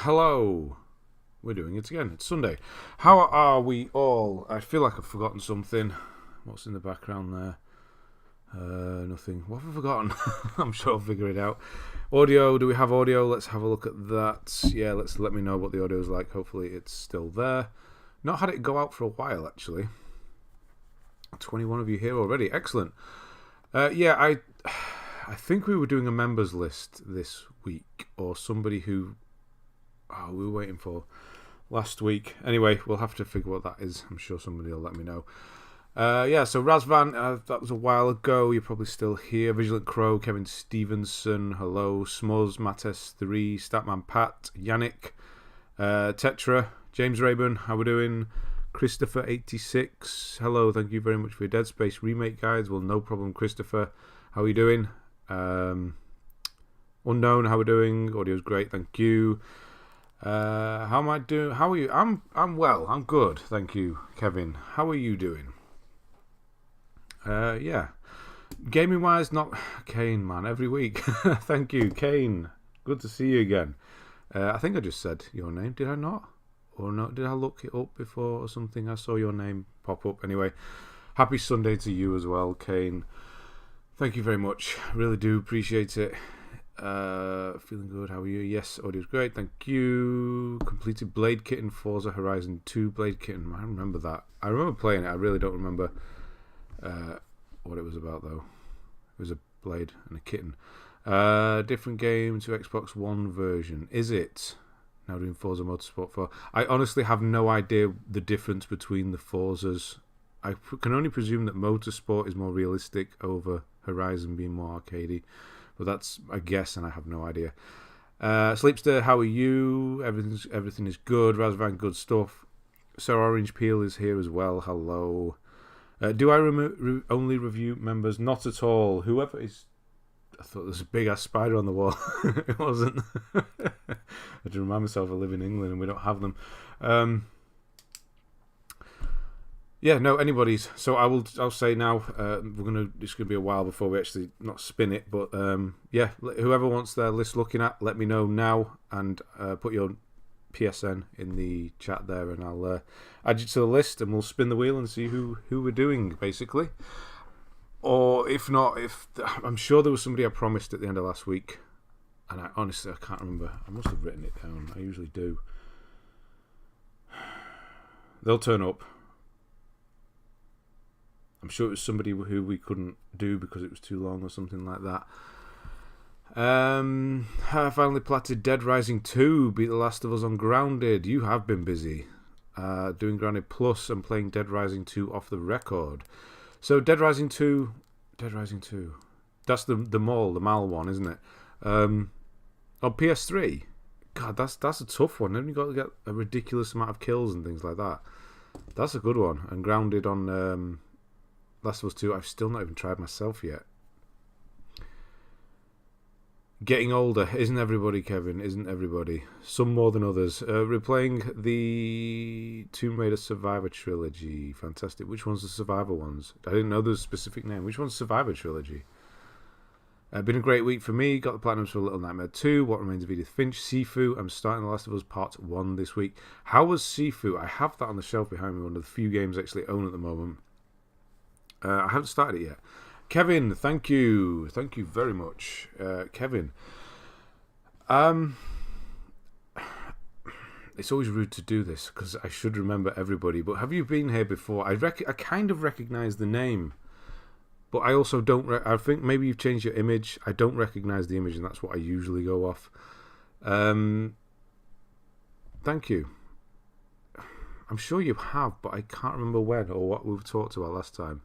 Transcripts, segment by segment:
hello. We're doing it again. It's Sunday. How are we all? I feel like I've forgotten something. What's in the background there? Nothing. What have I forgotten? I'm sure I'll figure it out. Audio. Do we have audio? Let's have a look at that. Yeah, let me know what the audio is like. Hopefully it's still there. Not had it go out for a while, actually. 21 of you here already. Excellent. I think we were doing a members list this week, or somebody who we were waiting for last week. Anyway, we'll have to figure what that is. I'm sure somebody will let me know. So Razvan, that was a while ago. You're probably still here. Vigilant Crow, Kevin Stevenson, hello. Smuz, Mattes3, Statman Pat, Yannick, Tetra, James Rayburn, how we doing? Christopher86, hello, thank you very much for your Dead Space remake guides. Well, no problem, Christopher. How are you doing? Unknown, how are we doing? Audio's great, thank you. How am I doing? How are you? I'm well. I'm good, thank you, Kevin. How are you doing? Gaming wise, not Kane, man. Every week, thank you, Kane. Good to see you again. I think I just said your name. Did I not? Or not? Did I look it up before or something? I saw your name pop up. Anyway, happy Sunday to you as well, Kane. Thank you very much. Really do appreciate it. Feeling good. How are you? Yes, audio's great. Thank you. Completed Blade Kitten, Forza Horizon 2 Blade Kitten. I remember that. I remember playing it. I really don't remember what it was about though. It was a blade and a kitten. Different game to Xbox One version. Is it? Now doing Forza Motorsport 4. I honestly have no idea the difference between the Forzas. I can only presume that Motorsport is more realistic over Horizon being more arcadey. But that's a guess, and I have no idea. Sleepster, how are you? Everything is good. Razvan, good stuff. Sir Orange Peel is here as well. Hello. Do I only review members? Not at all. Whoever is... I thought there was a big-ass spider on the wall. It wasn't. I had to remind myself I live in England and we don't have them. Anybody's. So I'll say now, it's gonna be a while before we actually not spin it, but whoever wants their list looking at, let me know now and put your PSN in the chat there, and I'll add you to the list, and we'll spin the wheel and see who we're doing basically. Or if not, I'm sure there was somebody I promised at the end of last week, and I honestly can't remember. I must have written it down. I usually do. They'll turn up. I'm sure it was somebody who we couldn't do because it was too long or something like that. I finally platted Dead Rising 2, beat The Last of Us on Grounded. You have been busy. Doing Grounded Plus and playing Dead Rising 2 off the record. So Dead Rising 2. That's the Mal one, isn't it? On PS3. God, that's a tough one. Then you got to get a ridiculous amount of kills and things like that. That's a good one. And Grounded on Last of Us 2, I've still not even tried myself yet. Getting older, isn't everybody, Kevin? Isn't everybody? Some more than others. Replaying the Tomb Raider Survivor Trilogy. Fantastic. Which one's the Survivor ones? I didn't know the specific name. Which one's Survivor Trilogy? Been a great week for me. Got the Platinums for Little Nightmare 2. What Remains of Edith Finch. Sifu. I'm starting The Last of Us Part 1 this week. How was Sifu? I have that on the shelf behind me. One of the few games I actually own at the moment. I haven't started it yet. Kevin, thank you. Thank you very much. Kevin. It's always rude to do this because I should remember everybody, but have you been here before? I kind of recognise the name, but I also don't... I think maybe you've changed your image. I don't recognise the image, and that's what I usually go off. Thank you. I'm sure you have, but I can't remember when or what we've talked about last time.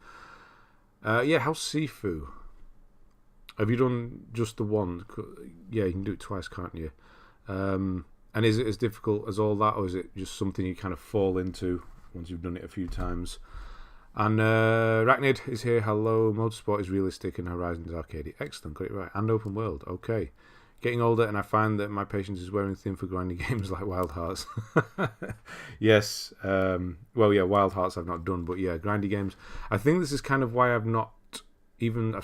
How's Sifu? Have you done just the one? Yeah, you can do it twice, can't you? And is it as difficult as all that, or is it just something you kind of fall into once you've done it a few times? And Rachnid is here. Hello. Motorsport is realistic and Horizon is arcadey. Excellent, got it right. And open world. Okay. Getting older, and I find that my patience is wearing thin for grinding games like Wild Hearts. Yes. Wild Hearts I've not done, but yeah, grindy games. I think this is kind of why I've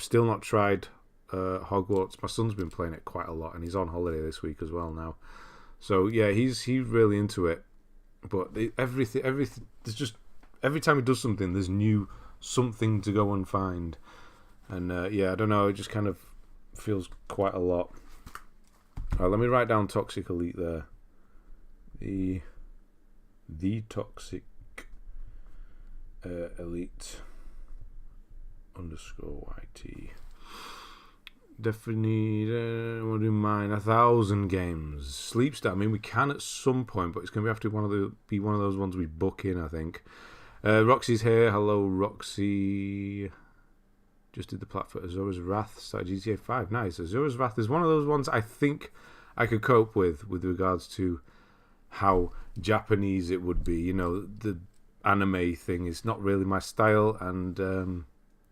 still not tried Hogwarts. My son's been playing it quite a lot, and he's on holiday this week as well now. So yeah, he's really into it. But everything, there's just every time he does something, there's new something to go and find. And yeah, I don't know, it just kind of feels quite a lot. Alright, let me write down Toxic Elite there. The Toxic Elite _YT. Definitely want to do mine. 1,000 games. Sleep Stat. I mean, we can at some point, but it's going to have to be one of those ones we book in, I think. Roxy's here. Hello, Roxy. Just did the plat for Azura's Wrath. Started GTA 5. Nice. Azura's Wrath is one of those ones I think I could cope with regards to how Japanese it would be. You know, the anime thing is not really my style, and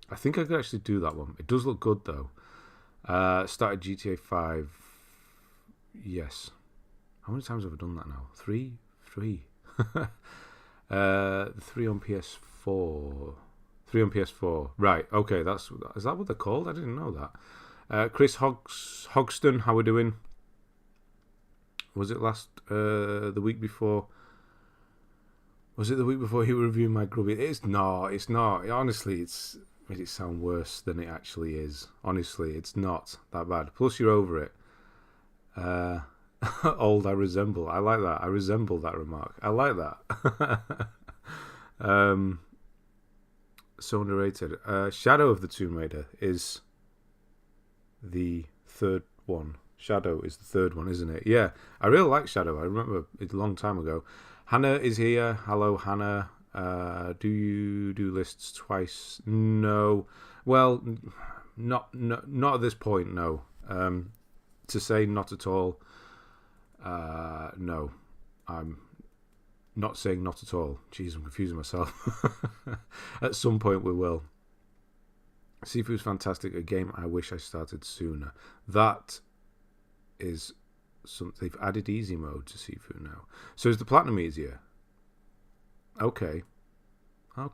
I think I could actually do that one. It does look good, though. Started GTA 5. Yes. How many times have I done that now? Three. 3 on PS4. 3 on PS4. Right. Okay. Is that what they're called? I didn't know that. Chris Hogston, how we doing? Was it the week before? Was it the week before you were reviewing my grubby? It's not. Honestly, it's made it sound worse than it actually is. Honestly, it's not that bad. Plus, you're over it. Old I resemble. I like that. I resemble that remark. I like that. So underrated. Shadow of the Tomb Raider is the third one. Shadow is the third one, isn't it? Yeah, I really like Shadow. I remember it a long time ago. Hannah is here. Hello, Hannah. Do you do lists twice? No. Well, not at this point. No. To say not at all. No. I'm not saying not at all. Jeez, I'm confusing myself. At some point we will. Sifu's fantastic. A game I wish I started sooner. That is something. They've added easy mode to Sifu now. So is the platinum easier? Okay. I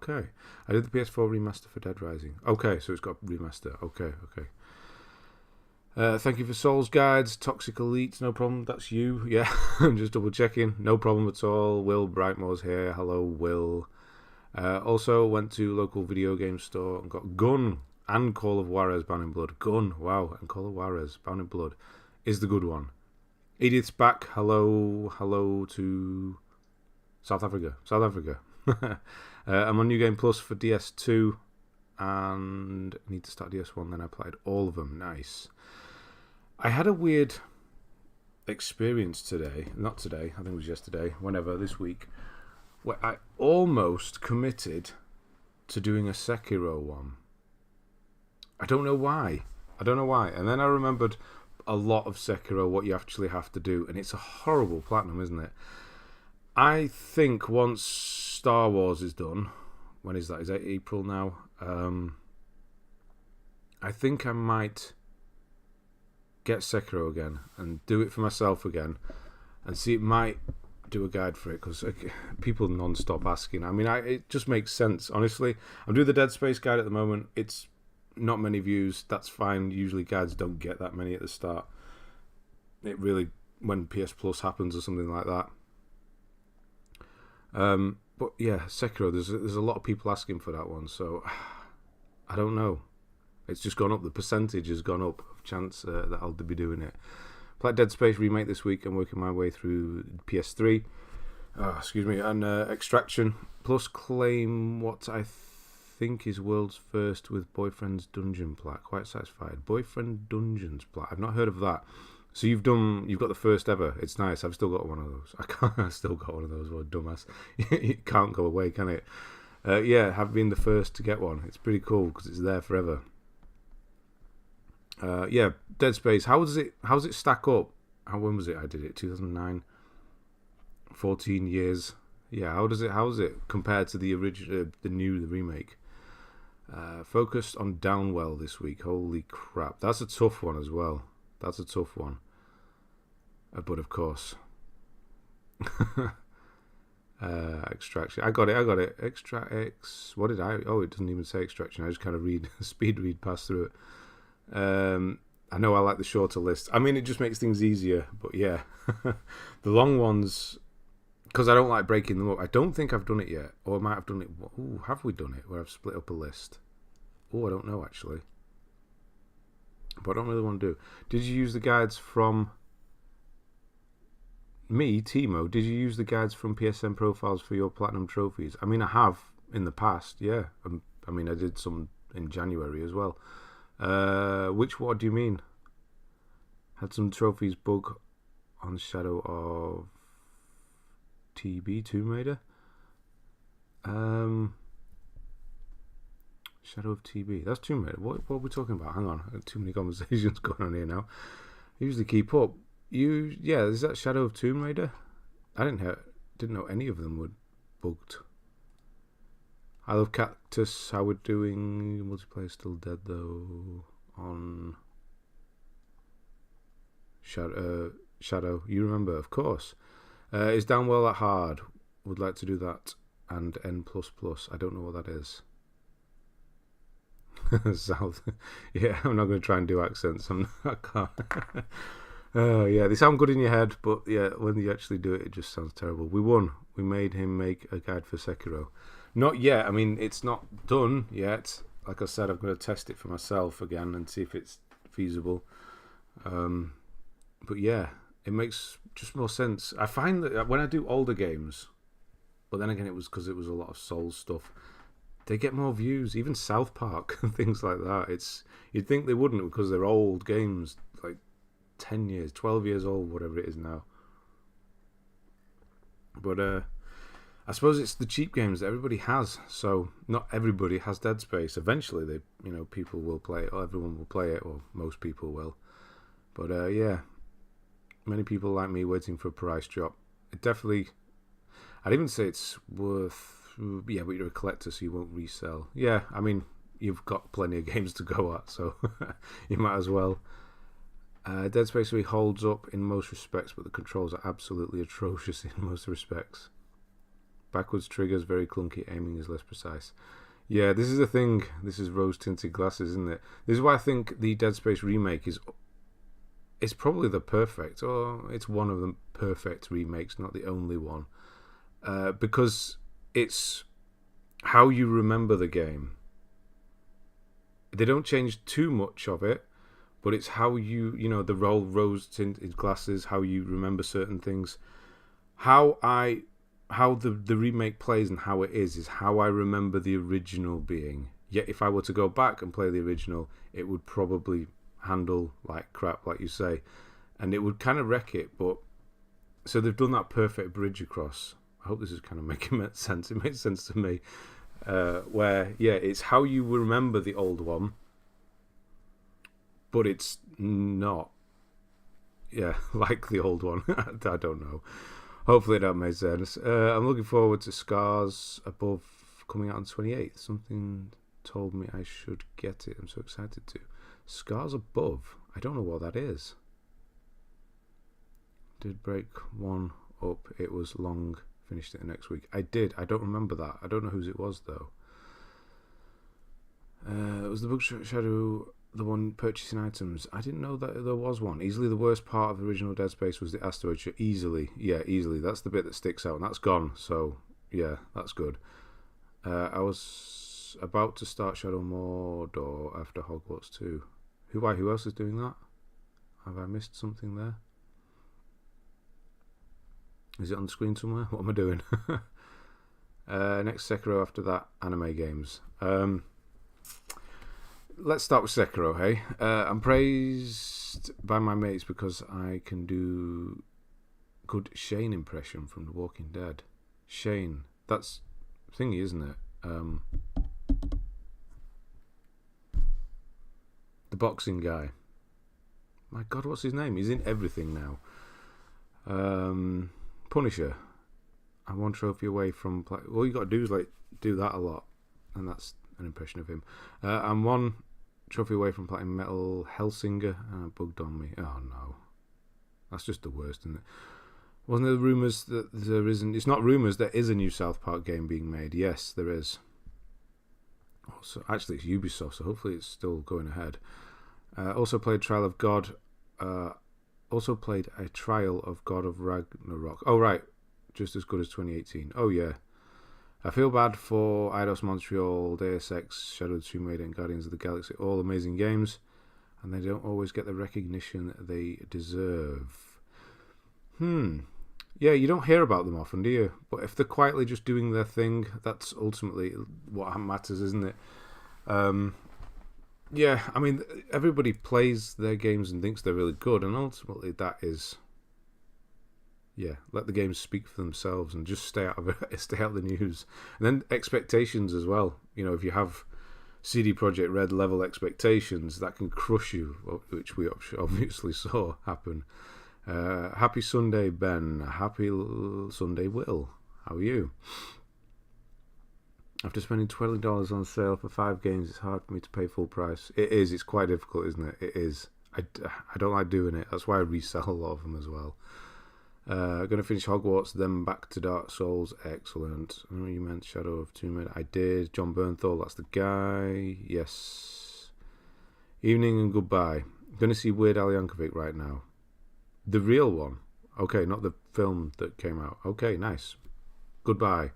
did the PS4 remaster for Dead Rising. Okay, so it's got remaster. Okay. Thank you for Souls Guides. Toxic Elite, no problem. That's you. Yeah, I'm just double checking. No problem at all. Will Brightmore's here. Hello, Will. Also went to local video game store and got Gun and Call of Juarez Bound in Blood. Gun, wow, and Call of Juarez Bound in Blood is the good one. Edith's back. Hello to South Africa. I'm on New Game Plus for DS2 and need to start DS1. Then I played all of them. Nice. I had a weird experience today. Not today. I think it was yesterday. Whenever this week, where I almost committed to doing a Sekiro one. I don't know why. And then I remembered a lot of Sekiro, what you actually have to do, and it's a horrible platinum, isn't it? I think once Star Wars is done, when is that? Is that April now? I think I might get Sekiro again and do it for myself again and see, it might do a guide for it, because people non-stop asking. I mean, it just makes sense, honestly. I'm doing the Dead Space guide at the moment. It's not many views. That's fine. Usually guides don't get that many at the start. It really, when PS Plus happens or something like that. But yeah, Sekiro, there's a lot of people asking for that one, so I don't know. It's just gone up. The percentage has gone up of chance that I'll be doing it. Played Dead Space remake this week. I'm working my way through PS3. And Extraction. Plus claim what I think is world's first with Boyfriend's Dungeon plat. Quite satisfied. Boyfriend Dungeons plat. I've not heard of that. So you've got the first ever. It's nice. I've still got one of those. I've still got one of those. What a dumbass. It can't go away, can it? Yeah, have been the first to get one. It's pretty cool because it's there forever. Yeah, Dead Space. How does it stack up? When was it I did it? 2009. 14 years. Yeah, how is it compared to the original, the remake? Focused on Downwell this week. Holy crap. That's a tough one as well. That's a tough one. But of course. Extraction. I got it. What did I... Oh, it doesn't even say Extraction. I just kind of speed read past through it. I know I like the shorter list. I mean, it just makes things easier. But yeah, the long ones, because I don't like breaking them up. I don't think I've done it yet, or I might have done it. Ooh, have we done it where I've split up a list? Oh, I don't know actually. But I don't really want to do. Did you use the guides from me, Timo? Did you use the guides from PSN profiles for your platinum trophies? I mean, I have in the past. Yeah. I mean, I did some in January as well. What do you mean? Had some trophies bug on Shadow of TB Tomb Raider. Shadow of TB. That's Tomb Raider. What are we talking about? Hang on, too many conversations going on here now. I usually keep up. Is that Shadow of Tomb Raider? I didn't know any of them were bugged. I love Cactus. How we're doing? Multiplayer still dead though. On Shadow. You remember, of course. Is down well that hard? Would like to do that and N++. I don't know what that is. South. Yeah, I'm not going to try and do accents. I can't. Yeah, they sound good in your head, but yeah, when you actually do it, it just sounds terrible. We won. We made him make a guide for Sekiro. Not yet. I mean, it's not done yet. Like I said, I'm going to test it for myself again and see if it's feasible. But yeah, it makes just more sense. I find that when I do older games, but then again, it was because it was a lot of Souls stuff. They get more views, even South Park and things like that. You'd think they wouldn't because they're old games, like 10 years, 12 years old, whatever it is now. But I suppose it's the cheap games that everybody has. So not everybody has Dead Space. Eventually, people will play it, or everyone will play it, or most people will. But yeah, many people like me waiting for a price drop. It definitely, I'd even say it's worth. Yeah, but you're a collector, so you won't resell. Yeah, I mean, you've got plenty of games to go at, so you might as well. Dead Space 3 holds up in most respects, but the controls are absolutely atrocious in most respects. Backwards triggers, very clunky, aiming is less precise. Yeah, this is the thing. This is rose-tinted glasses, isn't it? This is why I think the Dead Space remake it's probably the perfect, or it's one of the perfect remakes, not the only one. Because it's how you remember the game. They don't change too much of it, but it's how the rose-tinted glasses, how you remember certain things. How the remake plays and how it is how I remember the original being. Yet if I were to go back and play the original, it would probably handle like crap, like you say, and it would kind of wreck it. But so they've done that perfect bridge across. I hope this is kind of making sense. It makes sense to me. Where, yeah, it's how you remember the old one, but it's not, yeah, like the old one. I don't know. Hopefully that made sense. I'm looking forward to Scars Above coming out on 28th. Something told me I should get it. I'm so excited to. Scars Above. I don't know what that is. Did break one up. It was long. Finished it the next week. I did. I don't remember that. I don't know whose it was though. It was the Book Shadow, the one purchasing items. I didn't know that there was one. Easily the worst part of the original Dead Space was the asteroid show. Easily. That's the bit that sticks out, and that's gone. So yeah, that's good. I was about to start Shadow Mordor after Hogwarts 2. Who else is doing that? Have I missed something there? Is it on the screen somewhere? What am I doing? Next Sekiro, after that, anime games. Let's start with Sekiro, hey? I'm praised by my mates because I can do good Shane impression from The Walking Dead. Shane. That's thingy, isn't it? The boxing guy. My God, what's his name? He's in everything now. Punisher. I'm one trophy away from all you got to do is do that a lot, and that's an impression of him. I'm one trophy away from platinum metal Hellsinger, and it bugged on me. Oh no, that's just the worst, isn't it? Wasn't there rumours that there isn't? It's not rumours. There is a new South Park game being made. Yes, there is. Also, actually, it's Ubisoft, so hopefully it's still going ahead. Also played Trial of God. Also played a Trial of God of Ragnarok. Oh, right. Just as good as 2018. Oh, yeah. I feel bad for Eidos Montreal, Deus Ex, Shadow of the Tomb Raider, and Guardians of the Galaxy. All amazing games, and they don't always get the recognition they deserve. Yeah, you don't hear about them often, do you? But if they're quietly just doing their thing, that's ultimately what matters, isn't it? Yeah, I mean, everybody plays their games and thinks they're really good, and ultimately that is, yeah, let the games speak for themselves and just stay out of it, stay out of the news. And then expectations as well. You know, if you have CD Projekt Red level expectations, that can crush you, which we obviously saw happen. Happy Sunday, Ben. Happy Sunday, Will. How are you? After spending $20 on sale for 5 games, it's hard for me to pay full price. It is. It's quite difficult, isn't it? It is. I don't like doing it. That's why I resell a lot of them as well. Going to finish Hogwarts, then back to Dark Souls. Excellent. I know you meant Shadow of Tomb Raider. I did. John Bernthal, that's the guy. Yes. Evening and goodbye. Going to see Weird Al Yankovic right now. The real one. Okay, not the film that came out. Okay, nice. Goodbye.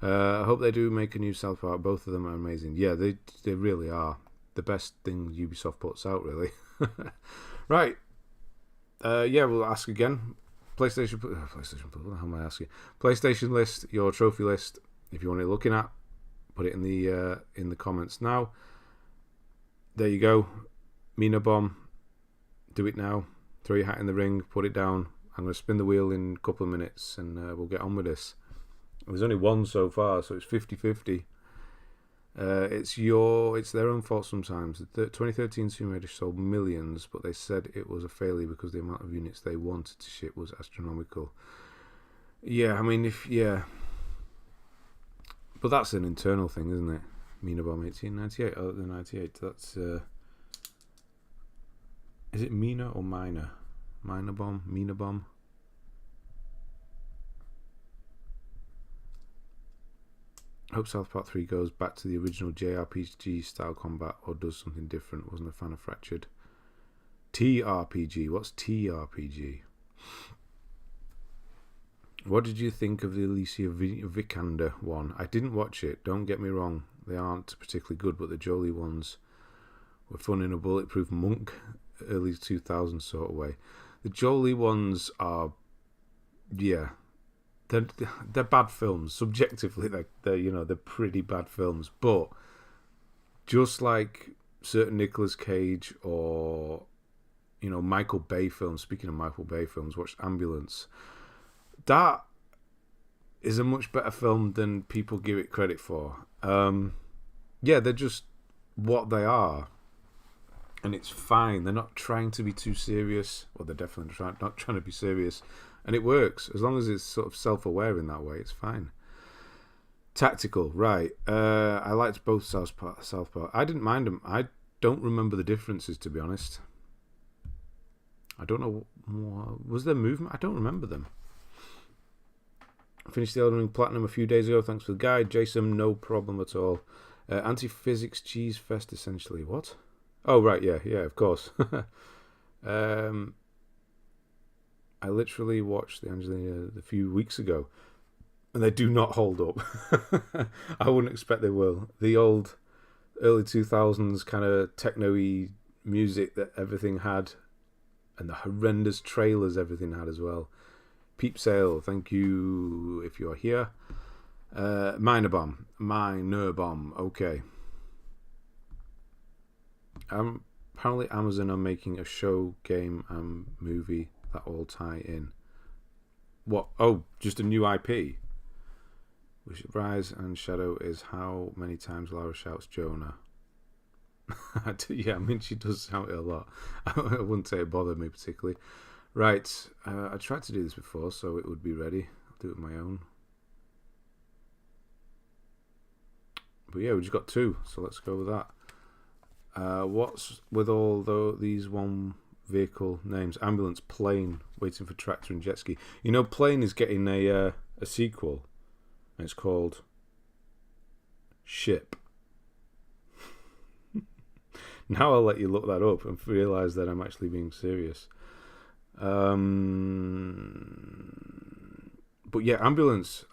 I hope they do make a new South Park. Both of them are amazing. Yeah, they really are. The best thing Ubisoft puts out, really. Right. Yeah, we'll ask again. PlayStation. What am I asking? PlayStation list, your trophy list. If you want it looking at, put it in the comments now. There you go. Mina Bomb. Do it now. Throw your hat in the ring. Put it down. I'm going to spin the wheel in a couple of minutes, and we'll get on with this. There's only one so far, so it's 50-50. It's their own fault sometimes. The 2013 Tomb Raider sold millions, but they said it was a failure because the amount of units they wanted to ship was astronomical. Yeah, I mean, but that's an internal thing, isn't it? Mina Bomb 1898, oh, the 98. That's is it Mina or Mina? Mina Bomb, Mina Bomb. I hope South Park 3 goes back to the original JRPG style combat or does something different. Wasn't a fan of Fractured. TRPG. What's TRPG? What did you think of the Alicia Vikander one? I didn't watch it, don't get me wrong. They aren't particularly good, but the Jolie ones were fun in a bulletproof monk, early 2000s sort of way. The Jolie ones are, yeah, they're bad films. Subjectively, they're pretty bad films. But just like certain Nicolas Cage or Michael Bay films. Speaking of Michael Bay films, watch Ambulance. That is a much better film than people give it credit for. Yeah, they're just what they are, and it's fine. They're not trying to be too serious. Well, they're definitely not trying to be serious. And it works. As long as it's sort of self-aware in that way, it's fine. Tactical, right. I liked both South Park. I didn't mind them. I don't remember the differences, to be honest. I don't know. Was there movement? I don't remember them. I finished the Elden Ring Platinum a few days ago. Thanks for the guide. Jason, no problem at all. Anti-physics cheese fest, essentially. What? Oh, right. Yeah, of course. I literally watched the Angelina a few weeks ago, and they do not hold up. I wouldn't expect they will. The old early 2000s kind of techno-y music that everything had, and the horrendous trailers everything had as well. Peep Sale, thank you if you're here. Minor Bomb, okay. Apparently Amazon are making a show, game, and movie that all tie in. What? Oh, just a new IP. Which Rise and Shadow is how many times Lara shouts Jonah. Yeah, I mean, she does shout it a lot. I wouldn't say it bothered me particularly. Right, I tried to do this before, so it would be ready. I'll do it on my own. But yeah, we just got 2, so let's go with that. What's with all these one vehicle names? Ambulance, Plane, waiting for Tractor and Jet Ski. Plane is getting a sequel, and it's called Ship. Now I'll let you look that up and realise that I'm actually being serious. But yeah, Ambulance.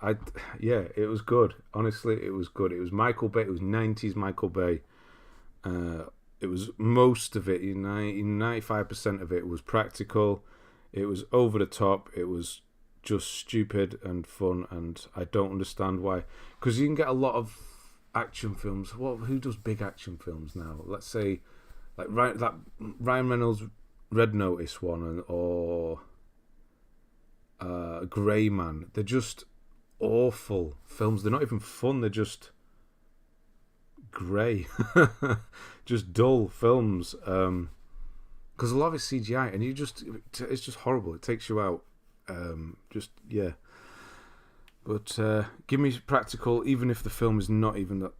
It was good. Honestly, it was good. It was Michael Bay. It was 90s Michael Bay. It was most of it. 95% of it was practical. It was over the top. It was just stupid and fun, and I don't understand why. Because you can get a lot of action films. Who does big action films now? Let's say, like Ryan Reynolds' Red Notice one, or Grey Man. They're just awful films. They're not even fun. They're just grey, just dull films. Because a lot of it's CGI, and it's just horrible. It takes you out. But give me practical, even if the film is not even that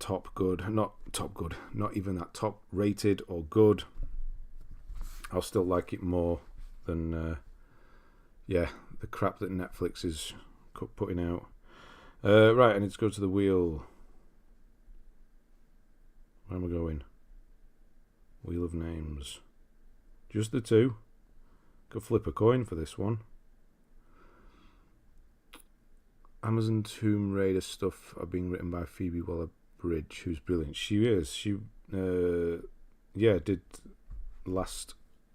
not even that top rated or good. I'll still like it more than the crap that Netflix is putting out. Right, I need to go to the wheel. Where am I going? Wheel of names. Just the two. Could flip a coin for this one. Amazon Tomb Raider stuff are being written by Phoebe Waller-Bridge, who's brilliant. She is. She did last,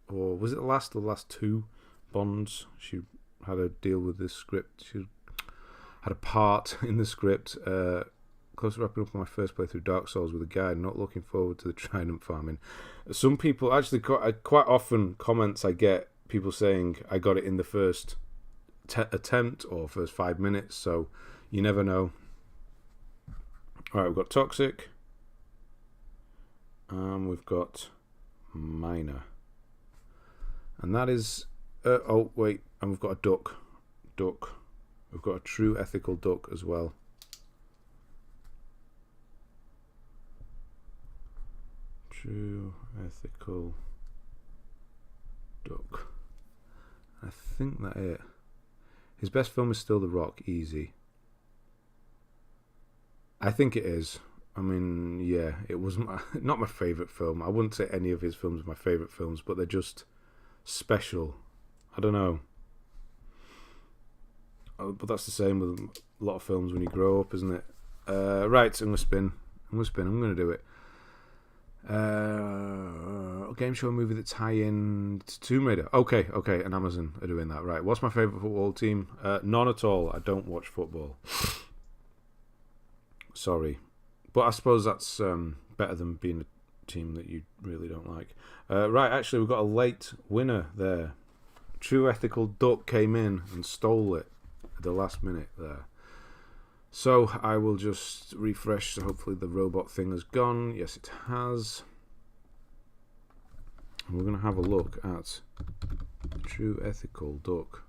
or was it the last two Bonds? She had a deal with this script. She had a part in the script. Close to wrapping up my first playthrough Dark Souls with a guide. Not looking forward to the Trident farming. Some people, actually, quite often comments I get, people saying I got it in the first attempt or first 5 minutes, so you never know. Alright, we've got Toxic, and we've got Minor, and that is and we've got a duck. We've got a true ethical duck as well. True ethical duck. I think that's it. His best film is still The Rock, easy. I think it is. I mean, yeah, it was not my favourite film. I wouldn't say any of his films are my favourite films, but they're just special. I don't know. But that's the same with a lot of films when you grow up, isn't it? Right, I'm going to spin. I'm going to do it. A game show, movie that tie in to Tomb Raider. Okay, and Amazon are doing that. Right, what's my favourite football team? None at all. I don't watch football. Sorry. But I suppose that's better than being a team that you really don't like. Right, actually, we've got a late winner there. True Ethical Duck came in and stole it at the last minute there. So I will just refresh, so hopefully the robot thing has gone. Yes, it has. And we're going to have a look at True Ethical Duck.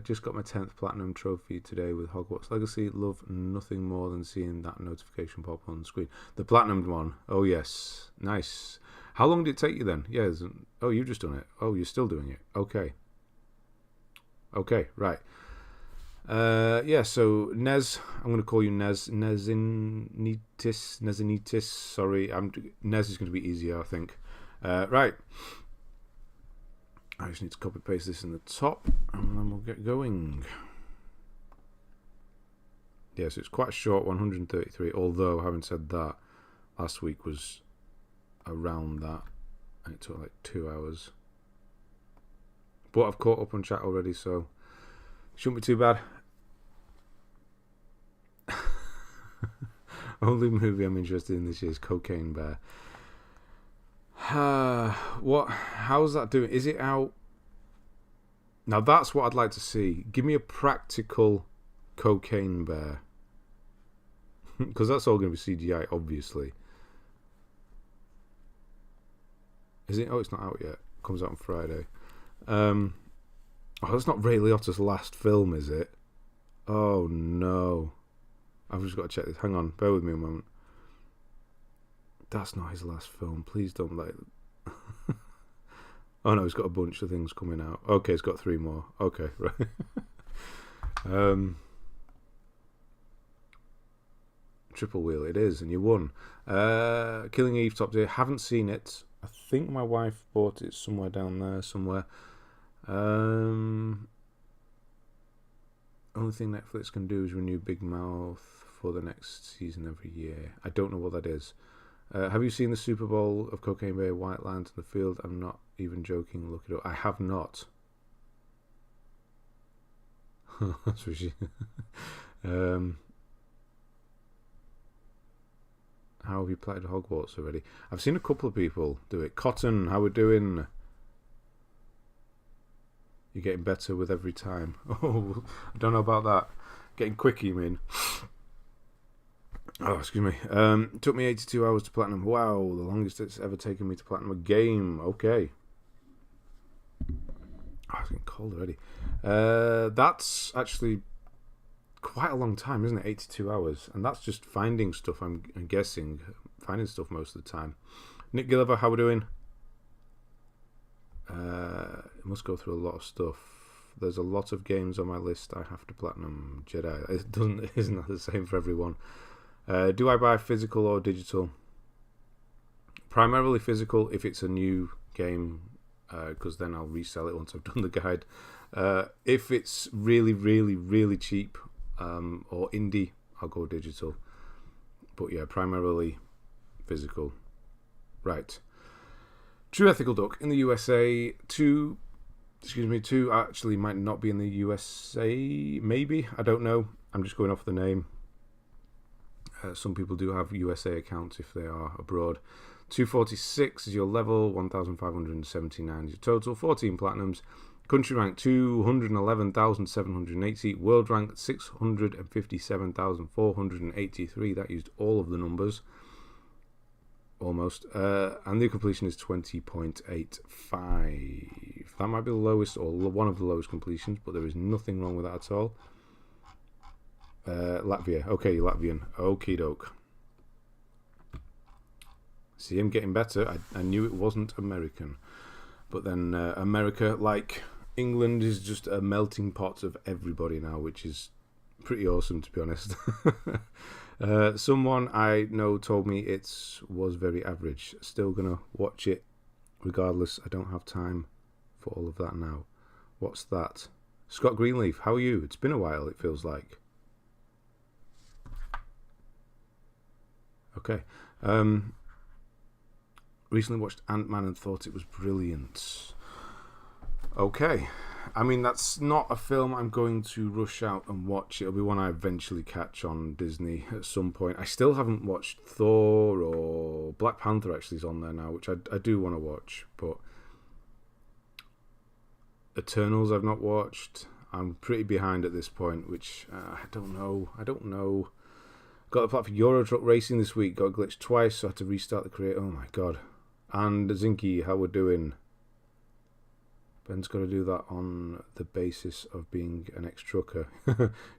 Just got my 10th Platinum trophy today with Hogwarts Legacy. Love nothing more than seeing that notification pop on the screen. The Platinum one. Oh, yes. Nice. How long did it take you then? Yeah. Oh, you've just done it. Oh, you're still doing it. Okay, right. So Nez, I'm going to call you Nez. Nezinitis. Sorry, Nez is going to be easier, I think. Right. I just need to copy paste this in the top, and then we'll get going. Yeah, so it's quite a short 133, although, having said that, last week was around that, and it took like 2 hours. But I've caught up on chat already, so shouldn't be too bad. Only movie I'm interested in this year is Cocaine Bear. How's that doing? Is it out? Now that's what I'd like to see. Give me a practical Cocaine Bear. Because that's all going to be CGI, obviously. Is it? Oh, it's not out yet. Comes out on Friday. That's not Ray Liotta's last film, is it? Oh no. I've just got to check this. Hang on, bear with me a moment. That's not his last film. Please don't let it... Oh no, he's got a bunch of things coming out. Okay, he's got 3 more. Okay, right. Triple wheel, it is, and you won. Killing Eve top tier. Haven't seen it. I think my wife bought it somewhere down there, somewhere. Only thing Netflix can do is renew Big Mouth for the next season every year. I don't know what that is. Have you seen the Super Bowl of Cocaine Bear, White Lines in the Field? I'm not even joking. Look it up. I have not. That's what she. How have you played Hogwarts already? I've seen a couple of people do it. Cotton, how we doing? You're getting better with every time. Oh, I don't know about that. Getting quicker, you mean? Oh, excuse me. Took me 82 hours to platinum. Wow, the longest it's ever taken me to platinum a game. Okay. Oh, it's getting cold already. That's actually quite a long time, isn't it? 82 hours. And that's just finding stuff, I'm guessing. Finding stuff most of the time. Nick Gilliver, how we doing? It must go through a lot of stuff. There's a lot of games on my list I have to platinum. Jedi. Isn't that the same for everyone? Do I buy physical or digital? Primarily physical if it's a new game, because then I'll resell it once I've done the guide. If it's really, really, really cheap or indie, I'll go digital. But yeah, primarily physical. Right. True Ethical Duck in the USA. Two actually might not be in the USA. Maybe. I don't know. I'm just going off the name. Some people do have USA accounts if they are abroad. 246 is your level, 1,579 is your total, 14 platinums. Country rank 211,780. World rank 657,483. That used all of the numbers. Almost. And the completion is 20.85. That might be the lowest or one of the lowest completions, but there is nothing wrong with that at all. Latvia. Okay, Latvian. Okie doke. See him getting better. I knew it wasn't American. But then America, like England, is just a melting pot of everybody now, which is pretty awesome, to be honest. Someone I know told me it was very average. Still gonna watch it regardless. I don't have time for all of that now. What's that? Scott Greenleaf, how are you? It's been a while, it feels like. Okay. Recently watched Ant-Man and thought it was brilliant. Okay. I mean, that's not a film I'm going to rush out and watch. It'll be one I eventually catch on Disney at some point. I still haven't watched Thor, or Black Panther actually is on there now, which I do want to watch. But Eternals I've not watched. I'm pretty behind at this point, which I don't know. Got the plot for Euro Truck Racing this week. Got glitched twice, so I had to restart the create. Oh my god. And Zinky, how we're doing? Ben's got to do that on the basis of being an ex-trucker.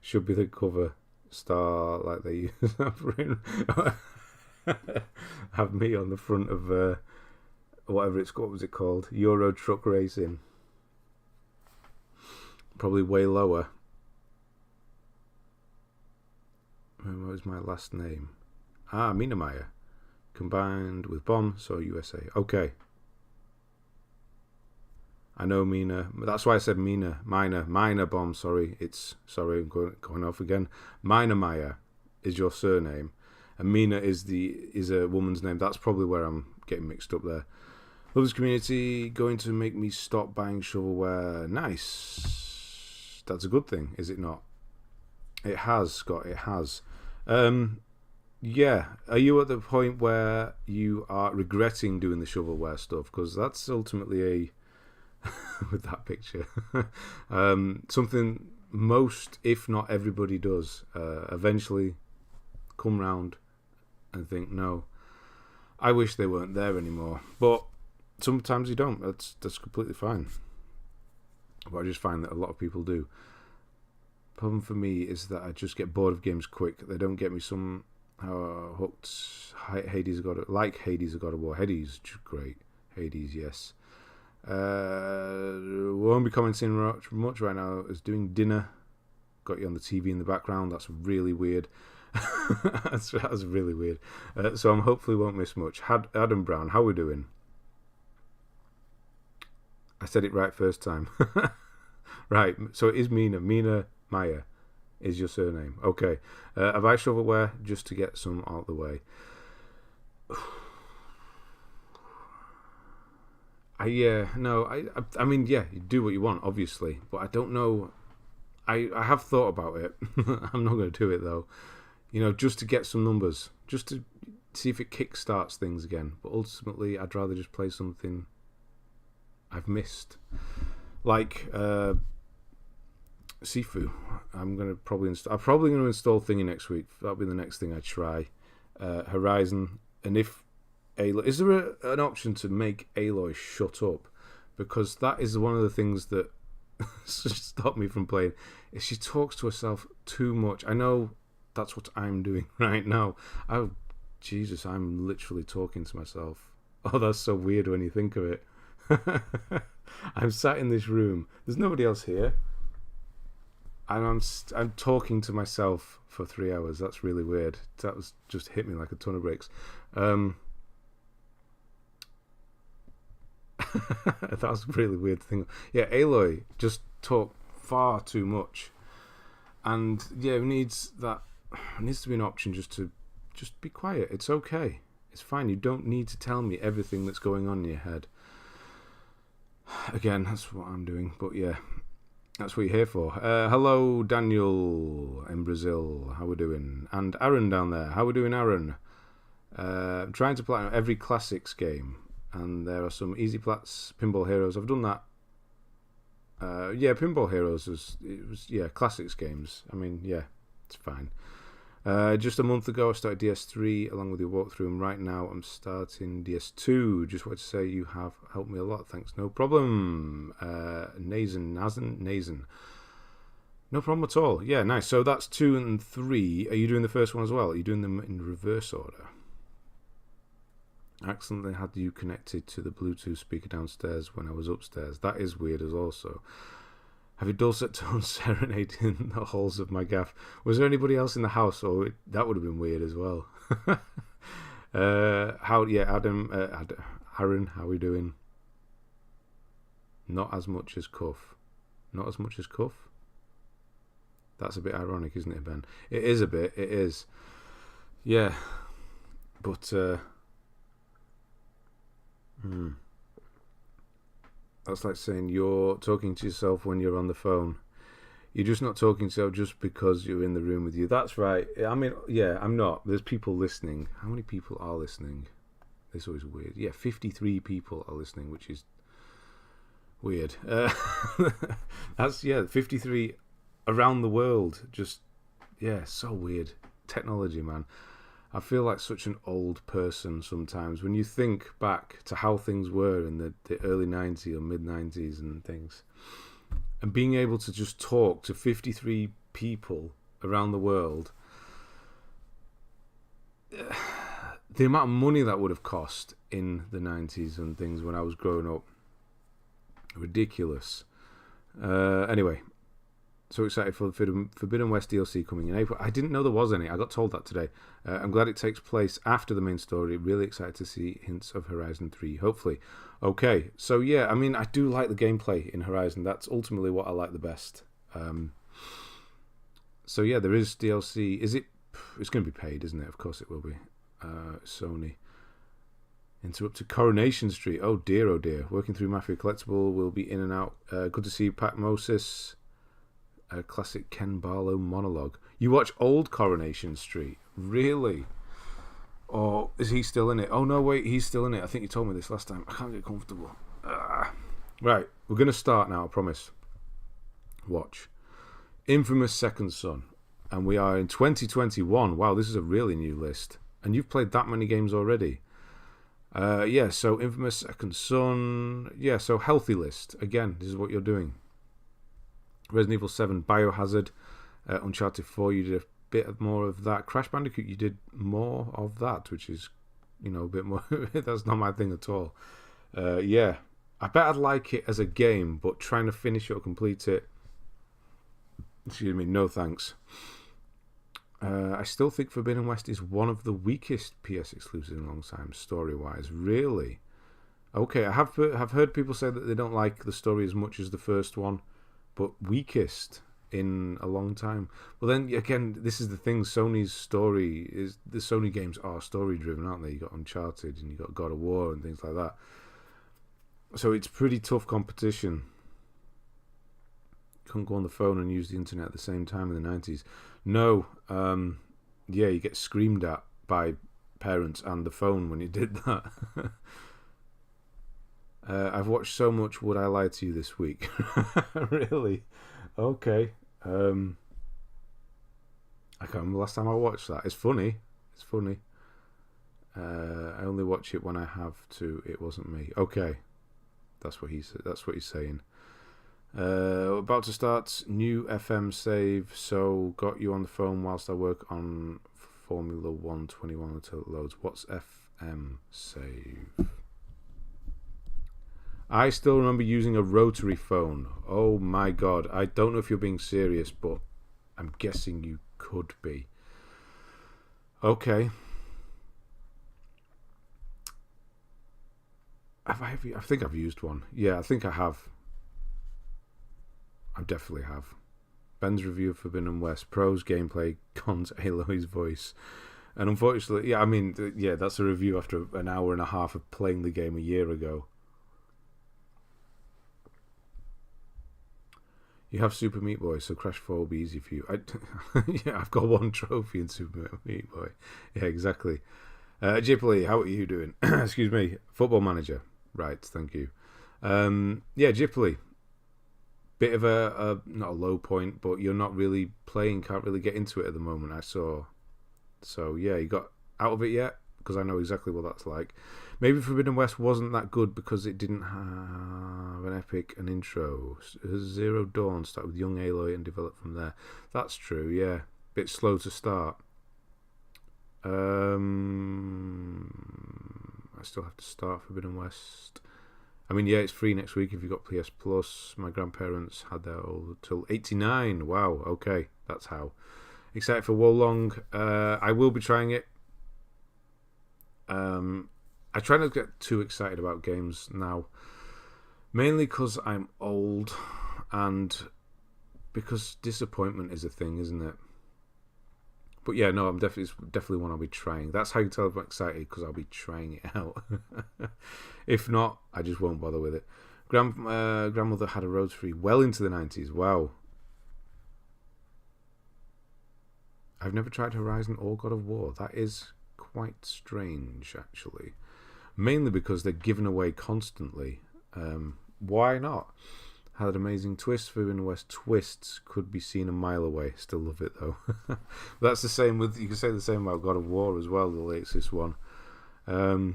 Should be the cover star like they use. Have me on the front of whatever it's called. What was it called? Euro Truck Racing. Probably way lower. What was my last name? Mina Maya. Combined with Bomb, so USA. Okay. I know Mina. That's why I said Mina. Mina Bomb, sorry. Sorry, I'm going off again. Mina Maya is your surname. And Mina is a woman's name. That's probably where I'm getting mixed up there. Love this community. Going to make me stop buying shovelware. Nice. That's a good thing, is it not? It has, Scott. It has. Yeah. Are you at the point where you are regretting doing the shovelware stuff? Because that's ultimately with that picture. Something most, if not everybody does, eventually come round and think, no, I wish they weren't there anymore. But sometimes you don't. That's completely fine. But I just find that a lot of people do. Problem for me is that I just get bored of games quick. They don't get me somehow hooked. Hades God of War. Hades, great. Hades, yes. Won't be commenting much right now. Is doing dinner. Got you on the TV in the background. That's really weird. That's really weird. So I'm hopefully won't miss much. Adam Brown, how we doing? I said it right first time. Right, so it is Mina. Mina Maya is your surname. Okay. Have I shovelware just to get some out of the way? I mean, yeah, you do what you want, obviously, but I don't know. I have thought about it. I'm not going to do it though. Just to get some numbers, just to see if it kickstarts things again. But ultimately, I'd rather just play something I've missed, like Sifu. I'm probably going to install Thingy next week. That'll be the next thing I try. Horizon, and if Aloy, is there an option to make Aloy shut up? Because that is one of the things that stopped me from playing. Is she talks to herself too much. I know that's what I'm doing right now. Oh, Jesus, I'm literally talking to myself. Oh, that's so weird when you think of it. I'm sat in this room. There's nobody else here. And I'm talking to myself for 3 hours. That's really weird. That was just hit me like a ton of bricks. That was a really weird thing. Yeah, Aloy just talk far too much. And yeah, it needs to be an option just be quiet. It's okay. It's fine. You don't need to tell me everything that's going on in your head. Again, that's what I'm doing. But yeah, that's what you're here for. Hello, Daniel in Brazil. How we doing? And Aaron down there. How we doing, Aaron? I'm trying to play every classics game, and there are some easy plats. Pinball Heroes. I've done that. Yeah, Pinball Heroes was classics games. I mean, yeah, it's fine. Just a month ago, I started DS3 along with your walkthrough, and right now I'm starting DS2. Just wanted to say you have helped me a lot. Thanks, no problem. Nazen. No problem at all. Yeah, nice. So that's 2 and 3. Are you doing the first one as well? Are you doing them in reverse order? I accidentally had you connected to the Bluetooth speaker downstairs when I was upstairs. That is weird as also. Have your dulcet tones serenading the halls of my gaff? Was there anybody else in the house? That would have been weird as well. Adam, Aaron, how are we doing? Not as much as Cuff. Not as much as Cuff? That's a bit ironic, isn't it, Ben? It is a bit, it is. Yeah. But, that's like saying you're talking to yourself when you're on the phone. You're just not talking to yourself just because you're in the room with you. That's right. I mean, yeah, I'm not. There's people listening. How many people are listening? It's always weird. Yeah, 53 people are listening, which is weird. That's, 53 around the world. Just, yeah, so weird. Technology, man. I feel like such an old person sometimes when you think back to how things were in the early 90s or mid 90s and things, and being able to just talk to 53 people around the world. The amount of money that would have cost in the 90s and things when I was growing up, ridiculous. Anyway, so excited for the Forbidden West DLC coming in April. I didn't know there was any. I got told that today. I'm glad it takes place after the main story. Really excited to see hints of Horizon 3, hopefully. Okay, so yeah, I mean, I do like the gameplay in Horizon. That's ultimately what I like the best. So yeah, there is DLC. It's going to be paid, isn't it? Of course it will be. Sony. Interrupted Coronation Street. Oh dear, oh dear. Working through Mafia Collectible. Will be in and out. Good to see you, Pat Moses. A classic Ken Barlow monologue. You watch old Coronation Street? Really? Or is he still in it? Oh no, wait, he's still in it. I think you told me this last time. I can't get comfortable. Right, we're going to start now, I promise. Watch. Infamous Second Son. And we are in 2021. Wow, this is a really new list. And you've played that many games already. So Infamous Second Son. Yeah, so healthy list. Again, this is what you're doing. Resident Evil 7, Biohazard, Uncharted 4, you did a bit more of that. Crash Bandicoot, you did more of that, which is, a bit more. That's not my thing at all. Yeah, I bet I'd like it as a game, but trying to finish it or complete it, excuse me, no thanks. I still think Forbidden West is one of the weakest PS exclusives in a long time, story-wise. Really? Okay, I have heard people say that they don't like the story as much as the first one, but weakest in a long time. Well, then again, this is the thing. Sony's story is the Sony games are story-driven, aren't they? You got Uncharted and you got God of War and things like that. So it's pretty tough competition. Couldn't go on the phone and use the internet at the same time in the 90s. No, yeah, you get screamed at by parents and the phone when you did that. I've watched so much Would I Lie to You this week. Really? Okay. I can't remember the last time I watched that. It's funny. It's funny. I only watch it when I have to. It wasn't me. Okay. That's what he's saying. About to start new FM save, so got you on the phone whilst I work on Formula 121 until it loads. What's FM save? I still remember using a rotary phone. Oh my god. I don't know if you're being serious, but I'm guessing you could be. Okay. I think I've used one. Yeah, I think I have. I definitely have. Ben's review of Forbidden West. Pros, gameplay, cons, Aloy's voice. And unfortunately, yeah, I mean, yeah, that's a review after an hour and a half of playing the game a year ago. You have Super Meat Boy, so Crash 4 will be easy for you. Yeah, I've got one trophy in Super Meat Boy. Yeah, exactly. Jipley, how are you doing? Excuse me. Football Manager. Right, thank you. Yeah, Jipley. Bit of a not a low point, but you're not really playing, can't really get into it at the moment, I saw. So yeah, you got out of it yet? Because I know exactly what that's like. Maybe Forbidden West wasn't that good because it didn't have an epic and intro. Zero Dawn started with young Aloy and developed from there. That's true, yeah. Bit slow to start. I still have to start Forbidden West. I mean, yeah, it's free next week if you've got PS Plus. My grandparents had their old till 89. Wow, okay, that's how. Excited for Wolong. I will be trying it. I try not to get too excited about games now. Mainly because I'm old and because disappointment is a thing, isn't it? But yeah, no, it's definitely one I'll be trying. That's how you can tell if I'm excited, because I'll be trying it out. If not, I just won't bother with it. Grandmother had a rotary well into the 90s. Wow. I've never tried Horizon or God of War. That is quite strange, actually. Mainly because they're given away constantly. Why not? Had an amazing twist. Forbidden West twists could be seen a mile away. Still love it though. That's the same with, you can say the same about God of War as well, the latest one. To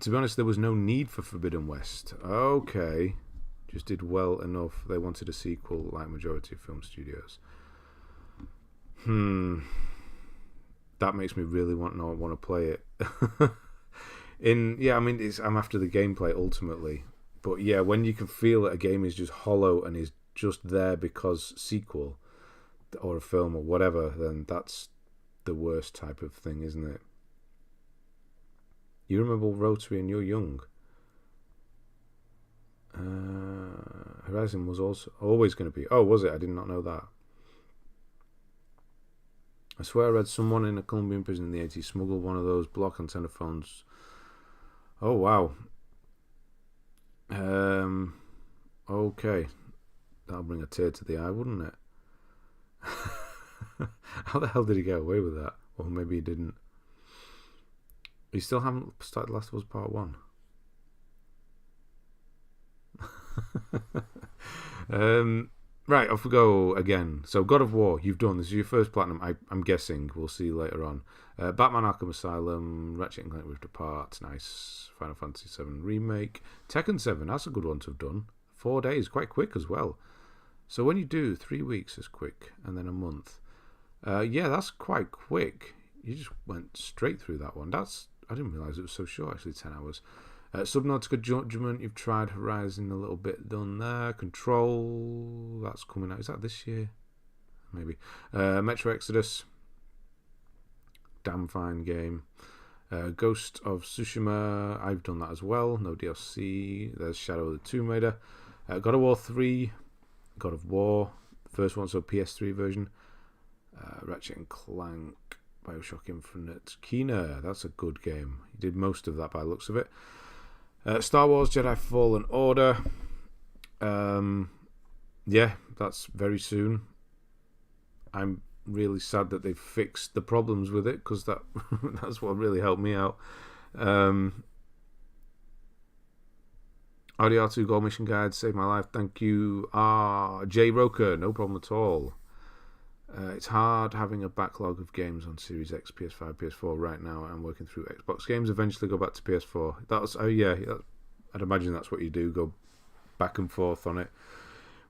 be honest, there was no need for Forbidden West. Okay. Just did well enough. They wanted a sequel like majority of film studios. That makes me really not want to play it. I mean, I'm after the gameplay ultimately. But yeah, when you can feel that a game is just hollow and is just there because sequel or a film or whatever, then that's the worst type of thing, isn't it? You remember Rotary and you're young. Horizon was also always going to be. Oh, was it? I did not know that. I swear I read someone in a Colombian prison in the 80s smuggled one of those block antenna phones. Oh, wow. Okay. That'll bring a tear to the eye, wouldn't it? How the hell did he get away with that? Or maybe he didn't. You still haven't started Last of Us Part 1? Right, off we go again. So, God of War, you've done. This is your first platinum, I'm guessing. We'll see later on. Batman Arkham Asylum, Ratchet & Clank Rift Apart, nice. Final Fantasy VII Remake. Tekken 7, that's a good one to have done. 4 days, quite quick as well. So when you do 3 weeks is quick, and then a month. Yeah, that's quite quick. You just went straight through that one. I didn't realise it was so short, actually, 10 hours. Subnautica Judgment, you've tried. Horizon a little bit done there. Control, that's coming out. Is that this year? maybe. Metro Exodus, damn fine game. Ghost of Tsushima, I've done that as well. No DLC. There's Shadow of the Tomb Raider. God of War 3, God of War, first one, so PS3 version. Ratchet and Clank, Bioshock Infinite, Kena, that's a good game. You did most of that by the looks of it. Star Wars Jedi Fallen Order. Yeah, that's very soon. I'm really sad that they've fixed the problems with it, because that's what really helped me out. RDR2 Gold Mission Guide saved my life, thank you. J Roker, no problem at all. It's hard having a backlog of games on Series X, PS5, PS4 right now. I'm working through Xbox games, eventually go back to PS4. I'd imagine that's what you do, go back and forth on it.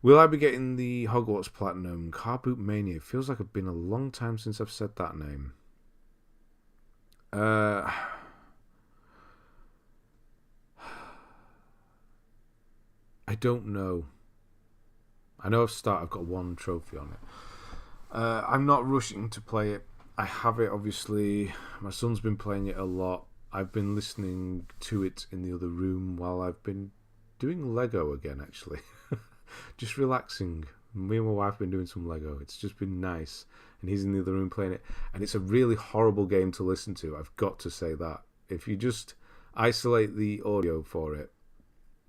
Will I be getting the Hogwarts Platinum? Car Boot Mania. Feels like it's been a long time since I've said that name. I don't know. I know I've got one trophy on it. I'm not rushing to play it. I have it, obviously. My son's been playing it a lot. I've been listening to it in the other room while I've been doing Lego again, actually. Just relaxing. Me and my wife have been doing some Lego. It's just been nice. And he's in the other room playing it. And it's a really horrible game to listen to. I've got to say that. If you just isolate the audio for it,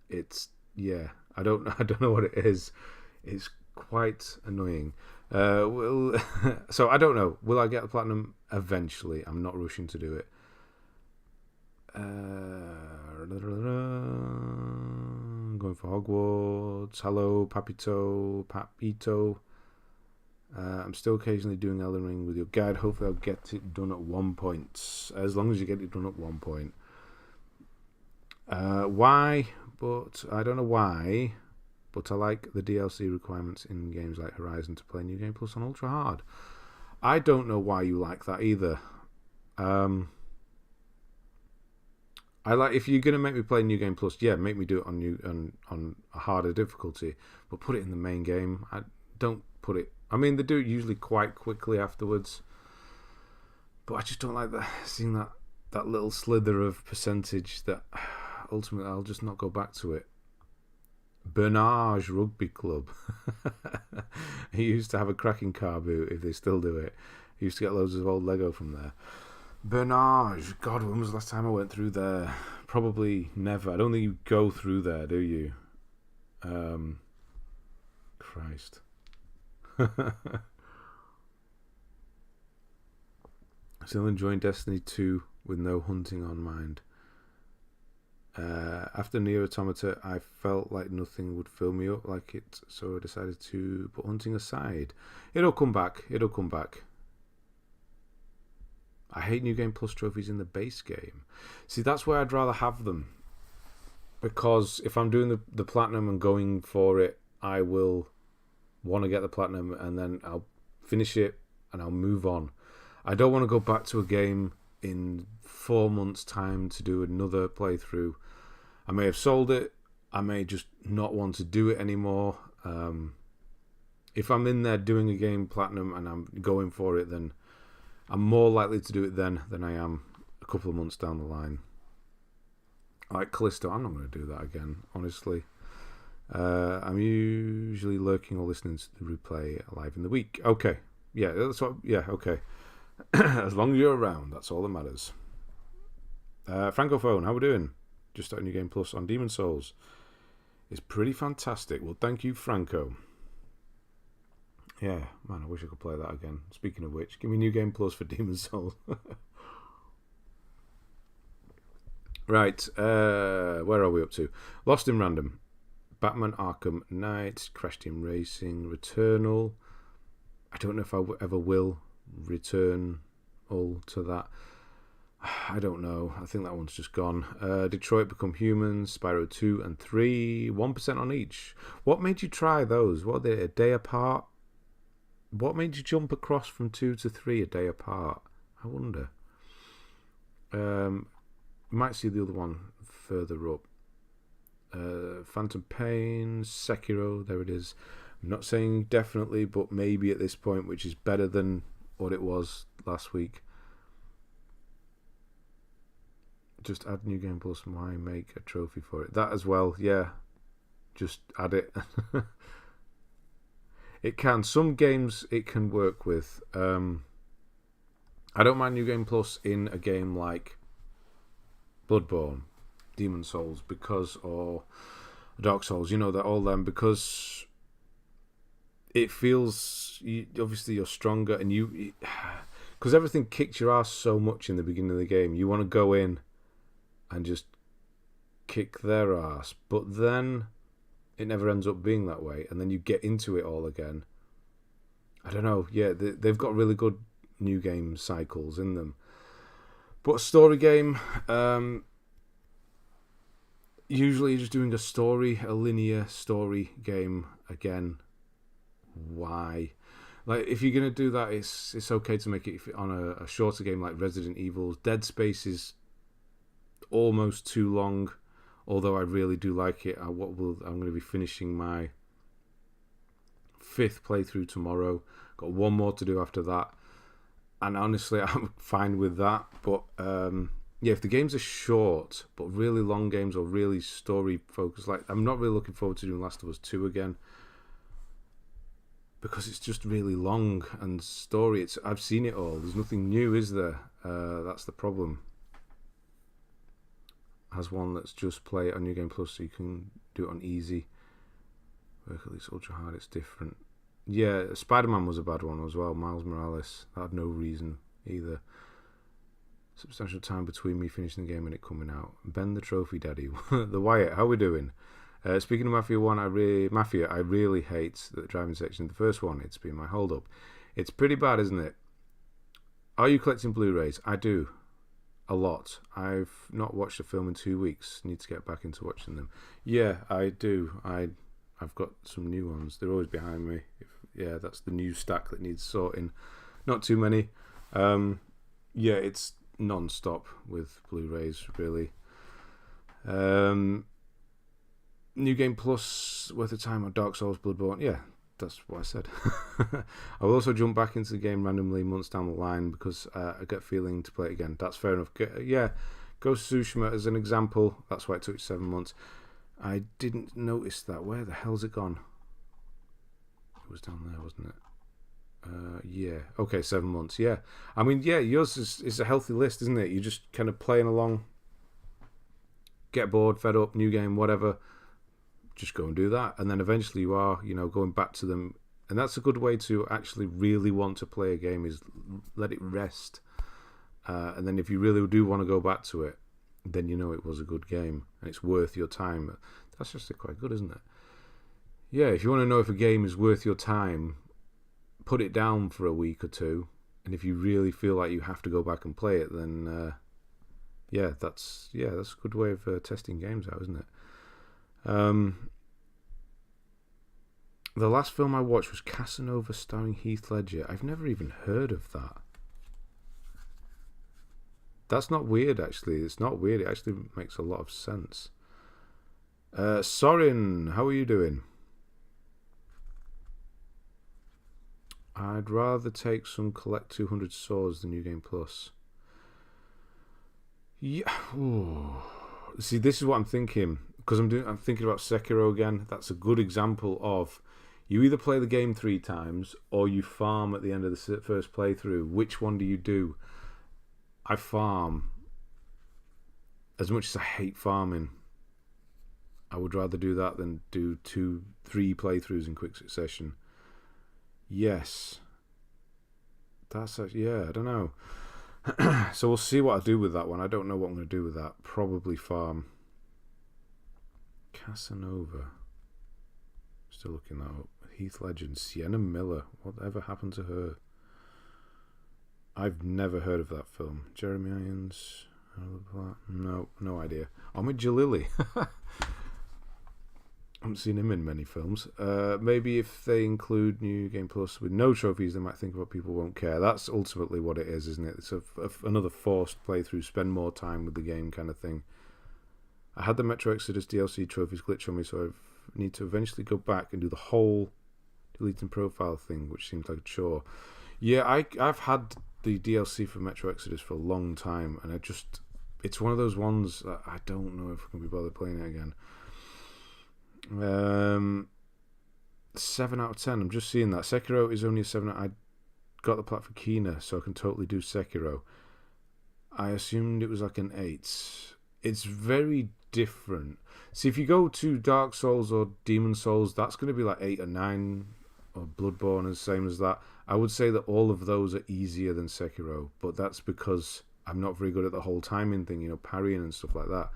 it's, yeah, I don't know what it is. It's quite annoying. So I don't know. Will I get the platinum eventually? I'm not rushing to do it. Going for Hogwarts. Hello, Papito. I'm still occasionally doing Elden Ring with your guide. Hopefully I'll get it done at one point. As long as you get it done at one point. Why? But I don't know why. But I like the DLC requirements in games like Horizon to play New Game Plus on Ultra Hard. I don't know why you like that either. I like, if you're gonna make me play New Game Plus, yeah, make me do it on a harder difficulty, but put it in the main game. I don't put it. I mean, they do it usually quite quickly afterwards, but I just don't like seeing that little slither of percentage that ultimately I'll just not go back to it. Bernage Rugby Club. He used to have a cracking car boot, if they still do it. He used to get loads of old Lego from there. Bernage, God, when was the last time I went through there? Probably never. I don't think you go through there, do you? Christ. Still enjoying Destiny 2 with no hunting on mind. After Nier Automata, I felt like nothing would fill me up like it, so I decided to put hunting aside. It'll come back. I hate New Game Plus trophies in the base game. See, that's where I'd rather have them. Because if I'm doing the platinum and going for it, I will want to get the platinum and then I'll finish it and I'll move on. I don't want to go back to a game in 4 months' time to do another playthrough. I may have sold it. I may just not want to do it anymore. If I'm in there doing a game platinum and I'm going for it, then I'm more likely to do it then than I am a couple of months down the line. Like Callisto, I'm not going to do that again, honestly. I'm usually lurking or listening to the replay live in the week. Okay. Yeah, okay. As long as you're around, that's all that matters. Francophone, how we doing? Just starting New Game Plus on Demon Souls. It's pretty fantastic. Well, thank you, Franco. Yeah, man, I wish I could play that again. Speaking of which, give me New Game Plus for Demon Souls. Right, where are we up to? Lost in Random, Batman Arkham Knight, Crash Team Racing, Returnal. I don't know if I ever will return all to that. I don't know. I think that one's just gone. Detroit Become Human, Spyro 2 and 3, 1% on each. What made you try those? What are they, a day apart? What made you jump across from 2 to 3 a day apart? I wonder. Might see the other one further up. Phantom Pain, Sekiro, there it is. I'm not saying definitely, but maybe at this point, which is better than what it was last week. Just add New Game Plus. Why make a trophy for it? That as well, yeah. Just add it. It can. Some games it can work with. I don't mind New Game Plus in a game like Bloodborne, Demon Souls, or Dark Souls. You know, that all them, because it feels obviously you're stronger, and because everything kicked your ass so much in the beginning of the game, you want to go in and just kick their ass, but then it never ends up being that way, and then you get into it all again. I don't know. Yeah, they've got really good new game cycles in them. But a story game, usually you're just doing a linear story game again. Why? Like, if you're going to do that, it's okay to make it on a shorter game like Resident Evil. Dead Space is almost too long, although I really do like it. I'm going to be finishing my 5th playthrough tomorrow. Got one more to do after that, and honestly I'm fine with that. But yeah, if the games are short but really long games or really story focused, like I'm not really looking forward to doing Last of Us 2 again, because it's just really long and story. I've seen it all. There's nothing new, is there? That's the problem. Has one that's just play it on New Game Plus, so you can do it on easy. Work at least ultra hard. It's different. Yeah, Spider-Man was a bad one as well. Miles Morales, that had no reason either. Substantial time between me finishing the game and it coming out. Ben the Trophy Daddy, the Wyatt. How we doing? Speaking of Mafia 1, I really hate the driving section of the first one. It's been my hold up. It's pretty bad, isn't it? Are you collecting Blu-rays? I do. A lot. I've not watched a film in 2 weeks. Need to get back into watching them. Yeah, I do. I've got some new ones. They're always behind me. Yeah, that's the new stack that needs sorting. Not too many. Yeah, it's non-stop with Blu-rays, really. New Game Plus, worth the time on Dark Souls, Bloodborne. Yeah, that's what I said. I will also jump back into the game randomly months down the line because I get feeling to play it again. That's fair enough. Yeah, Ghost of Tsushima as an example. That's why it took 7 months. I didn't notice that. Where the hell's it gone? It was down there, wasn't it? Yeah. Okay, 7 months. Yeah. I mean, yeah, yours is a healthy list, isn't it? You're just kind of playing along, get bored, fed up, new game, whatever. Just go and do that. And then eventually you are, going back to them. And that's a good way to actually really want to play a game, is let it rest. And then if you really do want to go back to it, then you know it was a good game and it's worth your time. That's just quite good, isn't it? Yeah, if you want to know if a game is worth your time, put it down for a week or two, and if you really feel like you have to go back and play it, then that's a good way of testing games out, isn't it? The last film I watched was Casanova starring Heath Ledger. I've never even heard of that. That's not weird, actually. It's not weird. It actually makes a lot of sense. Sorin, how are you doing? I'd rather take some collect 200 swords than New Game Plus. Yeah. Ooh. See, this is what I'm thinking. Because I'm thinking about Sekiro again. That's a good example of, you either play the game 3 times or you farm at the end of the first playthrough. Which one do you do? I farm. As much as I hate farming, I would rather do that than do 2-3 playthroughs in quick succession. Yes. That's actually, I don't know. So we'll see what I do with that one. I don't know what I'm going to do with that. Probably farm. Casanova. Still looking that up. Heath Ledger, Sienna Miller. Whatever happened to her? I've never heard of that film. Jeremy Irons. No idea. Omid Jalili. I haven't seen him in many films. Maybe if they include New Game Plus with no trophies, they might think about people won't care. That's ultimately what it is, isn't it? It's another forced playthrough, spend more time with the game kind of thing. I had the Metro Exodus DLC trophies glitch on me, so I need to eventually go back and do the whole deleting profile thing, which seems like a chore. Yeah, I've had the DLC for Metro Exodus for a long time, and it's one of those ones that I don't know if I can be bothered playing it again. 7 out of 10. I'm just seeing that Sekiro is only a 7. I got the plat for Kina, so I can totally do Sekiro. I assumed it was like an 8. It's very different. See, if you go to Dark Souls or Demon Souls, that's going to be like 8 or 9, or Bloodborne is the same as that. I would say that all of those are easier than Sekiro, but that's because I'm not very good at the whole timing thing, parrying and stuff like that.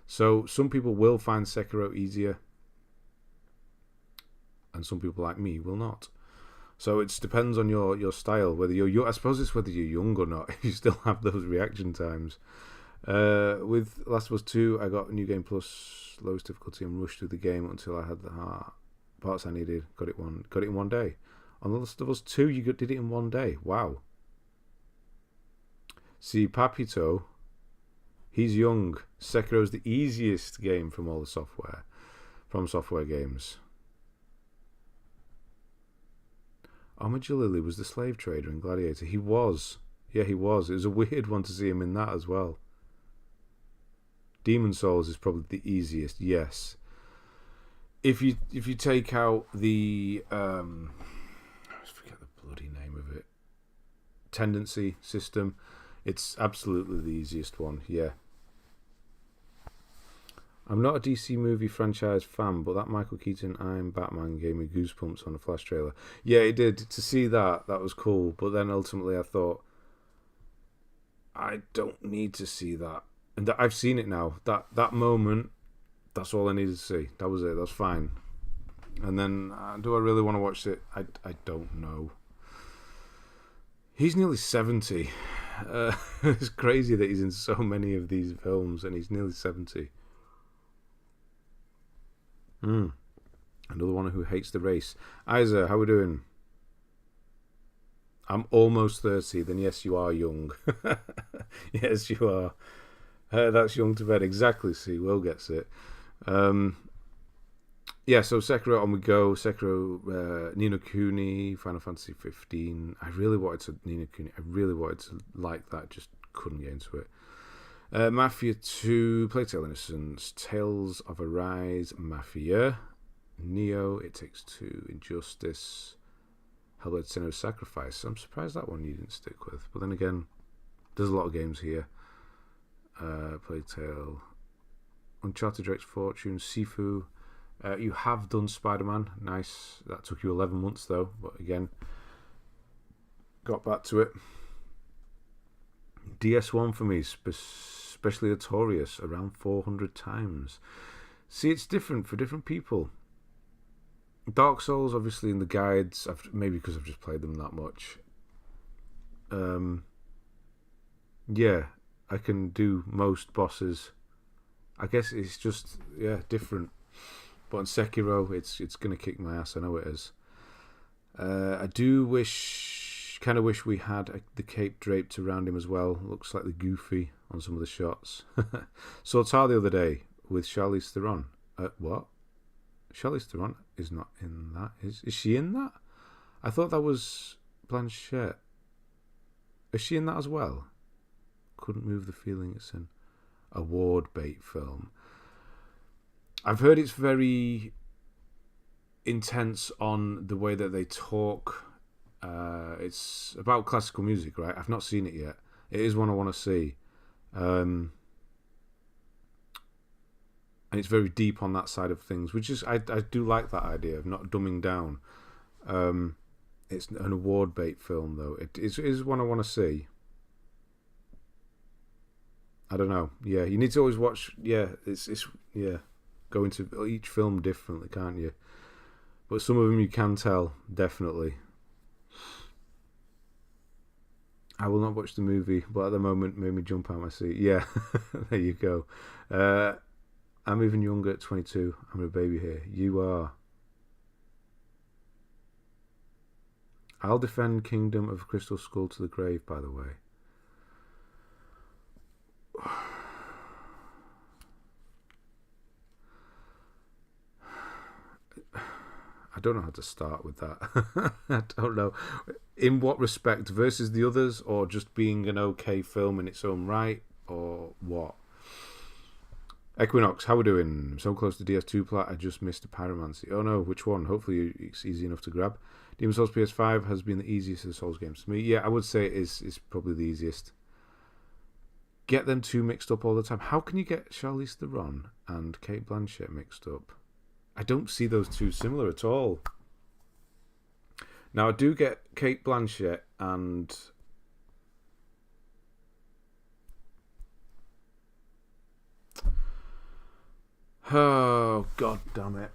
So some people will find Sekiro easier, and some people like me will not. So it depends on your style, whether you're young. I suppose it's whether you're young or not. You still have those reaction times. With Last of Us 2, I got New Game Plus, lowest difficulty, and rushed through the game until I had the parts I needed. Got it in one day. On The Last of Us 2, you did it in one day. Wow. See, Papito, he's young. Sekiro's the easiest game from all the software, from software games. Omega Lily was the slave trader in Gladiator. He was. Yeah, he was. It was a weird one to see him in that as well. Demon Souls is probably the easiest, yes. If you take out the I forget the bloody name of it, tendency system, it's absolutely the easiest one, yeah. I'm not a DC movie franchise fan, but that Michael Keaton I'm Batman gave me goosebumps on a Flash trailer. Yeah, it did. To see that was cool. But then ultimately I thought, I don't need to see that. And I've seen it now. That moment, that's all I needed to see. That was it. That's fine. And then, do I really want to watch it? I don't know. He's nearly 70. It's crazy that he's in so many of these films, and he's nearly 70. Another one who hates the race. Isa, how we doing? I'm almost 30. Then yes, you are young. Yes, you are. That's young to bed. Exactly. See, Will gets it. Yeah, so Sekiro on we go. Sekiro, Ni no Kuni, Final Fantasy 15. I really wanted to Ni no Kuni. I really wanted to like that. Just couldn't get into it. Mafia 2, Plague Tale Innocence, Tales of Arise, Mafia, Neo, It Takes Two, Injustice, Hellblade: Senua's Sacrifice. I'm surprised that one you didn't stick with. But then again, there's a lot of games here. Plague Tale, Uncharted: Drake's Fortune, Sifu. You have done Spider-Man. Nice. That took you 11 months though. But again, got back to it. DS1 for me, especially Notorious, around 400 times. See, it's different for different people. Dark Souls, obviously, in the guides, maybe because I've just played them that much. Yeah, I can do most bosses. I guess it's just, different. But on Sekiro, it's going to kick my ass. I know it is. I do kind of wish we had the cape draped around him as well. Looks slightly goofy on some of the shots. Saw Tar the other day with Charlize Theron. What? Charlize Theron is not in that. Is she in that? I thought that was Blanchett. Is she in that as well? Couldn't move the feeling it's an award bait film. I've heard it's very intense on the way that they talk. It's about classical music, right? I've not seen it yet. It is one I want to see. And it's very deep on that side of things, which is I do like that idea of not dumbing down. It's an award bait film though. It is one I want to see. I don't know. Yeah, you need to always watch. Yeah, it's go into each film differently, can't you? But some of them you can tell definitely. I will not watch the movie, but at the moment made me jump out of my seat. Yeah, there you go. I'm even younger at 22. I'm a baby here. You are. I'll defend Kingdom of Crystal Skull to the grave, by the way. I don't know how to start with that. I don't know. In what respect versus the others, or just being an okay film in its own right, or what? Equinox, how we doing? So close to DS2 plat, I just missed a Pyromancy. Oh no, which one? Hopefully it's easy enough to grab. Demon's Souls PS5 has been the easiest of the Souls games for me. Yeah, I would say it is probably the easiest. Get them two mixed up all the time. How can you get Charlize Theron and Kate Blanchett mixed up? I don't see those two similar at all. Now, I do get Kate Blanchett and... Oh, god damn it.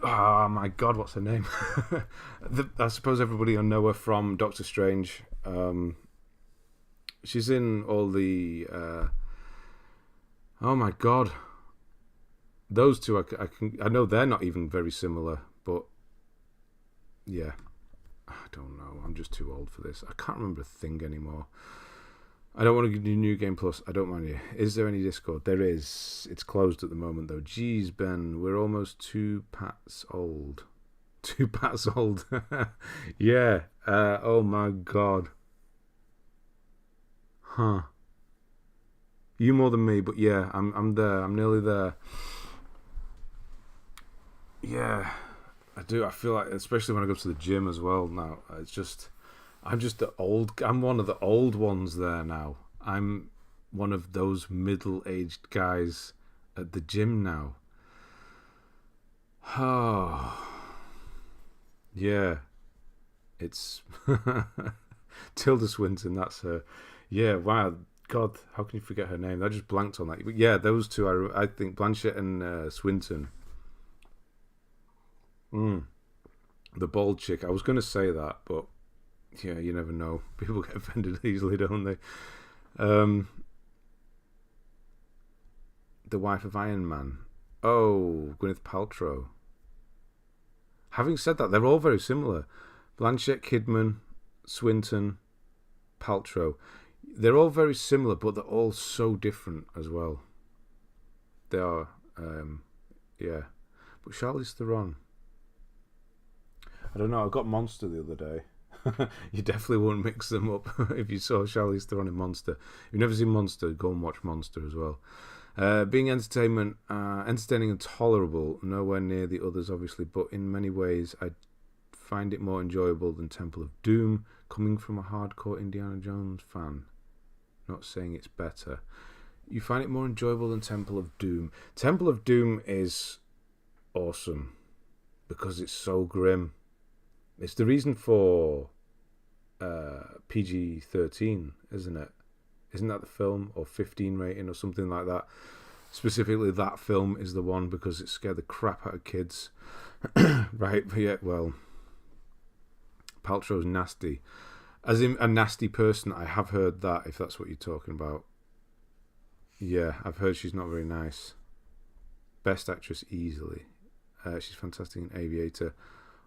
Oh my god, what's her name? I suppose everybody will know her from Doctor Strange. She's in all the... oh my god. Those two, I know they're not even very similar, but yeah. I don't know. I'm just too old for this. I can't remember a thing anymore. I don't want to do New Game Plus. I don't mind you. Is there any Discord? There is. It's closed at the moment, though. Jeez, Ben, we're almost 2 pats old. 2 pats old. Yeah. Oh, my God. Huh. You more than me, but yeah, I'm there. I'm nearly there. Yeah. I do. I feel like, especially when I go to the gym as well now, it's just... I'm one of the old ones there now. I'm one of those middle-aged guys at the gym now. Oh. Yeah. It's Tilda Swinton, that's her. Yeah, wow. God, how can you forget her name? I just blanked on that. But yeah, those two, I think Blanchett and Swinton. The bald chick. I was going to say that, but yeah, you never know. People get offended easily, don't they? The wife of Iron Man. Oh, Gwyneth Paltrow. Having said that, they're all very similar. Blanchett, Kidman, Swinton, Paltrow. They're all very similar, but they're all so different as well. They are, yeah. But Charlize Theron. I don't know. I got Monster the other day. You definitely wouldn't mix them up if you saw Charlize Theron in Monster. If you've never seen Monster, go and watch Monster as well. Being entertaining and tolerable, nowhere near the others, obviously, but in many ways, I find it more enjoyable than Temple of Doom, coming from a hardcore Indiana Jones fan. Not saying it's better. You find it more enjoyable than Temple of Doom. Temple of Doom is awesome because it's so grim. It's the reason for PG-13, isn't it? Isn't that the film? Or 15 rating or something like that. Specifically, that film is the one because it scared the crap out of kids. Right? But yeah, well, Paltrow's nasty. As in a nasty person, I have heard that, if that's what you're talking about. Yeah, I've heard she's not very nice. Best actress easily. She's fantastic in Aviator.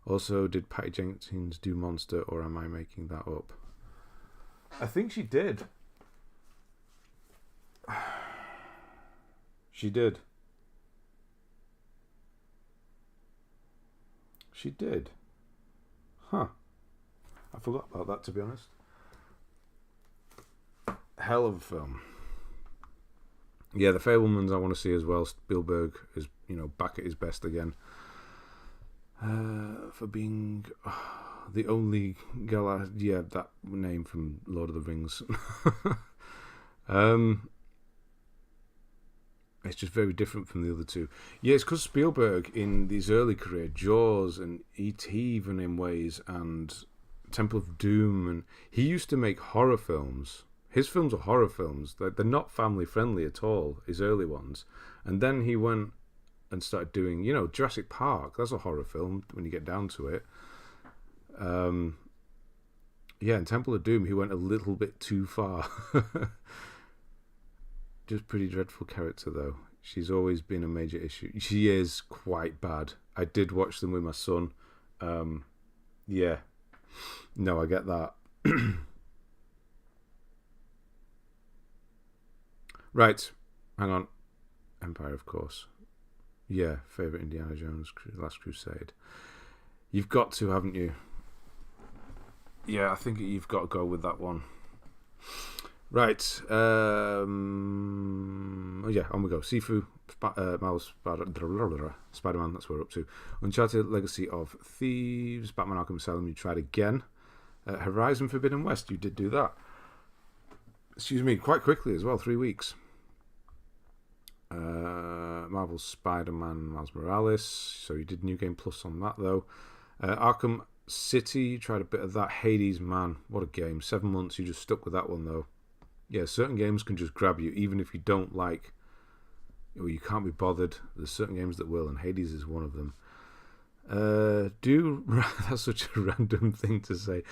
Also, did Patty Jenkins do Monster, or am I making that up? I think she did. She did. She did. Huh. I forgot about that, to be honest. Hell of a film. Yeah, The Fabelmans I want to see as well. Spielberg is, back at his best again. For being the only girl, yeah, that name from Lord of the Rings. It's just very different from the other two. Yeah, it's because Spielberg in his early career, Jaws and E.T. even in ways, and Temple of Doom, and he used to make horror films. His films are horror films. They're not family friendly at all, his early ones. And then he went and started doing, Jurassic Park. That's a horror film when you get down to it. Yeah, in Temple of Doom, he went a little bit too far. Just pretty dreadful character, though. She's always been a major issue. She is quite bad. I did watch them with my son. Yeah. No, I get that. Right. Hang on. Empire, of course. Yeah, favourite Indiana Jones, Last Crusade. You've got to, haven't you? Yeah, I think you've got to go with that one. Right. Oh yeah, on we go. Sifu, Miles, Spider-Man, that's what we're up to. Uncharted Legacy of Thieves, Batman Arkham Asylum, you tried again. Horizon Forbidden West, you did do that. Excuse me, quite quickly as well, 3 weeks. Marvel's Spider-Man, Miles Morales, so you did New Game Plus on that though. Arkham City, you tried a bit of that. Hades, man, what a game. 7 months, you just stuck with that one though. Yeah, certain games can just grab you, even if you don't like, or you can't be bothered. There's certain games that will, and Hades is one of them. That's such a random thing to say.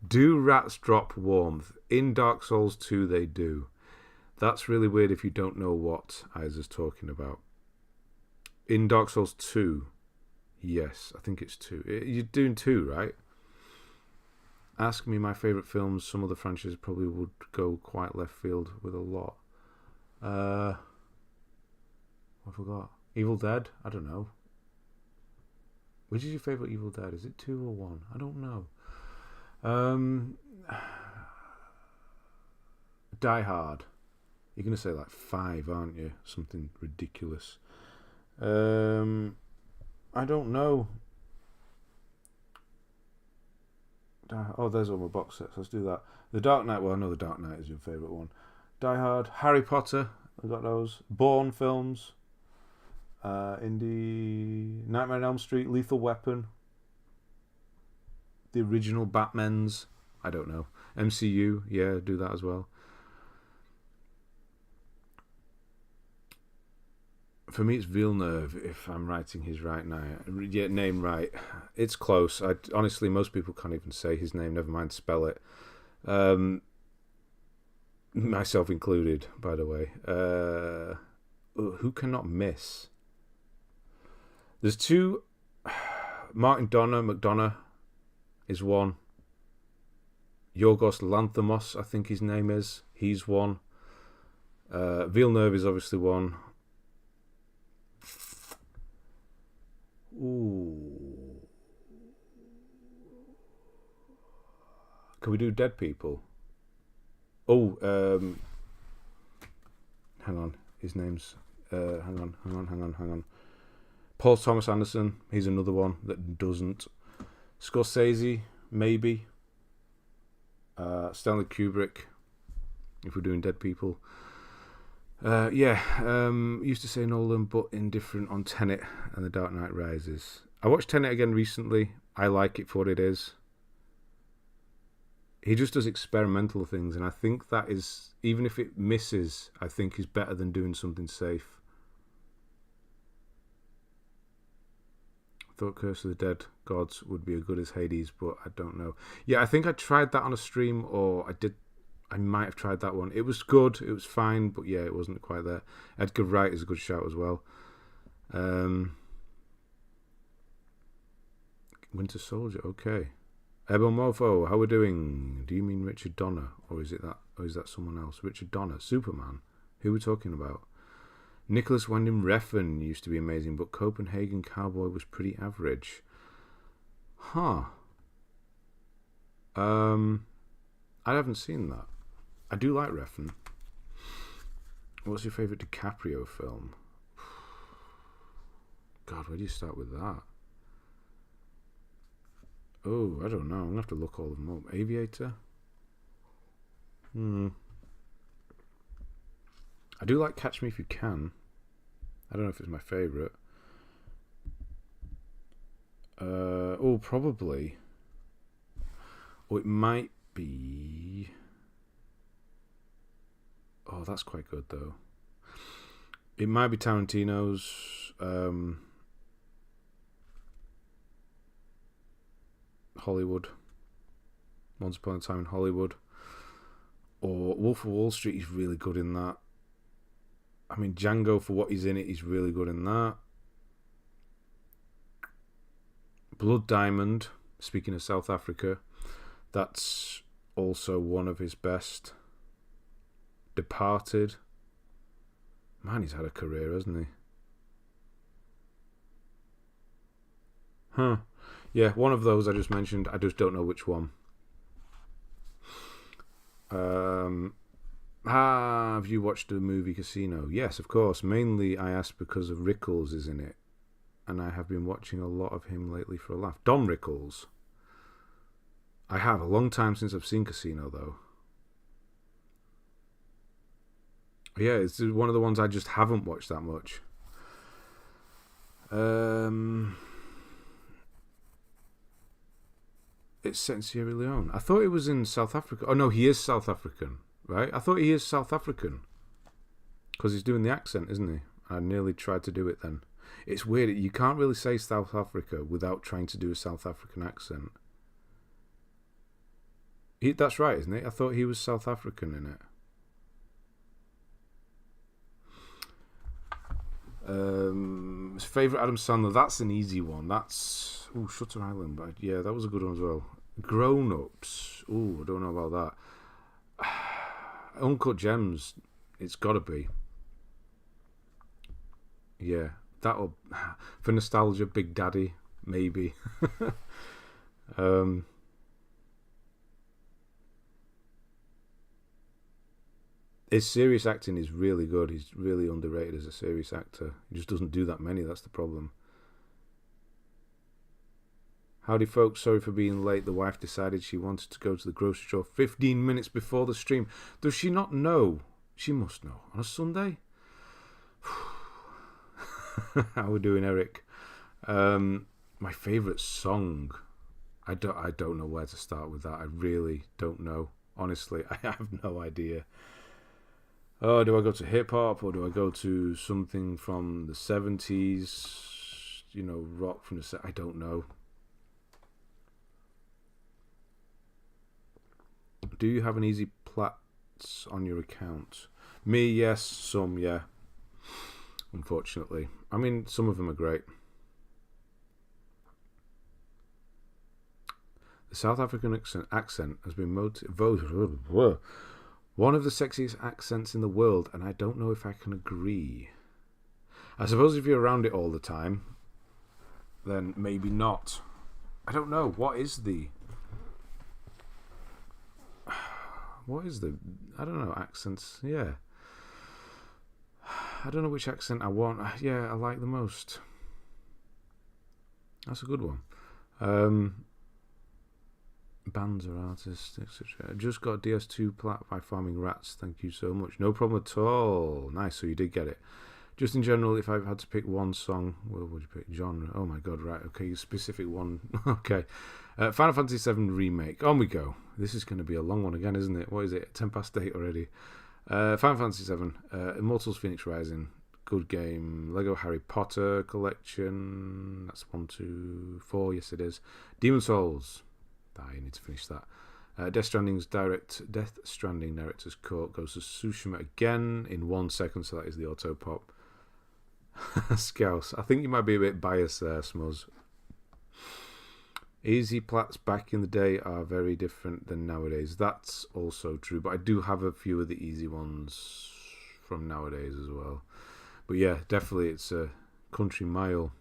Do rats drop warmth? In Dark Souls 2 they do. That's really weird if you don't know what Isa's talking about. In Dark Souls 2, yes, I think it's 2. You're doing 2, right? Ask me my favourite films. Some of the franchises probably would go quite left field with a lot. I forgot. Evil Dead? I don't know. Which is your favourite Evil Dead? Is it 2 or 1? I don't know. Die Hard. You're going to say like 5, aren't you? Something ridiculous. I don't know. Oh, there's all my box sets. Let's do that. The Dark Knight. Well, I know The Dark Knight is your favourite one. Die Hard. Harry Potter. I got those. Bourne films. Nightmare on Elm Street. Lethal Weapon. The original Batmans. I don't know. MCU. Yeah, do that as well. For me, it's Villeneuve, if I'm writing his name right. It's close. Honestly, most people can't even say his name, never mind spell it. Myself included, by the way. Who cannot miss? There's 2. Martin McDonough is one. Yorgos Lanthimos, I think his name is. He's one. Villeneuve is obviously one. Ooh. Can we do dead people? Oh, hang on. His name's hang on. Paul Thomas Anderson. He's another one that doesn't. Scorsese, maybe. Stanley Kubrick. If we're doing dead people. Used to say Nolan, but indifferent on Tenet and The Dark Knight Rises. I watched Tenet again recently. I like it for what it is. He just does experimental things, and I think that is, even if it misses, I think is better than doing something safe. I thought Curse of the Dead Gods would be as good as Hades, but I don't know. Yeah, I think I tried that on a stream, or I might have tried that one. It was good. It was fine, but yeah, it wasn't quite there. Edgar Wright is a good shout as well. Winter Soldier, okay. Ebomorpho, how we doing? Do you mean Richard Donner, or is that someone else? Richard Donner, Superman. Who are we talking about? Nicholas Winding Refn used to be amazing, but Copenhagen Cowboy was pretty average. Huh. I haven't seen that. I do like Refn. What's your favourite DiCaprio film? God, where do you start with that? Oh, I don't know. I'm going to have to look all of them up. Aviator? I do like Catch Me If You Can. I don't know if it's my favourite. Probably. Or it might be... Oh, that's quite good, though. It might be Tarantino's... Hollywood. Once Upon a Time in Hollywood. Or Wolf of Wall Street, he's really good in that. I mean, Django, for what he's in it, he's really good in that. Blood Diamond, speaking of South Africa, that's also one of his best. Departed. Man, he's had a career, hasn't he? Huh. Yeah, one of those I just mentioned. I just don't know which one. Have you watched the movie Casino? Yes, of course. Mainly I asked because of Rickles is in it. And I have been watching a lot of him lately for a laugh. Don Rickles. I have. A long time since I've seen Casino, though. Yeah, it's one of the ones I just haven't watched that much. It's set in Sierra Leone. I thought it was in South Africa. Oh, no, he is South African, right? I thought he is South African. Because he's doing the accent, isn't he? I nearly tried to do it then. It's weird. You can't really say South Africa without trying to do a South African accent. That's right, isn't it? I thought he was South African in it. His favourite Adam Sandler. That's an easy one. That's Shutter Island. But yeah, that was a good one as well. Grown Ups. I don't know about that. Uncut Gems. It's got to be. Yeah, that'll for nostalgia. Big Daddy, maybe. His serious acting is really good. He's really underrated as a serious actor. He just doesn't do that many. That's the problem. Howdy, folks. Sorry for being late. The wife decided she wanted to go to the grocery store 15 minutes before the stream. Does she not know? She must know. On a Sunday? How we doing, Eric? My favourite song. I don't know where to start with that. I really don't know. Honestly, I have no idea. Oh, do I go to hip hop or do I go to something from the 70s? You know, rock from the I don't know. Do you have an easy plats on your account? Me, yes. Some, yeah. Unfortunately. I mean, some of them are great. The South African accent has been voted one of the sexiest accents in the world, and I don't know if I can agree. I suppose if you're around it all the time, then maybe not. I don't know. What is the... I don't know, accents. Yeah. I don't know which accent I want. Yeah, I like the most. That's a good one. Bands or artists, etc. Just got DS2 plat by Farming Rats. Thank you so much. No problem at all. Nice, so you did get it. Just in general, if I've had to pick one song, what would you pick? Genre. Oh my god, right. Okay, specific one. Okay. Final Fantasy VII Remake. On we go. This is going to be a long one again, isn't it? What is it? 10 past 8 already. Final Fantasy VII. Immortals Phoenix Rising. Good game. Lego Harry Potter Collection. That's 1, 2, 4. Yes, it is. Demon Souls. You need to finish that. Death Stranding Director's Cut goes to Tsushima again in 1 second, so that is the auto pop. Scouse. I think you might be a bit biased there, Smuzz. Easy plats back in the day are very different than nowadays. That's also true, but I do have a few of the easy ones from nowadays as well. But yeah, definitely it's a country mile.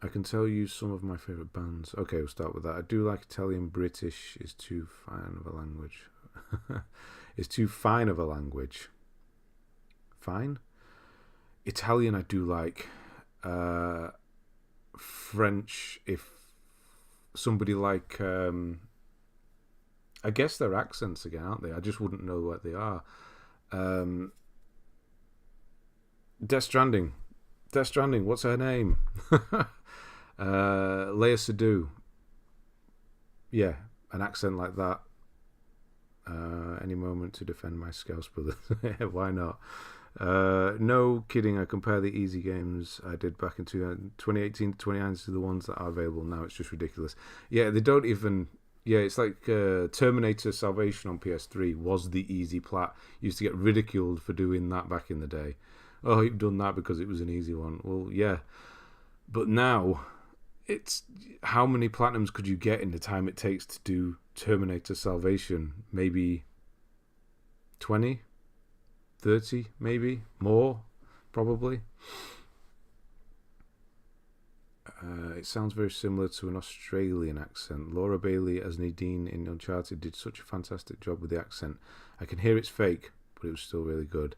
I can tell you some of my favourite bands. Okay, we'll start with that. I do like Italian. British is too fine of a language. It's too fine of a language. Fine? Italian I do like. French, if somebody like... I guess they're accents again, aren't they? I just wouldn't know what they are. Death Stranding. Death Stranding, what's her name? Leia Sadu. Yeah, an accent like that. Any moment to defend my Scouse brothers. Why not? No kidding, I compare the easy games I did back in 2018 to 2019 to the ones that are available now. It's just ridiculous. Yeah, they don't even... Yeah, it's like Terminator Salvation on PS3 was the easy plat. Used to get ridiculed for doing that back in the day. Oh, you've done that because it was an easy one. Well, yeah. But now, it's... How many platinums could you get in the time it takes to do Terminator Salvation? Maybe 20? 30, maybe more, probably. It sounds very similar to an Australian accent. Laura Bailey as Nadine in Uncharted did such a fantastic job with the accent. I can hear it's fake, but it was still really good.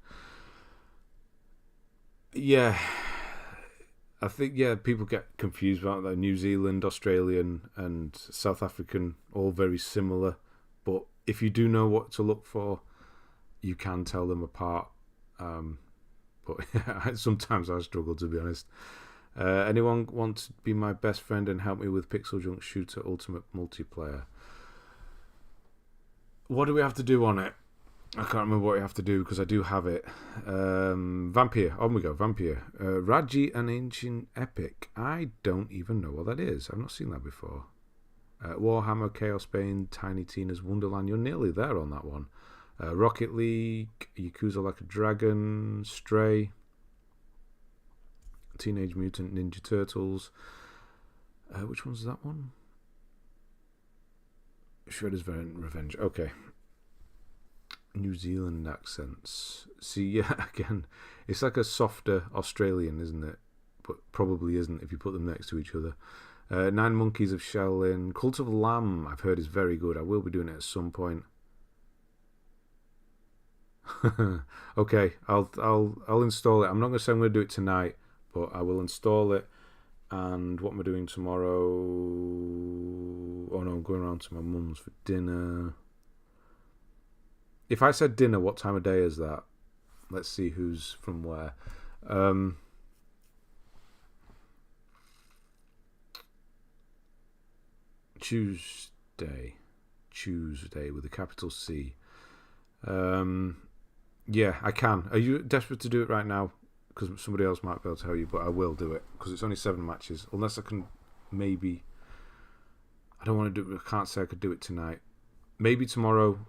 Yeah, I think, people get confused about that. New Zealand, Australian, and South African, all very similar. But if you do know what to look for, you can tell them apart. But sometimes I struggle, to be honest. Anyone want to be my best friend and help me with Pixel Junk Shooter Ultimate Multiplayer? What do we have to do on it? I can't remember what we have to do because I do have it. Vampire. On we go. Vampire. Raji and Ancient Epic. I don't even know what that is. I've not seen that before. Warhammer, Chaos Bane, Tiny Tina's Wonderland. You're nearly there on that one. Rocket League, Yakuza Like a Dragon, Stray, Teenage Mutant Ninja Turtles. Which one's that one? Shredder's Revenge. Okay. New Zealand accents. See, yeah, again, it's like a softer Australian, isn't it? But probably isn't if you put them next to each other. Nine Monkeys of Shaolin. Cult of Lamb, I've heard is very good. I will be doing it at some point. Okay, I'll install it. I'm not going to say I'm going to do it tonight, but I will install it. And what am I doing tomorrow? Oh no, I'm going around to my mum's for dinner. If I said dinner, what time of day is that? Let's see who's from where. Tuesday with a capital C. Yeah, I can. Are you desperate to do it right now? Because somebody else might be able to tell you, but I will do it because it's only 7 matches. Unless I can, maybe. I don't want to do it. I can't say I could do it tonight. Maybe tomorrow,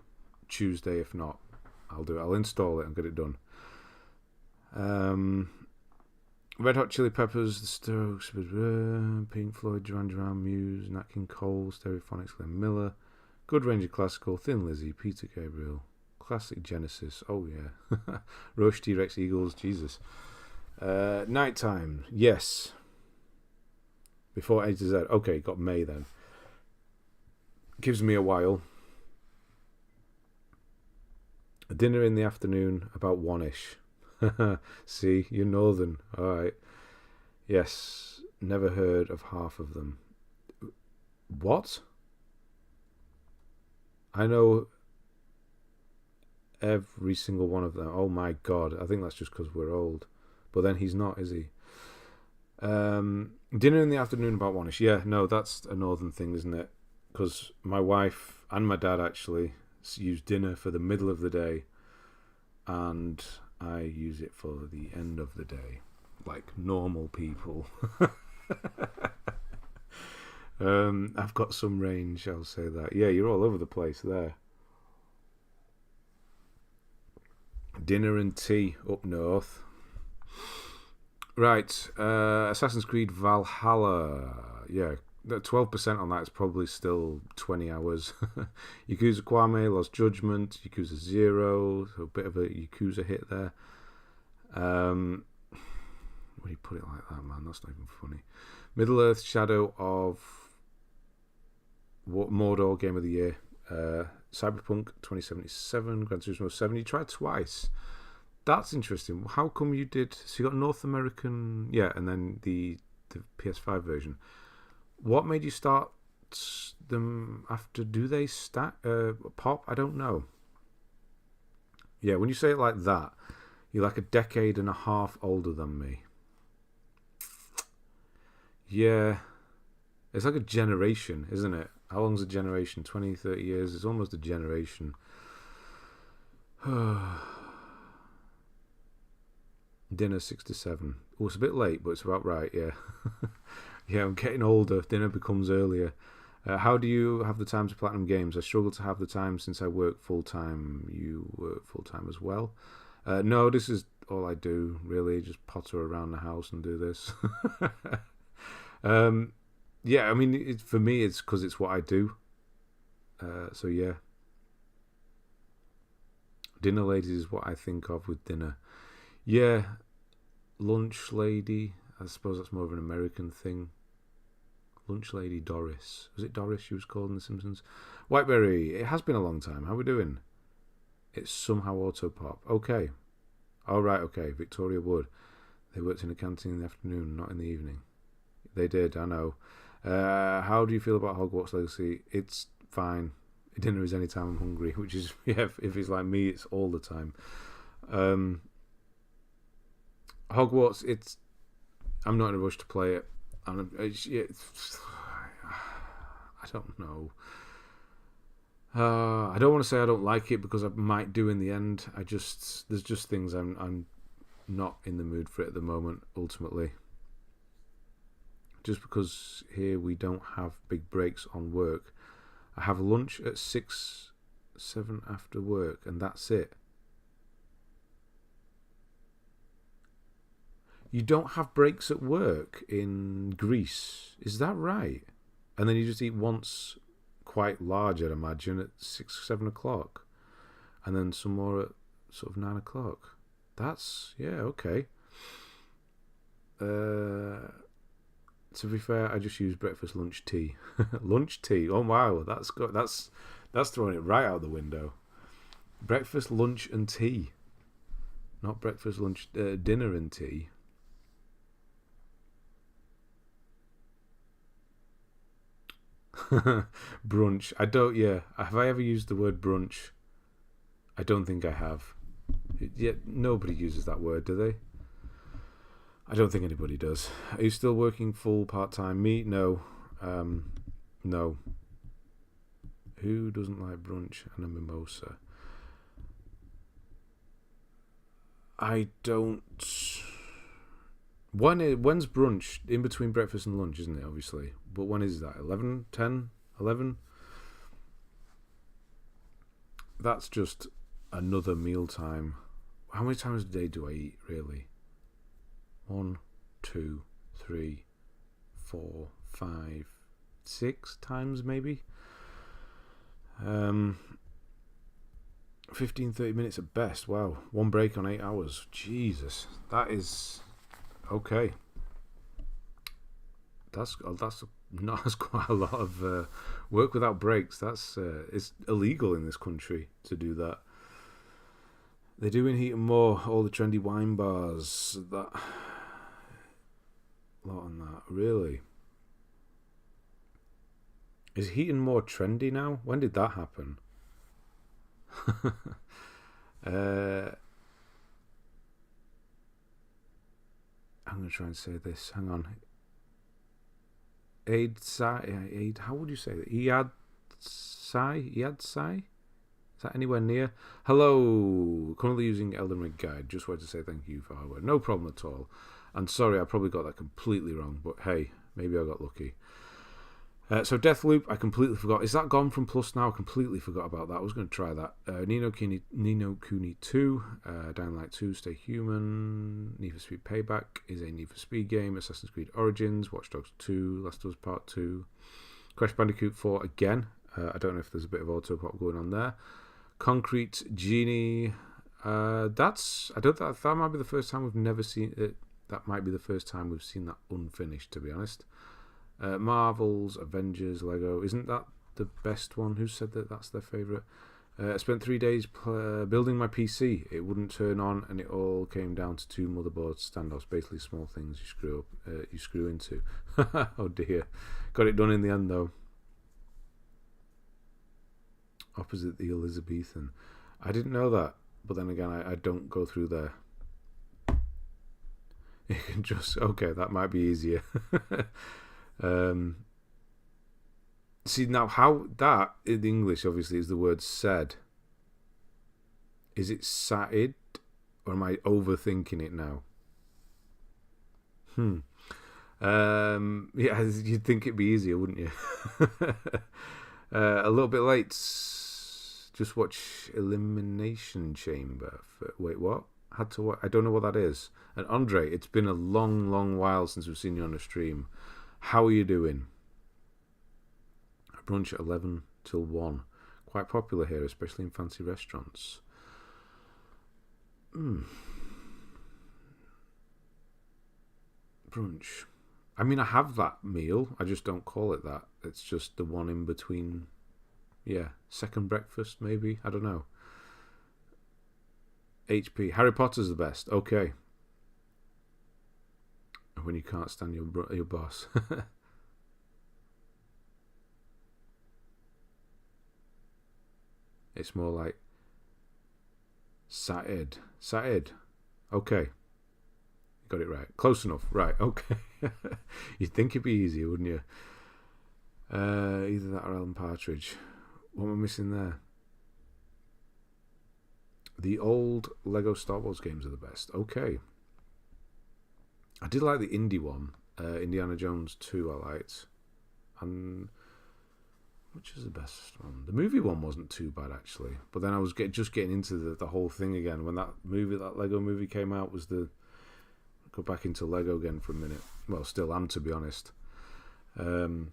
Tuesday. If not, I'll do it. I'll install it and get it done. Red Hot Chili Peppers, The Strokes, Pink Floyd, Duran Duran, Muse, Nat King Cole, Stereophonics, Glenn Miller, Good Ranger Classical, Thin Lizzy, Peter Gabriel, Classic Genesis, oh yeah, Rush, T-Rex, Eagles, Jesus. Nighttime, yes. Before A to Z, okay, got May then. Gives me a while. A dinner in the afternoon, about 1ish. See, you're northern. Alright. Yes, never heard of half of them. What? I know every single one of them. Oh my god, I think that's just because we're old. But then he's not, is he? Dinner in the afternoon about 1ish. Yeah, no, that's a northern thing, isn't it? Because my wife and my dad actually use dinner for the middle of the day, and I use it for the end of the day, like normal people. I've got some range, I'll say that. Yeah, you're all over the place there. Dinner and tea up north. Right, Assassin's Creed Valhalla. Yeah, 12% on that is probably still 20 hours. Yakuza Kiwami, Lost Judgment, Yakuza 0, so a bit of a Yakuza hit there. When you put it like that, man, that's not even funny. Middle Earth Shadow of Mordor Game of the Year. Cyberpunk 2077, Gran Turismo 7. You tried twice. That's interesting. How come you did? So you got North American, yeah, and then the PS5 version. What made you start them after? Do they pop? I don't know. Yeah, when you say it like that, you're like a decade and a half older than me. Yeah. It's like a generation, isn't it? How long's a generation? 20, 30 years? It's almost a generation. Dinner 6 to 7. Oh, it's a bit late, but it's about right, yeah. Yeah, I'm getting older. Dinner becomes earlier. How do you have the time to platinum games? I struggle to have the time since I work full-time. You work full-time as well? No, this is all I do, really. Just potter around the house and do this. Yeah, I mean, for me, it's because it's what I do. So, yeah. Dinner ladies is what I think of with dinner. Yeah, lunch lady. I suppose that's more of an American thing. Lunch lady Doris. Was it Doris she was called in The Simpsons? Whiteberry, it has been a long time. How are we doing? It's somehow auto pop. Okay. All right, okay. Victoria Wood. They worked in a canteen in the afternoon, not in the evening. They did, I know. How do you feel about Hogwarts Legacy? It's fine. Dinner is any time I'm hungry, which is, yeah, if it's like me, it's all the time. Hogwarts, I'm not in a rush to play it. I don't know. I don't want to say I don't like it because I might do in the end. There's just things I'm not in the mood for it at the moment, ultimately. Just because here we don't have big breaks on work. I have lunch at 6, 7 after work, and that's it. You don't have breaks at work in Greece, is that right? And then you just eat once, quite large, I'd imagine, at 6, 7 o'clock, and then some more at sort of 9 o'clock. That's, yeah, okay. To be fair, I just use breakfast, lunch, tea. Lunch, tea. Oh wow, that's throwing it right out the window. Breakfast, lunch, and tea. Not breakfast, lunch, dinner, and tea. Brunch. I don't. Yeah. Have I ever used the word brunch? I don't think I have. Yet nobody uses that word, do they? I don't think anybody does. Are you still working full part-time? Me? No. No. Who doesn't like brunch and a mimosa? I don't. When's brunch? In between breakfast and lunch, isn't it, obviously? But when is that? 11? 10? 11? That's just another meal time. How many times a day do I eat, really? 1, 2, 3, 4, 5, 6 times maybe. 15, 30 minutes at best. Wow. One break on 8 hours. Jesus. That is okay. That's quite a lot of work without breaks. It's illegal in this country to do that. They're doing Heat and More, all the trendy wine bars. That lot on that, really. Is Heat and More trendy now? When did that happen? I'm going to try and say this. Hang on. Aid, how would you say that? Iad Sai? Is that anywhere near? Hello. Currently using Elden Ring Guide. Just wanted to say thank you for hardware. No problem at all. And sorry, I probably got that completely wrong, but hey, maybe I got lucky. So Deathloop, I completely forgot. Is that gone from Plus now? I completely forgot about that. I was going to try that. Ni no Kuni 2, Dying Light 2, Stay Human, Need for Speed Payback is a Need for Speed game, Assassin's Creed Origins, Watch Dogs 2, Last of Us Part 2, Crash Bandicoot 4 again. I don't know if there's a bit of auto-pop going on there. Concrete Genie, that might be the first time we've never seen it. That might be the first time we've seen that unfinished, to be honest. Marvel's, Avengers, Lego. Isn't that the best one? Who said that that's their favourite? I spent 3 days building my PC. It wouldn't turn on, and it all came down to 2 motherboard standoffs. Basically, small things you screw into. Oh dear. Got it done in the end, though. Opposite the Elizabethan. I didn't know that, but then again, I don't go through there. You can just that might be easier. See now how that in English obviously is the word said. Is it said, or am I overthinking it now? Yeah, you'd think it'd be easier, wouldn't you? A little bit late. Just watch Elimination Chamber. Wait, what? Had to watch. I don't know what that is. And Andre, it's been a long, long while since we've seen you on the stream. How are you doing? Brunch at 11 till 1. Quite popular here, especially in fancy restaurants. brunch. I mean, I have that meal. I just don't call it that. It's just the one in between. Yeah, second breakfast, maybe. I don't know. HP. Harry Potter's the best. Okay. When you can't stand your boss. It's more like CIII. CIII. Okay. Got it right. Close enough. Right. Okay. You'd think it'd be easier, wouldn't you? Either that or Alan Partridge. What am I missing there? The old Lego Star Wars games are the best. Okay. I did like the indie one. Indiana Jones 2 I liked. And which is the best one? The movie one wasn't too bad, actually. But then I was just getting into the whole thing again. When that Lego movie came out, was the... Go back into Lego again for a minute. Well, still am, to be honest. So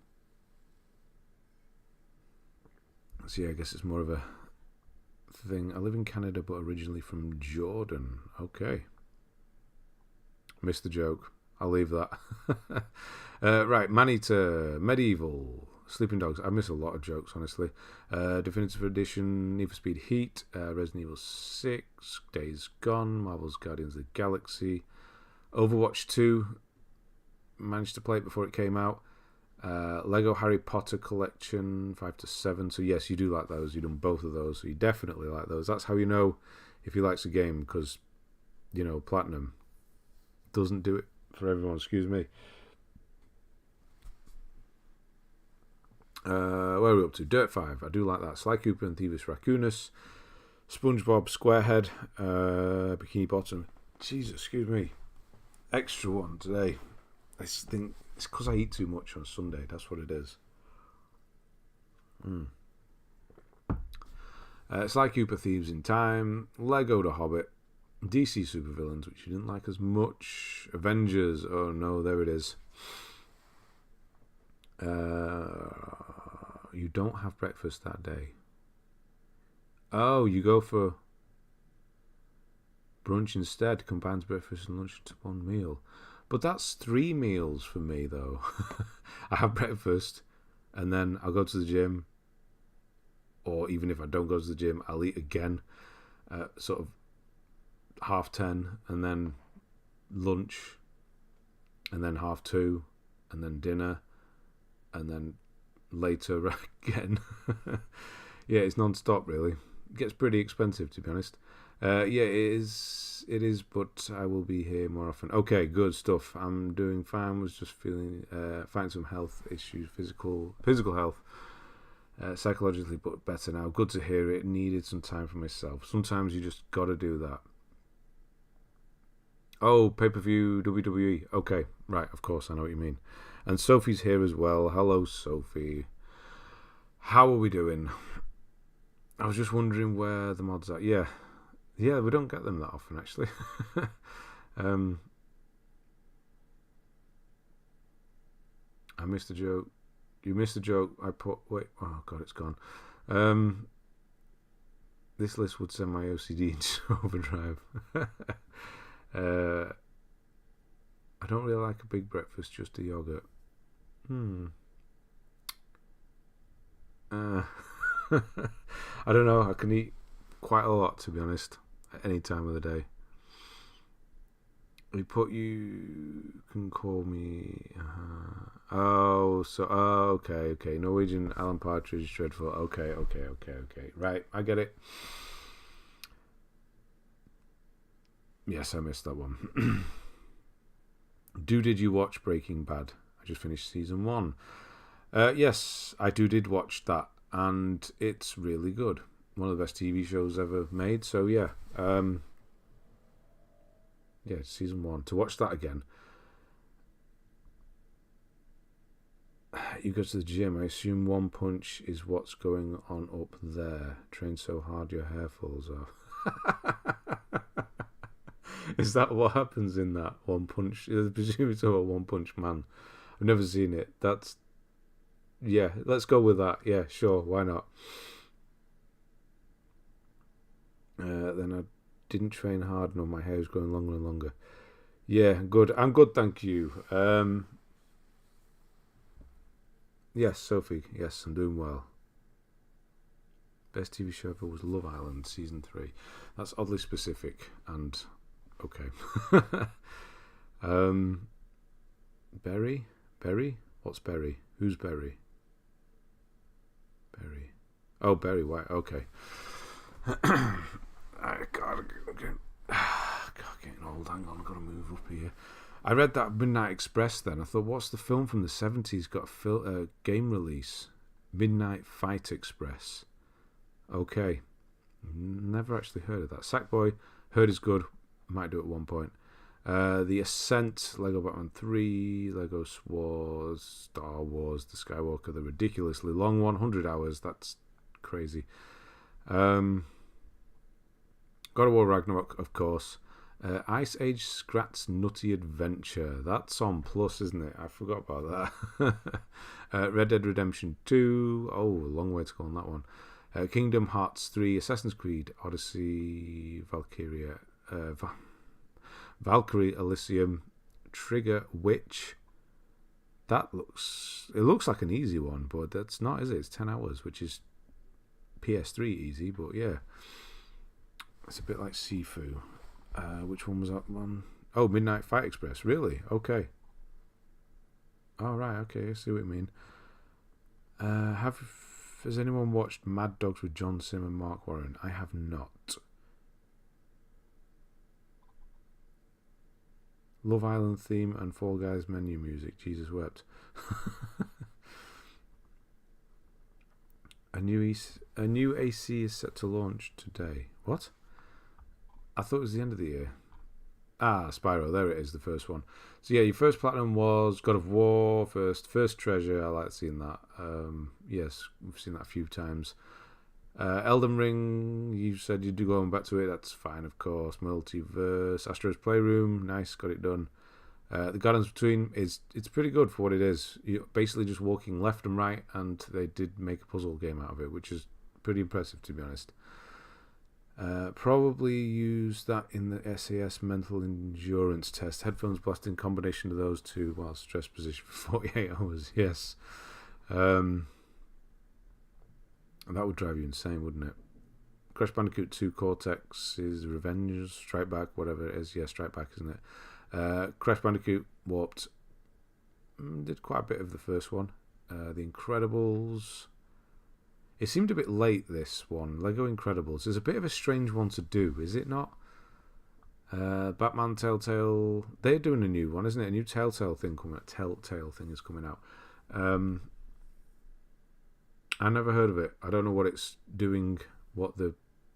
yeah, I guess it's more of a thing. I live in Canada, but originally from Jordan. Okay. Missed the joke. I'll leave that. Right, Maneater, Medieval, Sleeping Dogs. I miss a lot of jokes, honestly. Definitive Edition, Need for Speed Heat, Resident Evil 6, Days Gone, Marvel's Guardians of the Galaxy, Overwatch 2. Managed to play it before it came out. Lego Harry Potter Collection 5 to 7. So yes, you do like those. You've done both of those, so you definitely like those. That's how you know if he likes a game, because you know Platinum doesn't do it for everyone. Excuse me. Where are we up to? Dirt 5. I do like that. Sly Cooper and Thieves Raccoonus, SpongeBob SquareHead, Bikini Bottom. Jesus, excuse me. Extra one today. I think it's because I eat too much on Sunday. That's what it is. Sly Cooper, Thieves in Time, Lego The Hobbit, DC Supervillains, which you didn't like as much, Avengers. Oh no, there it is. You don't have breakfast that day. Oh, you go for brunch instead. Combines breakfast and lunch into one meal. But that's 3 meals for me, though. I have breakfast, and then I'll go to the gym. Or even if I don't go to the gym, I'll eat again. Sort of 10:30, and then lunch, and then 2:30, and then dinner, and then later again. Yeah, it's non-stop, really. It gets pretty expensive, to be honest. Yeah, it is, but I will be here more often. Okay, good stuff. I'm doing fine. Was just feeling fighting some health issues, physical health, psychologically, but better now. Good to hear it. Needed some time for myself. Sometimes you just got to do that. Oh, pay-per-view WWE. Okay, right. Of course, I know what you mean. And Sophie's here as well. Hello, Sophie. How are we doing? I was just wondering where the mods are. Yeah, we don't get them that often, actually. I missed a joke. You missed a joke. Wait. Oh God, it's gone. This list would send my OCD into overdrive. I don't really like a big breakfast, just a yogurt. I don't know. I can eat quite a lot, to be honest, at any time of the day. You can call me. Okay. Norwegian Alan Partridge, dreadful. Okay. Right, I get it. Yes, I missed that one. Did you watch Breaking Bad? I just finished season 1. Yes, I did watch that, and it's really good. One of the best TV shows ever made. So yeah, season 1. To watch that again, you go to the gym. I assume One Punch is what's going on up there. Train so hard your hair falls off. Is that what happens in that One Punch? I presume it's about One Punch Man. I've never seen it. Yeah, let's go with that. Yeah, sure, why not? Then I didn't train hard enough. My hair was growing longer and longer. Yeah, good. I'm good, thank you. Yes, Sophie. Yes, I'm doing well. Best TV show ever was Love Island season 3. That's oddly specific and okay. Berry? Berry? What's Berry? Who's Berry? Berry. Oh, Berry White. Okay. I God, getting old. Hang on, I've got to move up here. I read that Midnight Express then. I thought, what's the film from the 70s got a game release? Midnight Fight Express. Okay. Never actually heard of that. Sackboy, heard is good. Might do it at one point. The Ascent, Lego Batman 3, Lego Star Wars, The Skywalker, the ridiculously long 100 hours. That's crazy. God of War Ragnarok, of course. Ice Age Scrat's Nutty Adventure. That's on Plus, isn't it? I forgot about that. Red Dead Redemption 2. Oh, a long way to go on that one. Kingdom Hearts 3, Assassin's Creed Odyssey, Valkyrie Elysium, Trigger Witch. It looks like an easy one, but that's not, is it? It's 10 hours, which is PS3 easy, but yeah. It's a bit like Sifu. Which one was that one? Oh, Midnight Fight Express. Really? Okay. All right. Okay. I see what you mean. Has anyone watched Mad Dogs with John Sim and Mark Warren? I have not. Love Island theme and Fall Guys menu music. Jesus wept. A new AC is set to launch today. What? I thought it was the end of the year. Spyro. There it is, the first one. So yeah, your first platinum was God of War, first treasure. I like seeing that. Yes, we've seen that a few times. Elden Ring, you said you'd do going back to it. That's fine, of course. Multiverse, Astro's Playroom, nice, got it done. The Gardens Between it's pretty good for what it is. You're basically just walking left and right, and they did make a puzzle game out of it, which is pretty impressive, to be honest. Probably use that in the SAS mental endurance test. Headphones blasting combination of those two while stress position for 48 hours. Yes. And that would drive you insane, wouldn't it? Crash Bandicoot 2 Cortex's Revenge, Strike Back, whatever it is. Yeah, Strike Back, isn't it? Crash Bandicoot Warped. Did quite a bit of the first one. The Incredibles. It seemed a bit late, this one. Lego Incredibles is a bit of a strange one to do, is it not? Batman Telltale. They're doing a new one, isn't it? A new Telltale thing coming out. Telltale thing is coming out. I never heard of it. I don't know what it's doing. I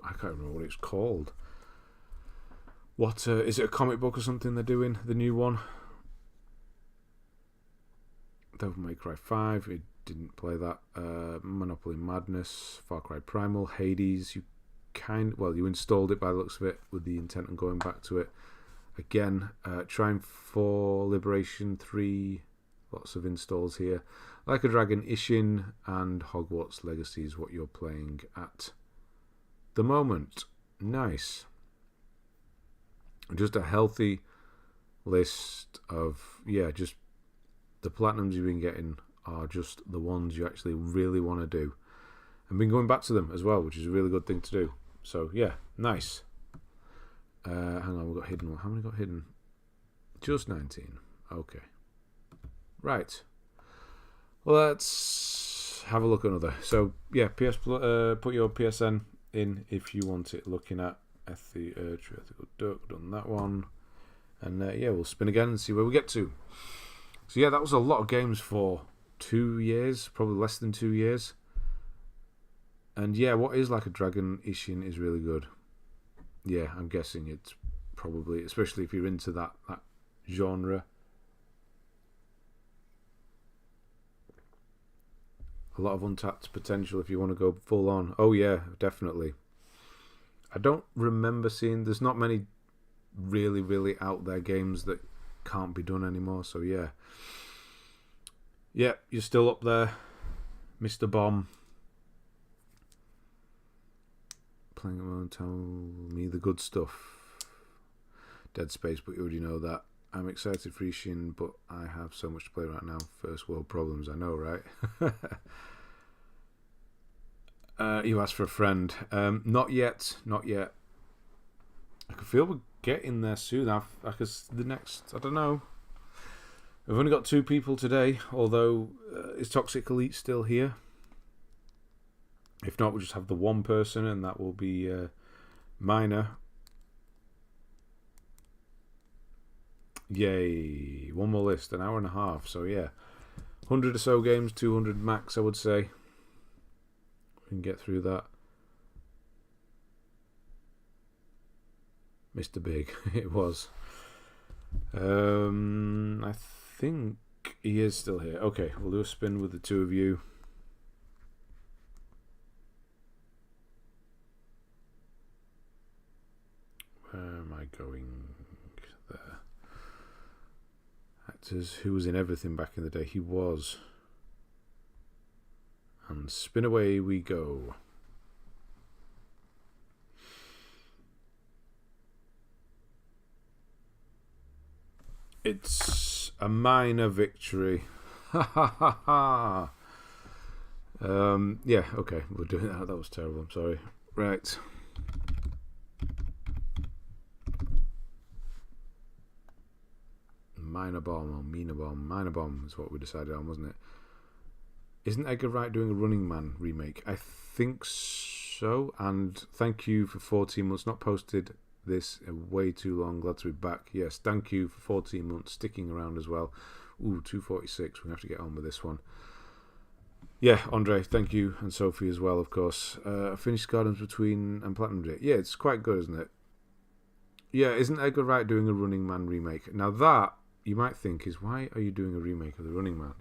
can't remember what it's called. What is it? A comic book or something they're doing? The new one. Devil May Cry 5. It didn't play that. Monopoly Madness, Far Cry Primal, Hades. You installed it by the looks of it with the intent on going back to it again. Triumph 4, Liberation 3. Lots of installs here. Like a Dragon, Ishin, and Hogwarts Legacy is what you're playing at the moment. Nice. Just a healthy list of, just the platinums you've been getting are just the ones you actually really want to do. And been going back to them as well, which is a really good thing to do. So, yeah, nice. Hang on, we've got hidden. How many got hidden? Just 19. Okay. Right. Well, let's have a look at another. So, yeah, put your PSN in if you want it looking at Ethical Duck. Done that one. And, we'll spin again and see where we get to. So, yeah, that was a lot of games for 2 years, probably less than 2 years. And yeah, what is Like a Dragon Ishin is really good. Yeah, I'm guessing it's probably, especially if you're into that genre. A lot of untapped potential if you want to go full on. Oh yeah, definitely. I don't remember seeing, there's not many really, really out there games that can't be done anymore, so yeah. Yeah, you're still up there, Mr. Bomb. Playing around, tell me the good stuff. Dead Space, but you already know that. I'm excited for Ishin, but I have so much to play right now. First world problems, I know, right? You asked for a friend. Not yet. I can feel we're getting there soon. I don't know. We've only got 2 people today, although is Toxic Elite still here? If not, we'll just have the 1 person, and that will be Minor. Yay. 1 more list, an hour and a half. So yeah, 100 or so games, 200 max, I would say. We can get through that. Mr. Big, it was. I think he is still here. Okay, we'll do a spin with the 2 of you. Where am I going? There. Actors who was in everything back in the day. He was. And spin away we go. It's a minor victory. Ha ha ha ha. Yeah, okay, we're doing that. That was terrible, I'm sorry. Right. Minor bomb is what we decided on, wasn't it? Isn't Edgar Wright doing a Running Man remake? I think so. And thank you for 14 months. Not posted this way too long. Glad to be back. Yes, thank you for 14 months sticking around as well. Ooh, 246. We have to get on with this one. Yeah, Andre, thank you, and Sophie as well, of course. Finished Gardens Between and Platinum Day. Yeah, it's quite good, isn't it? Yeah, isn't Edgar Wright doing a Running Man remake? Now that, you might think, is why are you doing a remake of The Running Man?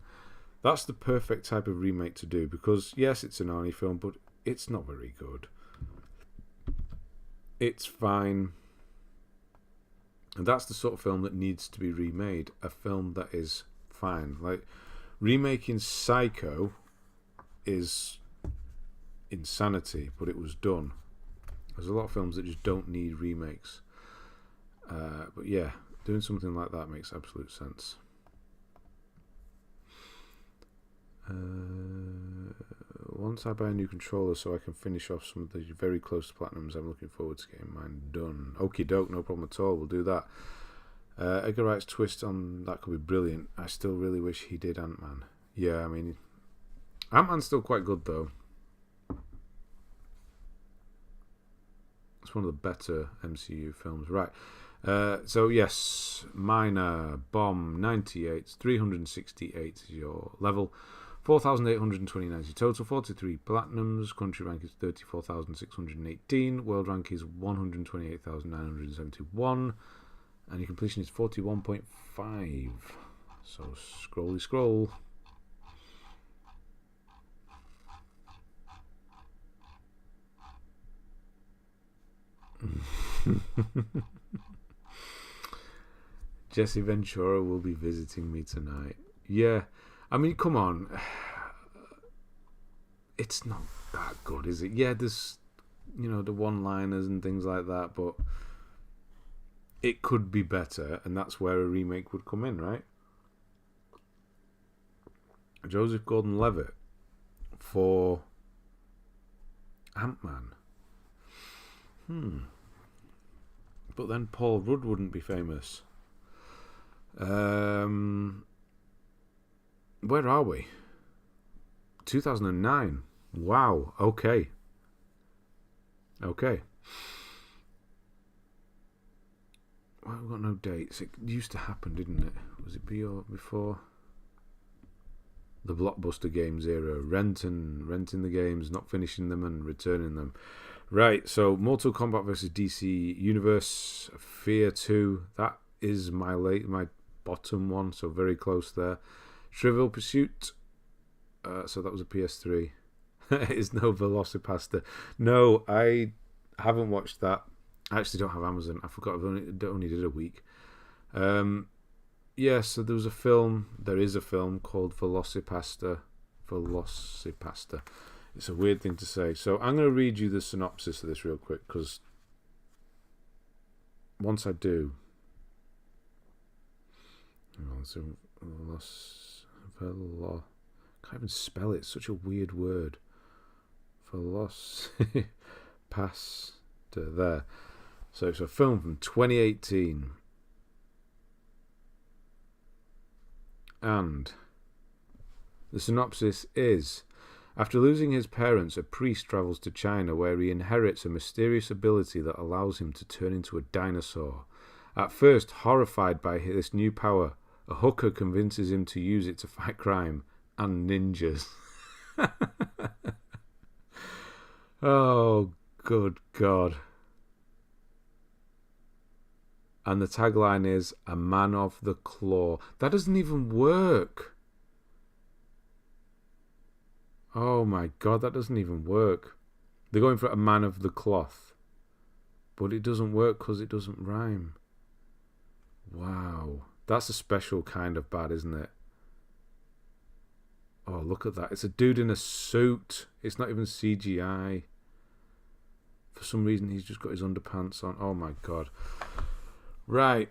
That's the perfect type of remake to do, because yes, it's an Arnie film, but it's not very good. It's fine. And that's the sort of film that needs to be remade. A film that is fine. Like, remaking Psycho is insanity, but it was done. There's a lot of films that just don't need remakes. But yeah, doing something like that makes absolute sense. Once I buy a new controller so I can finish off some of the very close to platinums, I'm looking forward to getting mine done. Okie doke, no problem at all, we'll do that. Edgar Wright's twist on that could be brilliant. I still really wish he did Ant-Man. Yeah, I mean, Ant-Man's still quite good though. It's one of the better MCU films. Right, so yes, Minor Bomb 98, 368 is your level. 4,829 is your total, 43 platinums, country rank is 34,618, world rank is 128,971, and your completion is 41.5. So scrolly scroll. Jesse Ventura will be visiting me tonight. Yeah, I mean, come on. It's not that good, is it? Yeah, there's, the one-liners and things like that, but it could be better, and that's where a remake would come in, right? Joseph Gordon-Levitt for Ant-Man. But then Paul Rudd wouldn't be famous. Where are we? 2009. Wow. Okay. Well, we've got no dates. It used to happen, didn't it? Was it before the Blockbuster Games era? Renting the games, not finishing them, and returning them. Right. So, Mortal Kombat versus DC Universe, Fear 2. That is my bottom one, so very close there. Trivial Pursuit, so that was a PS3. Is no Velocipasta. No, I haven't watched that. I actually don't have Amazon. I forgot. I only did a week. Yeah, so there is a film called Velocipasta. It's a weird thing to say. So I'm going to read you the synopsis of this real quick, because once I do, So, can't even spell it. It's such a weird word. Velocipastor there. So it's a film from 2018. And the synopsis is: after losing his parents, a priest travels to China where he inherits a mysterious ability that allows him to turn into a dinosaur. At first, horrified by this new power, a hooker convinces him to use it to fight crime and ninjas. Oh, good God. And the tagline is, a man of the claw. That doesn't even work. Oh my God, that doesn't even work. They're going for a man of the cloth. But it doesn't work because it doesn't rhyme. Wow. That's a special kind of bad, isn't it? Oh, look at that. It's a dude in a suit. It's not even CGI. For some reason, he's just got his underpants on. Oh my God. Right.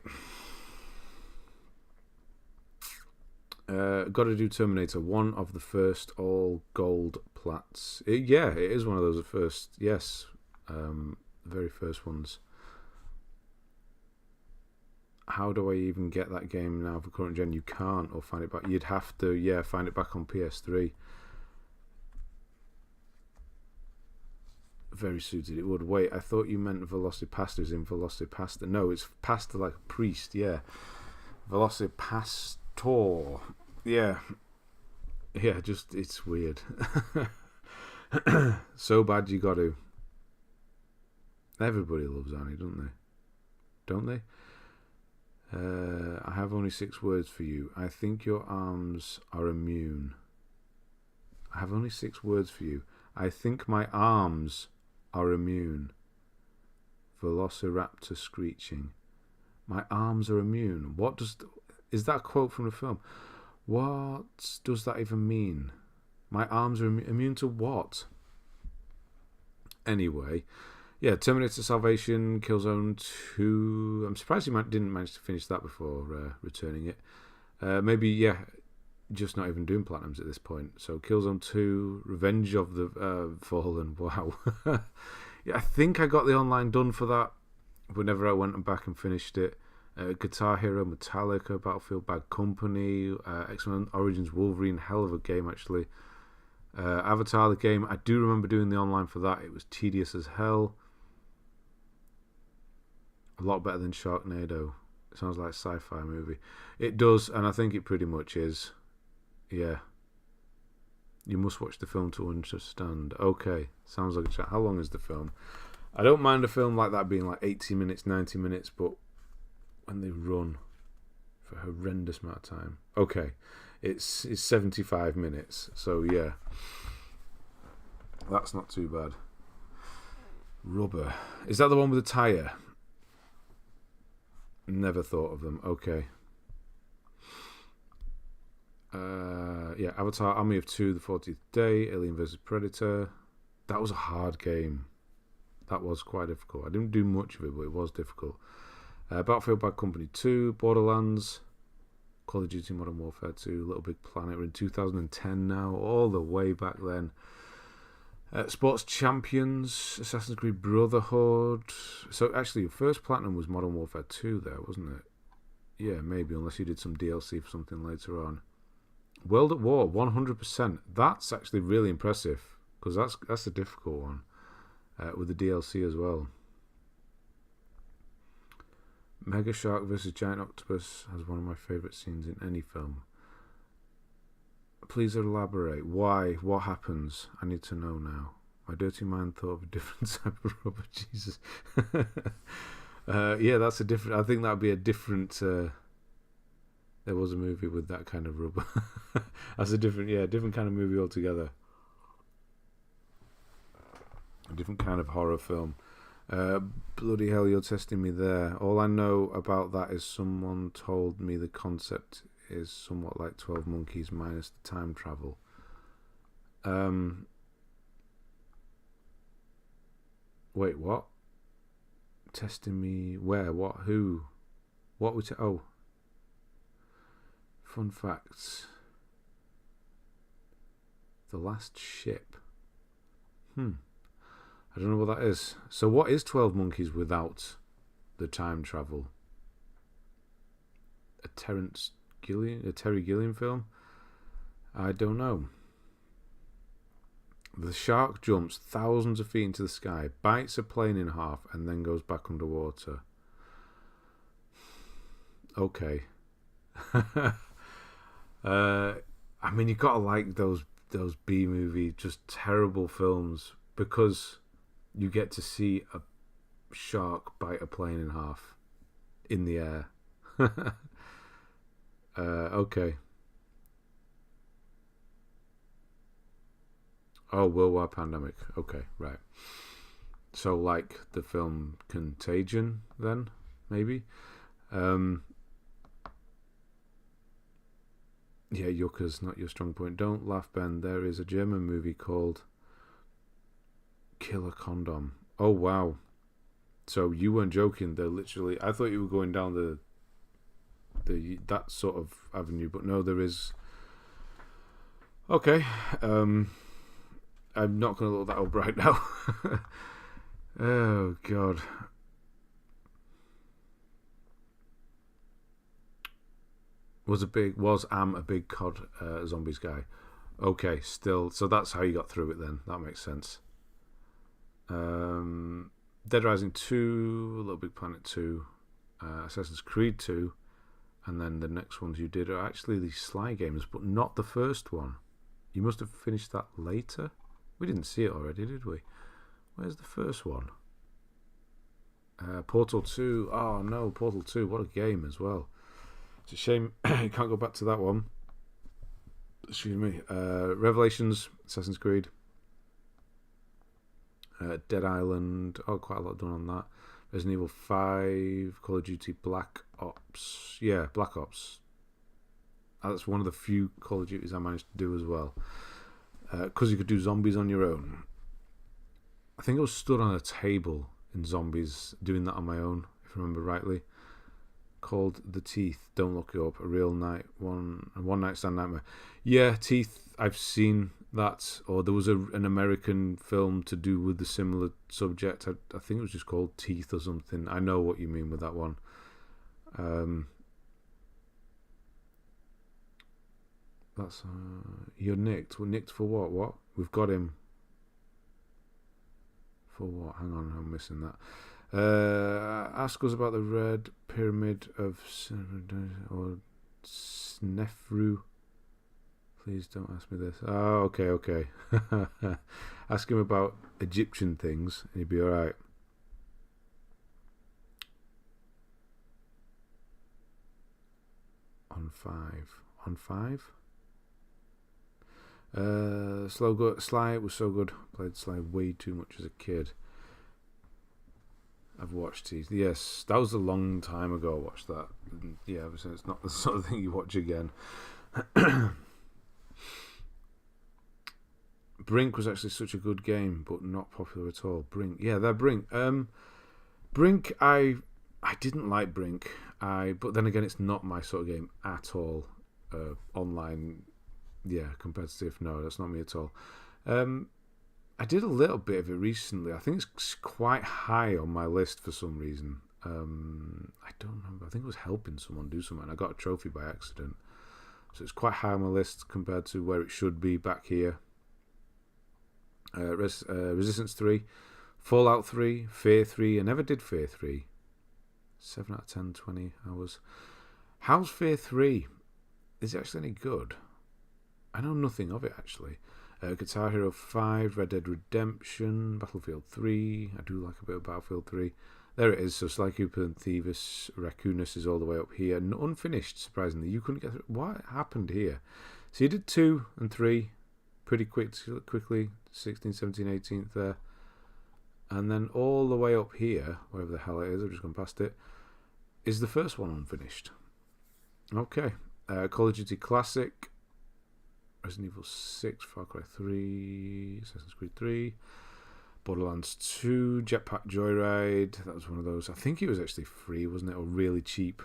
Got to do Terminator. One of the first all gold plats. It is one of those first. Yes. The very first ones. How do I even get that game now for current gen? You can't, or find it back. You'd have to, find it back on PS3. Very suited. It would. Wait, I thought you meant Velocipastor is in Velocipastor. No, it's pastor like a priest. Yeah, Velocipastor. Yeah, just it's weird. So bad you got to. Everybody loves Annie, don't they? Don't they? I have only 6 words for you. I think your arms are immune. I have only 6 words for you. I think my arms are immune. Velociraptor screeching. My arms are immune. Is that a quote from the film? What does that even mean? My arms are immune to what? Anyway, yeah, Terminator Salvation, Killzone 2. I'm surprised you didn't manage to finish that before returning it. Maybe, just not even doing platinums at this point. So Killzone 2, Revenge of the Fallen. Wow. Yeah, I think I got the online done for that. Whenever I went back and finished it. Guitar Hero, Metallica, Battlefield Bad Company, X-Men Origins Wolverine, hell of a game actually. Avatar the game, I do remember doing the online for that. It was tedious as hell. A lot better than Sharknado. It sounds like a sci-fi movie. It does, and I think it pretty much is. Yeah. You must watch the film to understand. Okay, sounds like a chat. How long is the film? I don't mind a film like that being like 80 minutes, 90 minutes, but when they run for a horrendous amount of time. Okay, it's 75 minutes, so yeah. That's not too bad. Rubber. Is that the one with the tyre? Never thought of them. Okay. Avatar, Army of Two, The 40th Day, Alien vs Predator. That was a hard game. That was quite difficult. I didn't do much of it, but it was difficult. Battlefield Bad Company 2, Borderlands, Call of Duty Modern Warfare 2, Little Big Planet. We're in 2010 now, all the way back then. Sports Champions, Assassin's Creed Brotherhood. So actually, first platinum was Modern Warfare 2 there, wasn't it? Yeah, maybe, unless you did some DLC for something later on. World at War, 100%. That's actually really impressive, because that's a difficult one, with the DLC as well. Mega Shark vs Giant Octopus has one of my favourite scenes in any film. Please elaborate. Why? What happens? I need to know now. My dirty mind thought of a different type of rubber. Jesus. That's a different... I think that'd be a different... there was a movie with that kind of rubber. That's a different kind of movie altogether. A different kind of horror film. Bloody hell, you're testing me there. All I know about that is someone told me the concept is somewhat like 12 Monkeys minus the time travel. Wait, what? Testing me where? What? Who? What was it? Oh. Fun facts. The Last Ship. I don't know what that is. So what is 12 Monkeys without the time travel? A Terry Gilliam film? I don't know. The shark jumps thousands of feet into the sky, bites a plane in half, and then goes back underwater. Okay. I mean, you gotta like those B-movie, just terrible films, because you get to see a shark bite a plane in half in the air. Okay. Oh, worldwide pandemic. Okay, right. So, like the film Contagion, then maybe. Yeah, yucca's not your strong point. Don't laugh, Ben. There is a German movie called Killer Condom. Oh wow! So you weren't joking. They're literally. I thought you were going down the that sort of avenue, but no, there is. Okay. I'm not going to look that up right now. Oh God. Am a big COD zombies guy. Okay, still, so that's how you got through it then. That makes sense. Dead Rising 2, Little Big Planet 2, Assassin's Creed 2, and then the next ones you did are actually the Sly games, but not the first one. You must have finished that later. We didn't see it already, did we? Where's the first one? Portal 2. Oh no, Portal 2. What a game as well. It's a shame you can't go back to that one. Excuse me. Revelations, Assassin's Creed, Dead Island. Oh, quite a lot done on that. Resident Evil 5, Call of Duty Black Ops. Yeah, Black Ops. That's one of the few Call of Duties I managed to do as well. Because you could do zombies on your own. I think I was stood on a table in Zombies doing that on my own, if I remember rightly. Called The Teeth. Don't look it up. A real one night stand nightmare. Yeah, Teeth. I've seen that. Or there was an American film to do with the similar subject. I think it was just called Teeth or something. I know what you mean with that one. That's you're nicked. We're nicked for what? What? We've got him. For what? Hang on, I'm missing that. Ask us about the Red Pyramid of or Snefru. Please don't ask me this. Oh, okay. Ask him about Egyptian things, and he'd be all right. On five. Sly was so good. Played Sly way too much as a kid. I've watched these. Yes, that was a long time ago. I watched that. Yeah, so it's not the sort of thing you watch again. Brink was actually such a good game, but not popular at all. Brink, yeah, they're Brink. Brink, I didn't like Brink. But then again, it's not my sort of game at all. Online, yeah, competitive. No, that's not me at all. I did a little bit of it recently. I think it's quite high on my list for some reason. I don't remember. I think it was helping someone do something. I got a trophy by accident. So it's quite high on my list compared to where it should be back here. Resistance 3, Fallout 3, Fear 3. I never did Fear 3. 7 out of 10, 20 hours. How's Fear 3? Is it actually any good? I know nothing of it, actually. Guitar Hero 5, Red Dead Redemption, Battlefield 3. I do like a bit of Battlefield 3. There it is. So Sly Cooper and Thieves Raccoonus is all the way up here. Unfinished, surprisingly. You couldn't get through. What happened here? So you did 2 and 3 pretty quickly. 16th, 17th, 18th there. And then all the way up here, wherever the hell it is, I've just gone past it, is the first one unfinished. Okay. Call of Duty Classic, Resident Evil 6, Far Cry 3, Assassin's Creed 3, Borderlands 2, Jetpack Joyride. That was one of those. I think it was actually free, wasn't it? Or really cheap.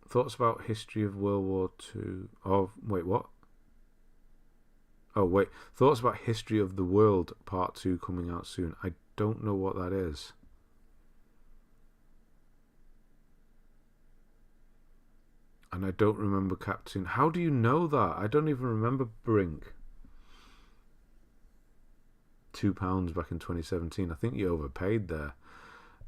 Thoughts about history of World War Two? Oh, wait, what? Oh, wait. Thoughts about history of the world Part 2 coming out soon. I don't know what that is. And I don't remember Captain. How do you know that? I don't even remember Brink. £2 back in 2017. I think you overpaid there.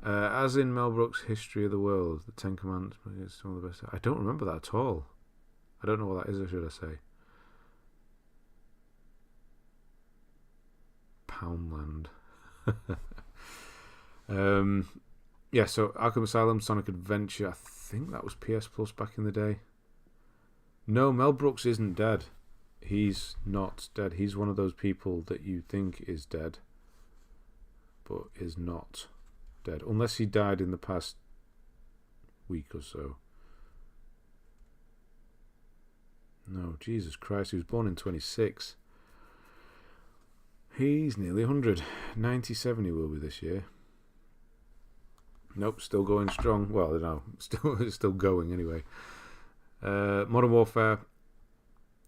As in Mel Brooks' History of the World, the Ten Commandments is some of the best. I don't remember that at all. I don't know what that is, or should I say? Poundland. Yeah, so Arkham Asylum, Sonic Adventure. I think that was PS Plus back in the day. No, Mel Brooks isn't dead. He's not dead. He's one of those people that you think is dead, but is not dead. Unless he died in the past week or so. No, Jesus Christ, he was born in 26. He's nearly 100. 97 he will be this year. Nope, still going strong. Well, no, still going anyway. Modern Warfare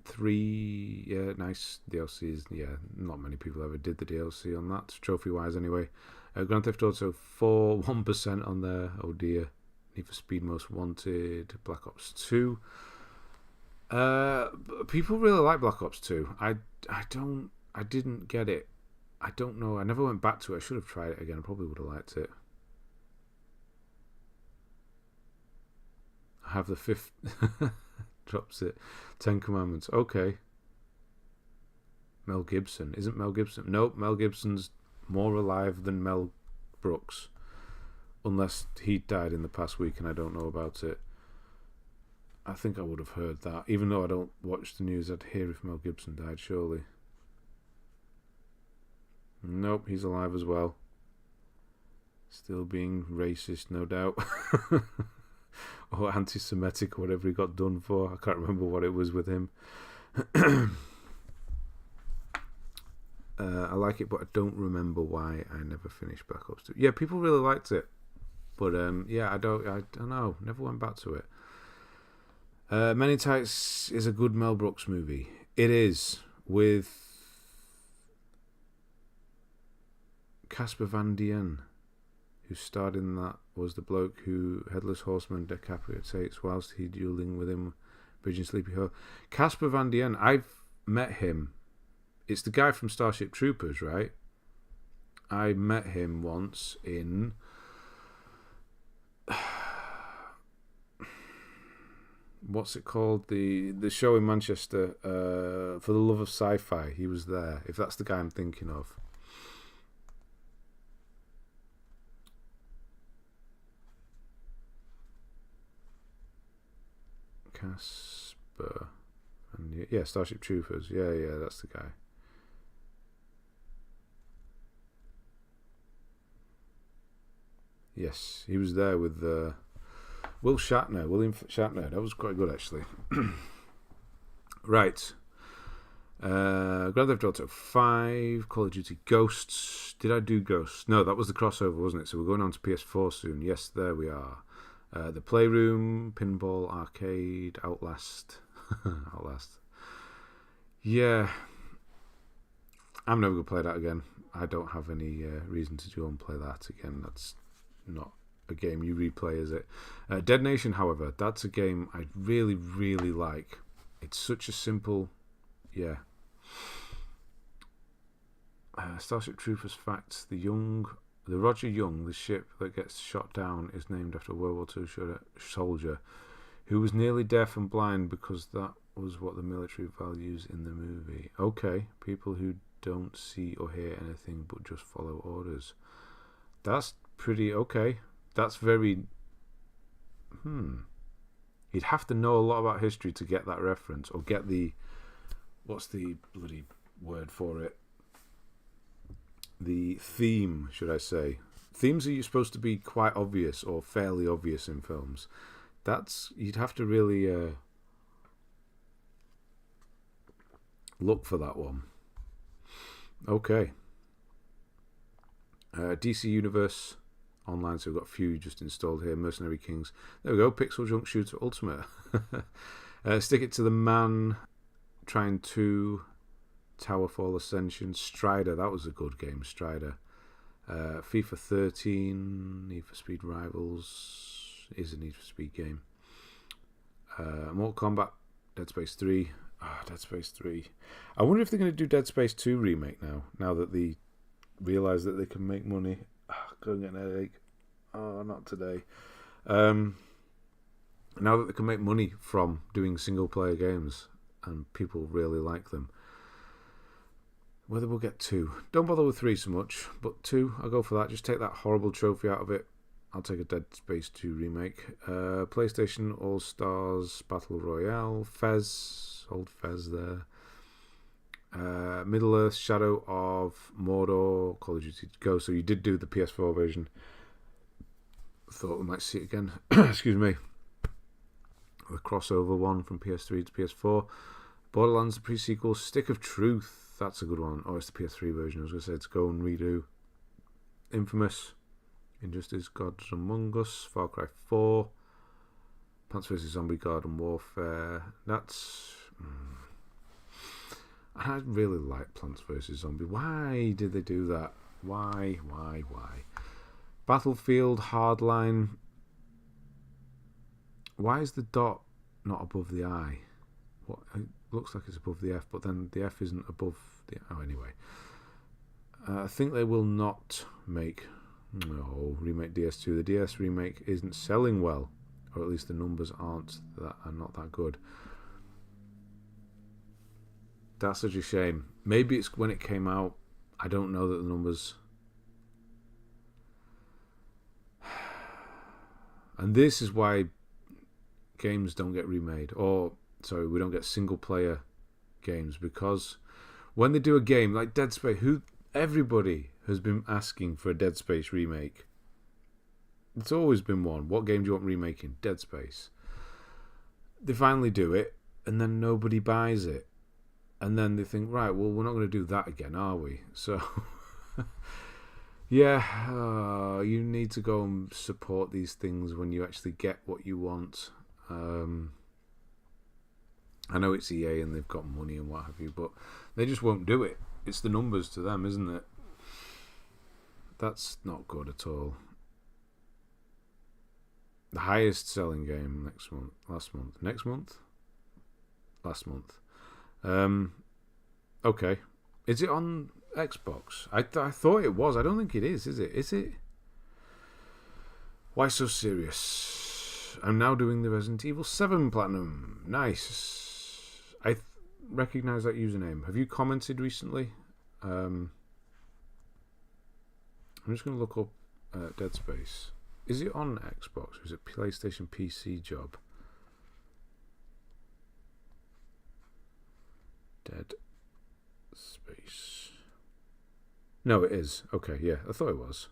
3, yeah, nice DLCs. Yeah, not many people ever did the DLC on that, trophy-wise anyway. Grand Theft Auto 4, 1% on there. Oh dear. Need for Speed Most Wanted. Black Ops 2. People really like Black Ops 2. I didn't get it. I don't know. I never went back to it. I should have tried it again. I probably would have liked it. I have the 5th. Drops it. 10 Commandments. Okay. Mel Gibson. Isn't Mel Gibson? Nope. Mel Gibson's more alive than Mel Brooks. Unless he died in the past week and I don't know about it. I think I would have heard that. Even though I don't watch the news, I'd hear if Mel Gibson died, surely. Nope, he's alive as well. Still being racist, no doubt. Or anti-Semitic, or whatever he got done for. I can't remember what it was with him. I like it, but I don't remember why I never finished Black Ops 2. Yeah, people really liked it. But yeah, I don't know. Never went back to it. Men in Tights is a good Mel Brooks movie. It is, with Casper Van Dien, who starred in that, was the bloke who Headless Horseman decapitates whilst he dueling with him, bridging Sleepy Hollow. Casper Van Dien, I've met him. It's the guy from Starship Troopers, right? I met him once in... what's it called? The show in Manchester, For the Love of Sci-Fi. He was there, if that's the guy I'm thinking of. Casper. And yeah, Starship Troopers. Yeah, that's the guy. Yes, he was there with William Shatner. That was quite good, actually. Right. Grand Theft Auto 5, Call of Duty Ghosts. Did I do Ghosts? No, that was the crossover, wasn't it? So we're going on to PS4 soon. Yes, there we are. The Playroom, Pinball Arcade, Outlast. Outlast. Yeah. I'm never going to play that again. I don't have any reason to go and play that again. That's not a game you replay, is it? Dead Nation, however, that's a game I really, really like. It's such a simple... Yeah. Starship Troopers facts. The Roger Young, the ship that gets shot down, is named after a World War II soldier who was nearly deaf and blind because that was what the military values in the movie. Okay, people who don't see or hear anything but just follow orders. That's pretty okay. That's very... You'd have to know a lot about history to get that reference, or get the... What's the bloody word for it? The theme, should I say. Themes are supposed to be quite obvious, or fairly obvious in films. You'd have to really look for that one. Okay. DC Universe. online, so we've got a few just installed here. Mercenary Kings. There we go. Pixel Junk Shooter Ultimate. Stick It to the Man. Trying to Towerfall Ascension. Strider. That was a good game. Strider. FIFA 13. Need for Speed Rivals is a Need for Speed game. Mortal Kombat. Dead Space 3. Dead Space 3. I wonder if they're going to do Dead Space 2 remake now that they realise that they can make money. Go and get an headache. Not today. Now that they can make money from doing single player games and people really like them. Whether we'll get 2. Don't bother with 3 so much, but 2, I'll go for that. Just take that horrible trophy out of it. I'll take a Dead Space 2 remake. PlayStation All-Stars Battle Royale. Fez. Old Fez there. Middle-earth Shadow of Mordor. Call of Duty Go. So you did do the PS4 version. Thought we might see it again. Excuse me. The crossover one from PS3 to PS4. Borderlands, the pre-sequel. Stick of Truth. That's a good one. Oh, it's the PS3 version. I was going to say, it's Go and Redo. Infamous. Injustice, Gods Among Us. Far Cry 4. Plants vs. Zombie Garden Warfare. That's... I really like Plants vs. Zombie. Why did they do that? Why? Battlefield Hardline. Why is the dot not above the I? What? It looks like it's above the F, but then the F isn't above the... Oh, anyway. I think they will not make... No, remake DS2. The DS remake isn't selling well, or at least the numbers are not that good. That's such a shame. Maybe it's when it came out. I don't know that the numbers... And this is why games don't get remade. Or, sorry, we don't get single-player games. Because when they do a game like Dead Space, everybody has been asking for a Dead Space remake. It's always been one. What game do you want remaking? Dead Space. They finally do it, and then nobody buys it. And then they think, right, well, we're not going to do that again, are we? So, yeah, you need to go and support these things when you actually get what you want. I know it's EA and they've got money and what have you, but they just won't do it. It's the numbers to them, isn't it? That's not good at all. The highest selling game last month. Okay. Is it on Xbox? I thought it was. I don't think it is it? Is it? Why so serious? I'm now doing the Resident Evil 7 Platinum. Nice. I recognise that username. Have you commented recently? I'm just going to look up Dead Space. Is it on Xbox or is it PlayStation PC job? Dead Space. No, it is. Okay, yeah. I thought it was.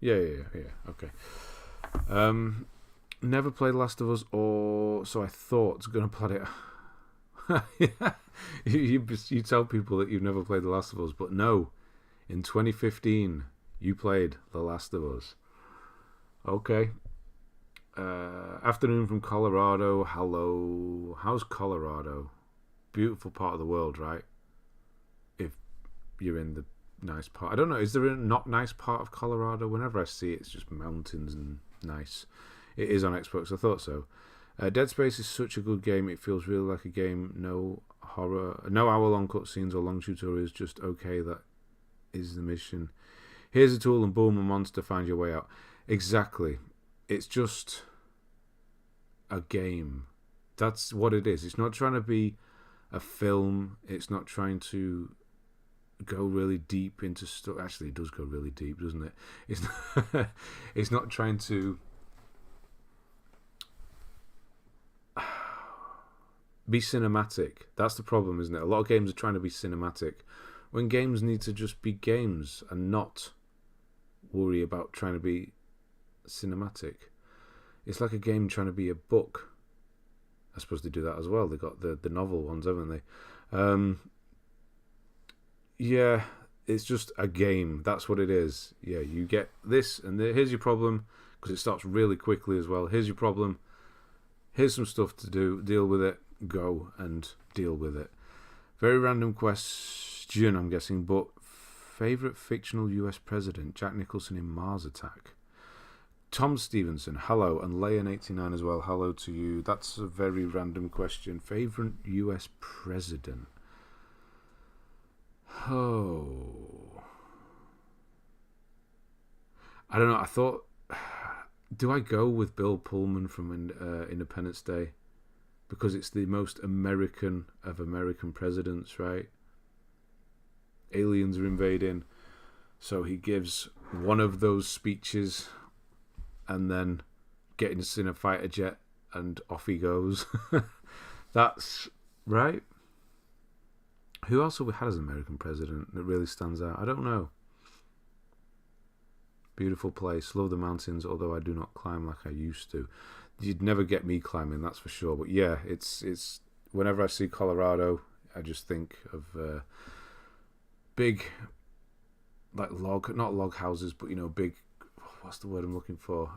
Yeah. Okay. Never played Last of Us, or so I thought. Was going to play it. Yeah. You tell people that you've never played The Last of Us, but no. In 2015, you played The Last of Us. Okay. Afternoon from Colorado. Hello. How's Colorado? Beautiful part of the world, right? If you're in the nice part. I don't know, is there a not nice part of Colorado? Whenever I see it, it's just mountains and nice. It is on Xbox, I thought so. Dead Space is such a good game. It feels really like a game. No horror, no hour-long cutscenes or long tutorials, just okay, that is the mission. Here's a tool and boom, a monster, find your way out. Exactly. It's just a game. That's what it is. It's not trying to be a film. It's not trying to go really deep into stuff. Actually, it does go really deep, doesn't it? It's not trying to be cinematic. That's the problem, isn't it? A lot of games are trying to be cinematic when games need to just be games and not worry about trying to be cinematic. It's like a game trying to be a book. I suppose they do that as well. They got the novel ones, haven't they? Yeah, it's just a game. That's what it is. Yeah, you get this, and here's your problem, because it starts really quickly as well. Here's your problem. Here's some stuff to do. Deal with it. Go and deal with it. Very random question, I'm guessing, but favourite fictional US president? Jack Nicholson in Mars Attack. Tom Stevenson, hello, and Leon89 as well, hello to you. That's a very random question. Favourite US president? Oh. I don't know, I thought, do I go with Bill Pullman from Independence Day? Because it's the most American of American presidents, right? Aliens are invading, so he gives one of those speeches and then getting in a fighter jet and off he goes. That's right. Who else have we had as American president that really stands out? I don't know. Beautiful place. Love the mountains, although I do not climb like I used to. You'd never get me climbing, that's for sure. But yeah, it's whenever I see Colorado, I just think of big, like not log houses, but big. What's the word I'm looking for?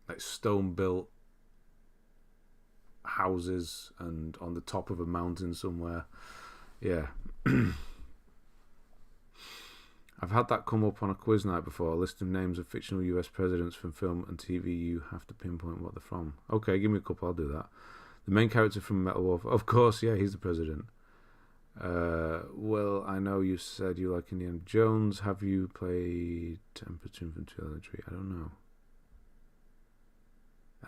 Like stone built houses and on the top of a mountain somewhere. Yeah. I've had that come up on a quiz night before. A list of names of fictional US presidents from film and TV. You have to pinpoint what they're from. Okay, give me a couple. I'll do that. The main character from Metal Wolf. Of course, yeah, he's the president. Well, I know you said you like Indiana Jones. Have you played Temperature from Trilogy? I don't know.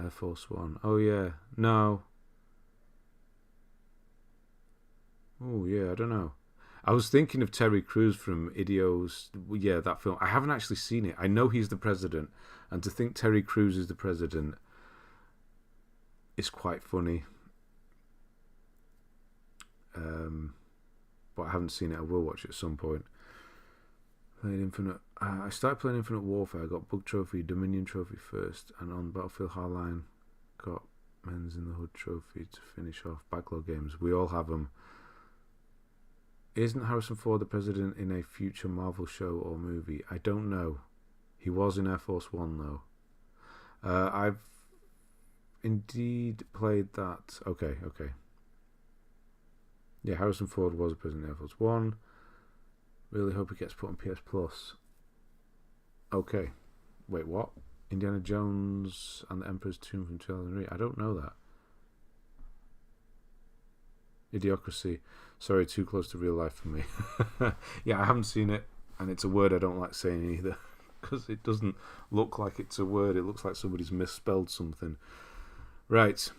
Air Force One. Oh, yeah. No. Oh, yeah, I don't know. I was thinking of Terry Crews from Idiots. Yeah, that film. I haven't actually seen it. I know he's the president. And to think Terry Crews is the president is quite funny. But I haven't seen it. I will watch it at some point. Played Infinite. I started playing Infinite Warfare. I got Bug Trophy, Dominion Trophy first, and on Battlefield Hardline, got Men's in the Hood Trophy to finish off. Backlog games. We all have them. Isn't Harrison Ford the president in a future Marvel show or movie? I don't know. He was in Air Force One though. I've indeed played that. Okay. Yeah, Harrison Ford was a president in Air Force One. Really hope it gets put on PS Plus. Okay. Wait, what? Indiana Jones and the Emperor's Tomb from 2003. I don't know that. Idiocracy. Sorry, too close to real life for me. Yeah, I haven't seen it, and it's a word I don't like saying either, because it doesn't look like it's a word. It looks like somebody's misspelled something. Right.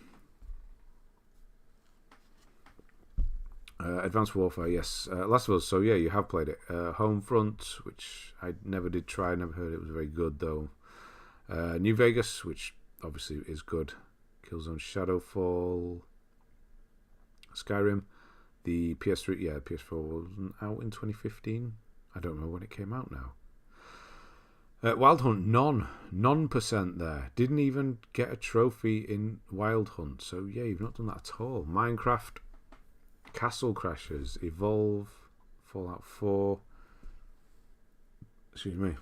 Advanced Warfare, yes. Last of Us, so yeah, you have played it. Homefront, which I never did try, never heard it was very good, though. New Vegas, which obviously is good. Killzone Shadowfall. Skyrim. The PS3, yeah, PS4 wasn't out in 2015. I don't know when it came out now. Wild Hunt, none percent there. Didn't even get a trophy in Wild Hunt. So yeah, you've not done that at all. Minecraft, Castle Crashers, Evolve, Fallout 4. Excuse me.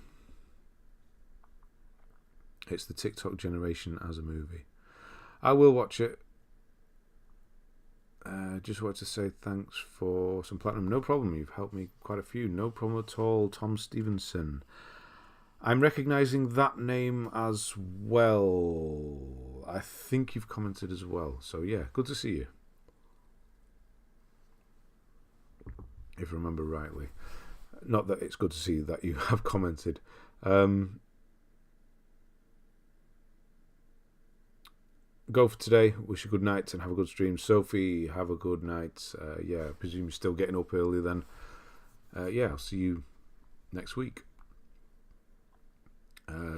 It's the TikTok generation as a movie. I will watch it. Just wanted to say thanks for some platinum. No problem. You've helped me quite a few. No problem at all. Tom Stevenson. I'm recognising that name as well. I think you've commented as well. So yeah, good to see you. If I remember rightly. Not that it's good to see that you have commented. Go for today. Wish you a good night and have a good stream. Sophie, have a good night. Yeah, I presume you're still getting up early then. Yeah, I'll see you next week.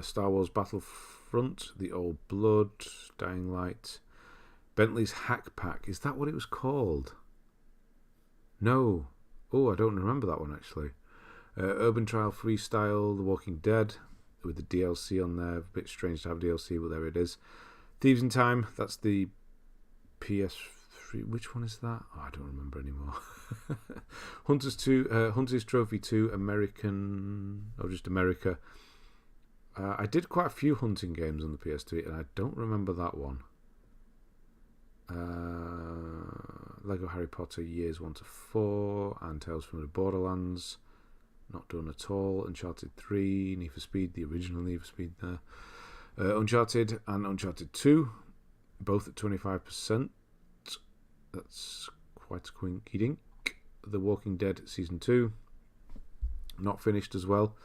Star Wars Battlefront, The Old Blood, Dying Light, Bentley's Hack Pack. Is that what it was called? No. Oh, I don't remember that one actually. Urban Trial Freestyle, The Walking Dead, with the DLC on there. A bit strange to have DLC, but there it is. Thieves in Time, that's the PS3 3. Which one is that? Oh, I don't remember anymore. Hunters Trophy 2, American, or just America. I did quite a few hunting games on the PS3, and I don't remember that one. Lego Harry Potter Years 1 to 4, and Tales from the Borderlands. Not done at all. Uncharted 3, Need for Speed, the original Need for Speed there. Uncharted and Uncharted 2, both at 25%. That's quite a quinky dink. The Walking Dead Season 2, not finished as well.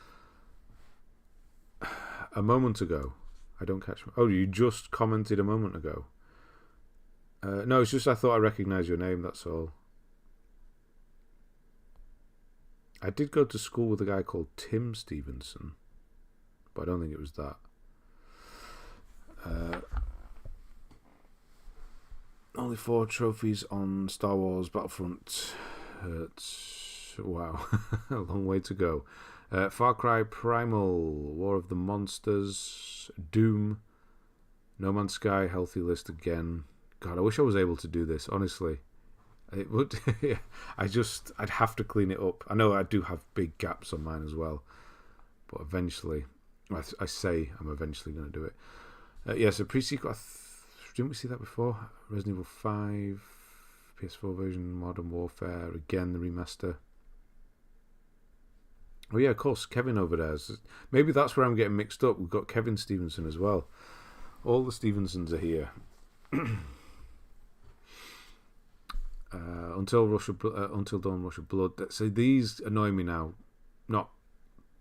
A moment ago, I don't catch... Oh, you just commented a moment ago. No, it's just I thought I recognised your name, that's all. I did go to school with a guy called Tim Stevenson, but I don't think it was that. Only 4 trophies on Star Wars Battlefront. Wow, a long way to go. Far Cry Primal, War of the Monsters, Doom, No Man's Sky, healthy list again. God, I wish I was able to do this, honestly. It would. I'd have to clean it up. I know I do have big gaps on mine as well, but eventually, I say I'm eventually going to do it. Yeah, so pre-sequel, didn't we see that before? Resident Evil 5, PS4 version, Modern Warfare, again the remaster. Oh yeah, of course, Kevin over there. Maybe that's where I'm getting mixed up. We've got Kevin Stevenson as well. All the Stevensons are here. Until Dawn, Rush of Blood. So these annoy me now. Not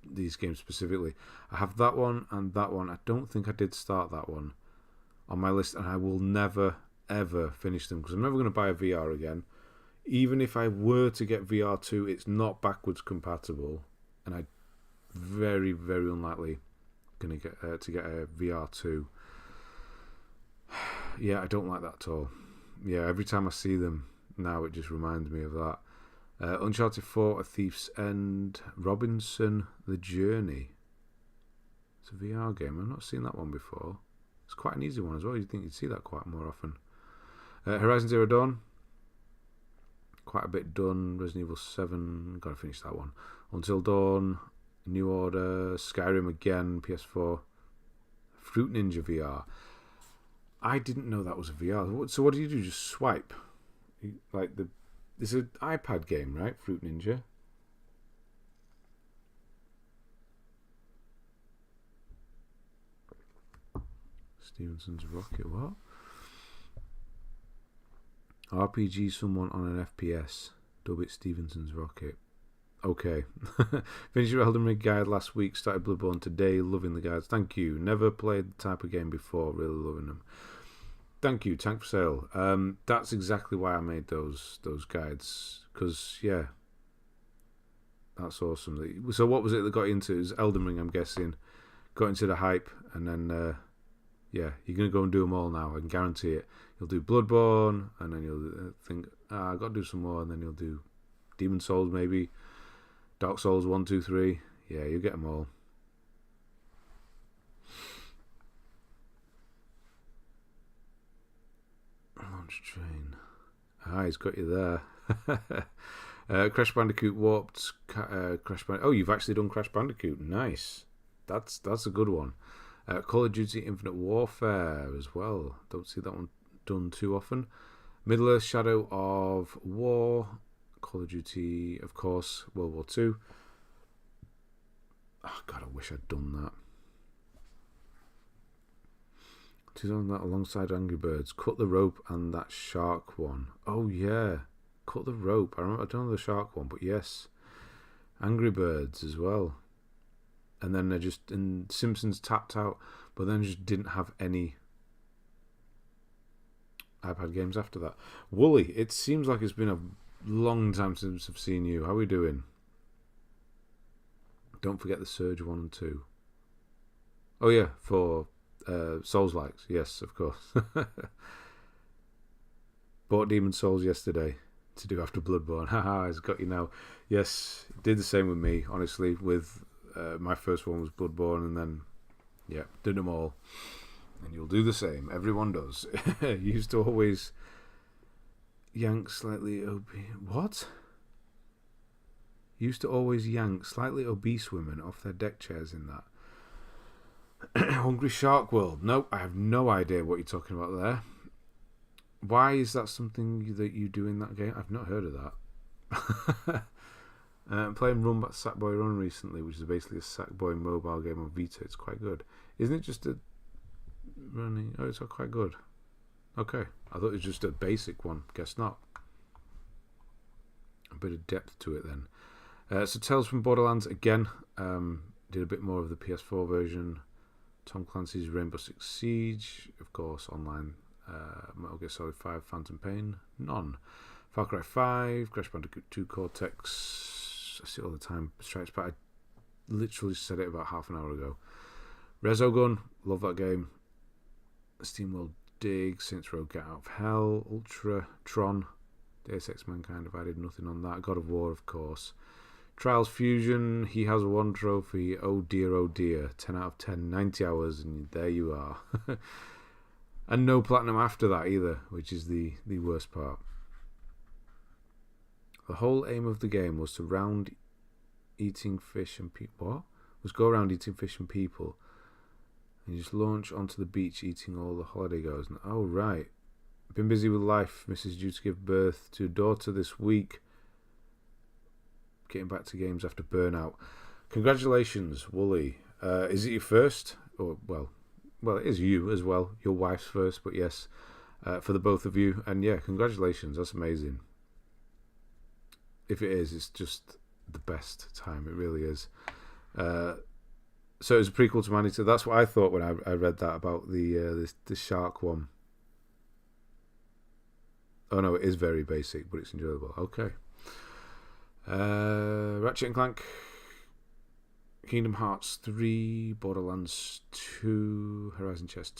these games specifically. I have that one and that one. I don't think I did start that one on my list, and I will never ever finish them because I'm never going to buy a VR again. Even if I were to get VR2, it's not backwards compatible, and I very, very unlikely going to get a VR2. Yeah, I don't like that at all. Yeah, every time I see them now, it just reminds me of that. Uncharted 4, A Thief's End, Robinson, The Journey. It's a VR game. I've not seen that one before. It's quite an easy one as well. You'd think you'd see that quite more often. Horizon Zero Dawn, quite a bit done. Resident Evil 7, got to finish that one. Until Dawn, New Order, Skyrim again, PS4. Fruit Ninja VR. I didn't know that was a VR. So what do? Just swipe? It's an iPad game, right? Fruit Ninja. Stevenson's Rocket, what? RPG someone on an FPS. Dub it Stevenson's Rocket. Okay. Finished your Elden Ring guide last week. Started Bloodborne today. Loving the guides. Thank you. Never played the type of game before. Really loving them. Thank you. Tank for sale. That's exactly why I made those guides. Because, yeah. That's awesome. So what was it that got into? It was Elden Ring, I'm guessing. Got into the hype. And then, yeah, you're going to go and do them all now. I can guarantee it. You'll do Bloodborne. And then you'll think, I've got to do some more. And then you'll do Demon Souls, maybe. Dark Souls 1, 2, 3. Yeah, you get them all. Launch train. He's got you there. Crash Bandicoot Warped. Oh, you've actually done Crash Bandicoot. Nice. That's a good one. Call of Duty Infinite Warfare as well. Don't see that one done too often. Middle-earth Shadow of War. Call of Duty, of course, World War II. Oh, God, I wish I'd done that. She's on that alongside Angry Birds. Cut the Rope and that shark one. Oh, yeah. Cut the Rope. I don't know the shark one, but yes. Angry Birds as well. And then they just... And Simpsons tapped out, but then just didn't have any iPad games after that. Wooly, it seems like it's been a long time since I've seen you. How are we doing? Don't forget the Surge 1 and 2. Oh yeah, for Souls likes. Yes, of course. Bought Demon Souls yesterday to do after Bloodborne. Haha, it's got you now. Yes, did the same with me, honestly. With my first one was Bloodborne, and then yeah, did them all. And you'll do the same. Everyone does. You used to always yank slightly obese. What? Used to always yank slightly obese women off their deck chairs in that. Hungry Shark World. Nope, I have no idea what you're talking about there. Why is that something that you do in that game? I've not heard of that. I'm playing Run Back Sackboy Run recently, which is basically a Sackboy mobile game on Vita. It's quite good. Isn't it just a running? Oh, it's quite good. Okay, I thought it was just a basic one. Guess not. A bit of depth to it then. So Tales from Borderlands again. Did a bit more of the PS4 version. Tom Clancy's Rainbow Six Siege, of course, online. Metal Gear Solid 5 Phantom Pain, none. Far Cry 5, Crash Bandicoot 2 Cortex, I see it all the time. Strikes Back, I literally said it about half an hour ago. Resogun, love that game. SteamWorld Dig, Saints Row Get Out of Hell, Ultra, Tron, Deus Ex Mankind Divided, nothing on that. God of War, of course. Trials Fusion, he has one trophy. Oh dear, 10 out of 10, 90 hours, and there you are. And no platinum after that either, which is the worst part. The whole aim of the game was to round eating fish and people. What? Was go around eating fish and people. And you just launch onto the beach eating all the holiday goers. Oh, right. Been busy with life. Mrs. due to give birth to a daughter this week. Getting back to games after burnout. Congratulations, Wooly. Is it your first? Or, well, it is you as well. Your wife's first, but yes, for the both of you. And yeah, congratulations. That's amazing. If it is, it's just the best time. It really is. So it was a prequel to Manitou. That's what I thought when I read that about the shark one. Oh no, it is very basic, but it's enjoyable. Okay. Ratchet and Clank, Kingdom Hearts 3, Borderlands 2, Horizon Chase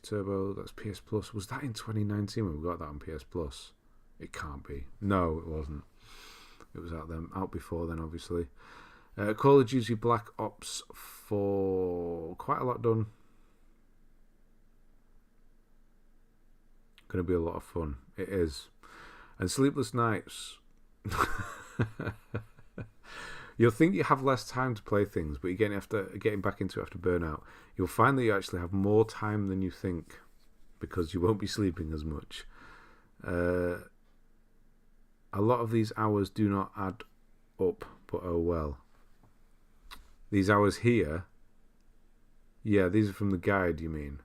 Turbo. That's PS Plus. Was that in 2019 when we got that on PS Plus? It can't be. No, it wasn't. It was out before then, obviously. Call of Duty Black Ops 4, quite a lot done. Going to be a lot of fun. It is. And Sleepless Nights. You'll think you have less time to play things, but you're getting back into it after burnout. You'll find that you actually have more time than you think because you won't be sleeping as much. A lot of these hours do not add up, but oh well. These hours here, yeah, these are from the guide, you mean?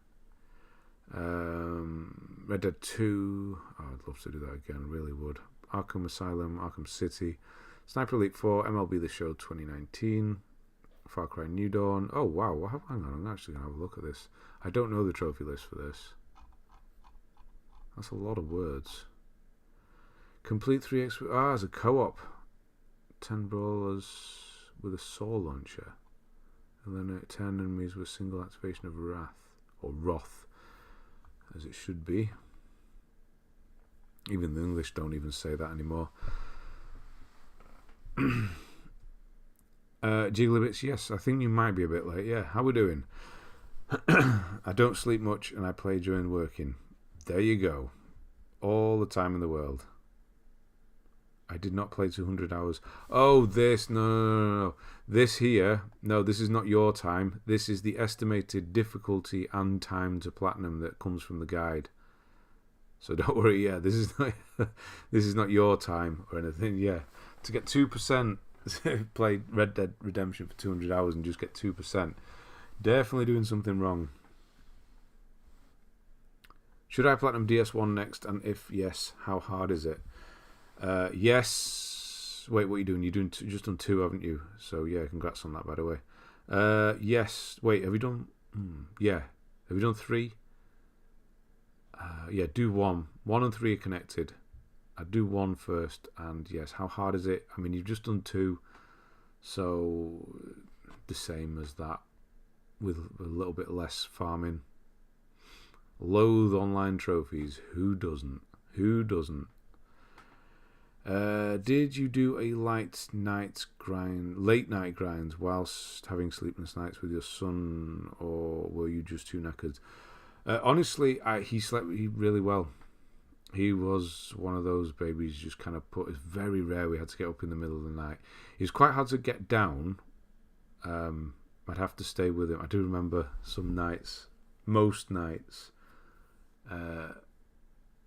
Red Dead 2, oh, I'd love to do that again, really would. Arkham Asylum, Arkham City, Sniper Elite 4, MLB The Show 2019, Far Cry New Dawn. Oh wow, hang on, I'm actually going to have a look at this. I don't know the trophy list for this. That's a lot of words. Complete 3x, as a co-op. 10 brawlers with a saw launcher. Eliminate 10 enemies with single activation of Wrath, or Wrath, as it should be. Even the English don't even say that anymore. Jigglybuts, yes, I think you might be a bit late. Yeah, how we doing? I don't sleep much and I play during working. There you go. All the time in the world. I did not play 200 hours. Oh, this, no. This here, no, this is not your time. This is the estimated difficulty and time to platinum that comes from the guide. So don't worry, yeah, this is not your time or anything, yeah. To get 2%, play Red Dead Redemption for 200 hours and just get 2%. Definitely doing something wrong. Should I platinum DS1 next? And if yes, how hard is it? Yes. Wait, what are you doing? You're doing just done 2, haven't you? So yeah, congrats on that, by the way. Yes. Wait, have you done? Yeah. Have you done 3? Yeah, do 1. 1 and 3 are connected. I'd do 1 first, and yes, how hard is it? I mean, you've just done 2, so the same as that, with a little bit less farming. Loathe online trophies. Who doesn't? Who doesn't? Did you do a late night grinds whilst having sleepless nights with your son, or were you just too knackered? Honestly, he slept really well. He was one of those babies just kind of put. It's very rare we had to get up in the middle of the night. It was quite hard to get down. I'd have to stay with him. I do remember some nights, most nights,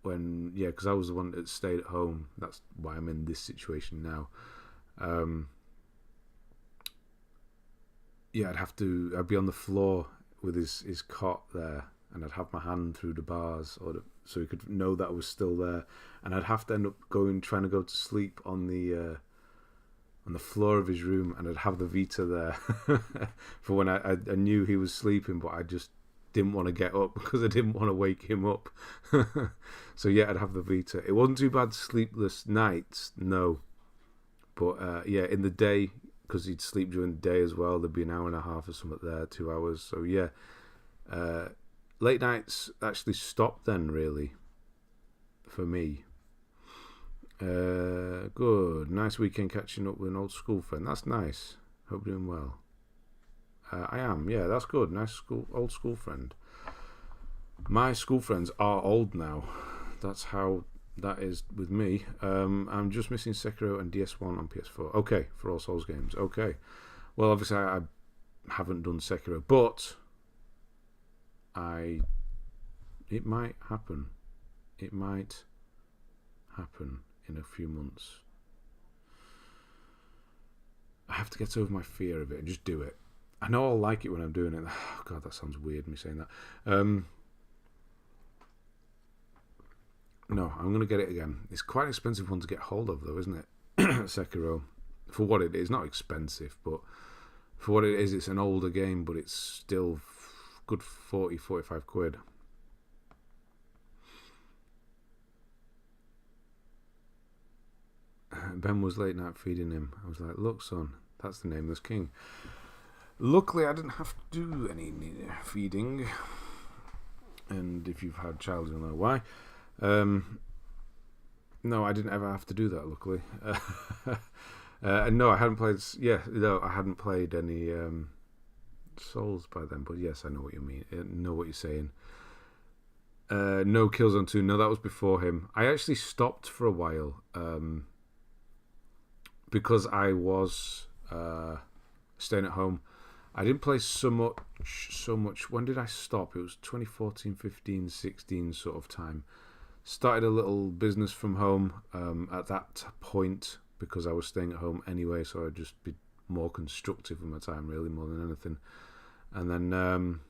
when, yeah, because I was the one that stayed at home. That's why I'm in this situation now. Yeah, I'd be on the floor with his cot there, and I'd have my hand through the bars, so he could know that I was still there, and I'd have to end up trying to go to sleep on the floor of his room, and I'd have the Vita there for when I knew he was sleeping, but I just didn't want to get up because I didn't want to wake him up. So yeah, I'd have the Vita. It wasn't too bad sleepless nights, no, but yeah, in the day, because he'd sleep during the day as well, there'd be an hour and a half or something there, 2 hours. So yeah, late nights actually stopped then, really, for me. Good. Nice weekend catching up with an old school friend. That's nice. Hope you're doing well. I am. Yeah, that's good. Nice old school friend. My school friends are old now. That's how that is with me. I'm just missing Sekiro and DS1 on PS4. Okay, for All Souls games. Okay. Well, obviously I haven't done Sekiro, but it might happen. It might happen in a few months. I have to get over my fear of it and just do it. I know I'll like it when I'm doing it. Oh God, that sounds weird, me saying that. No, I'm going to get it again. It's quite an expensive one to get hold of, though, isn't it? Sekiro. For what it is, not expensive, but for what it is, it's an older game, but it's still good 40, 45 quid. Ben was late night feeding him. I was like, look, son, that's the nameless king. Luckily, I didn't have to do any feeding. And if you've had child, you'll know why. No, I didn't ever have to do that, luckily. And no, I hadn't played... Yeah, no, I hadn't played any Souls by then. But yes, I know what you mean. I know what you're saying. No Killzone 2. No, that was before him. I actually stopped for a while. Because I was staying at home. I didn't play so much. When did I stop? It was 2014, 15, 16 sort of time. Started a little business from home at that point because I was staying at home anyway, so I'd just be more constructive with my time, really, more than anything. And then,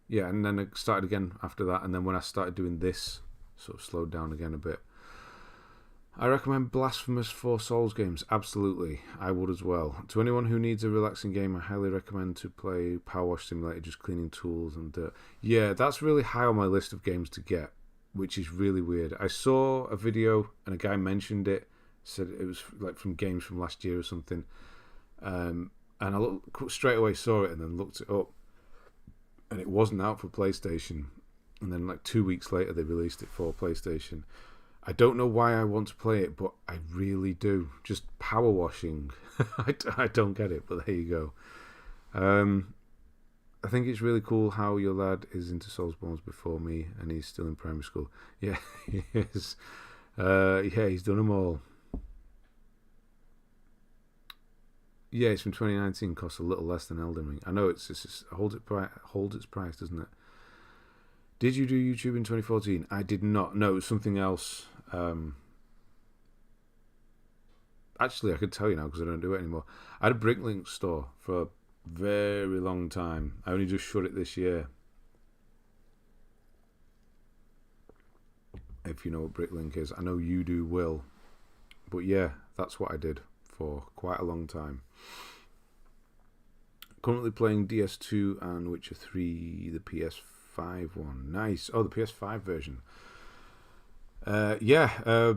yeah, and then I started again after that. And then when I started doing this, sort of slowed down again a bit. I recommend Blasphemous 4 Souls games. Absolutely, I would as well. To anyone who needs a relaxing game, I highly recommend to play Power Wash Simulator, just cleaning tools and dirt. Yeah, that's really high on my list of games to get, which is really weird. I saw a video and a guy mentioned it, said it was like from games from last year or something, and I straight away saw it and then looked it up, and it wasn't out for PlayStation. And then like 2 weeks later, they released it for PlayStation. I don't know why I want to play it, but I really do. Just power washing. I don't get it, but there you go. I think it's really cool how your lad is into Soulsborne before me, and he's still in primary school. Yeah, he is. Yeah, he's done them all. Yeah, it's from 2019. Costs a little less than Elden Ring. I know it's holds its price, doesn't it? Did you do YouTube in 2014? I did not. No, it was something else. Actually, I could tell you now because I don't do it anymore. I had a Bricklink store for a very long time. I only just shut it this year. If you know what Bricklink is. I know you do, Will. But yeah, that's what I did for quite a long time. Currently playing DS2 and Witcher 3, the PS5 one. Nice. Oh, the PS5 version. Yeah,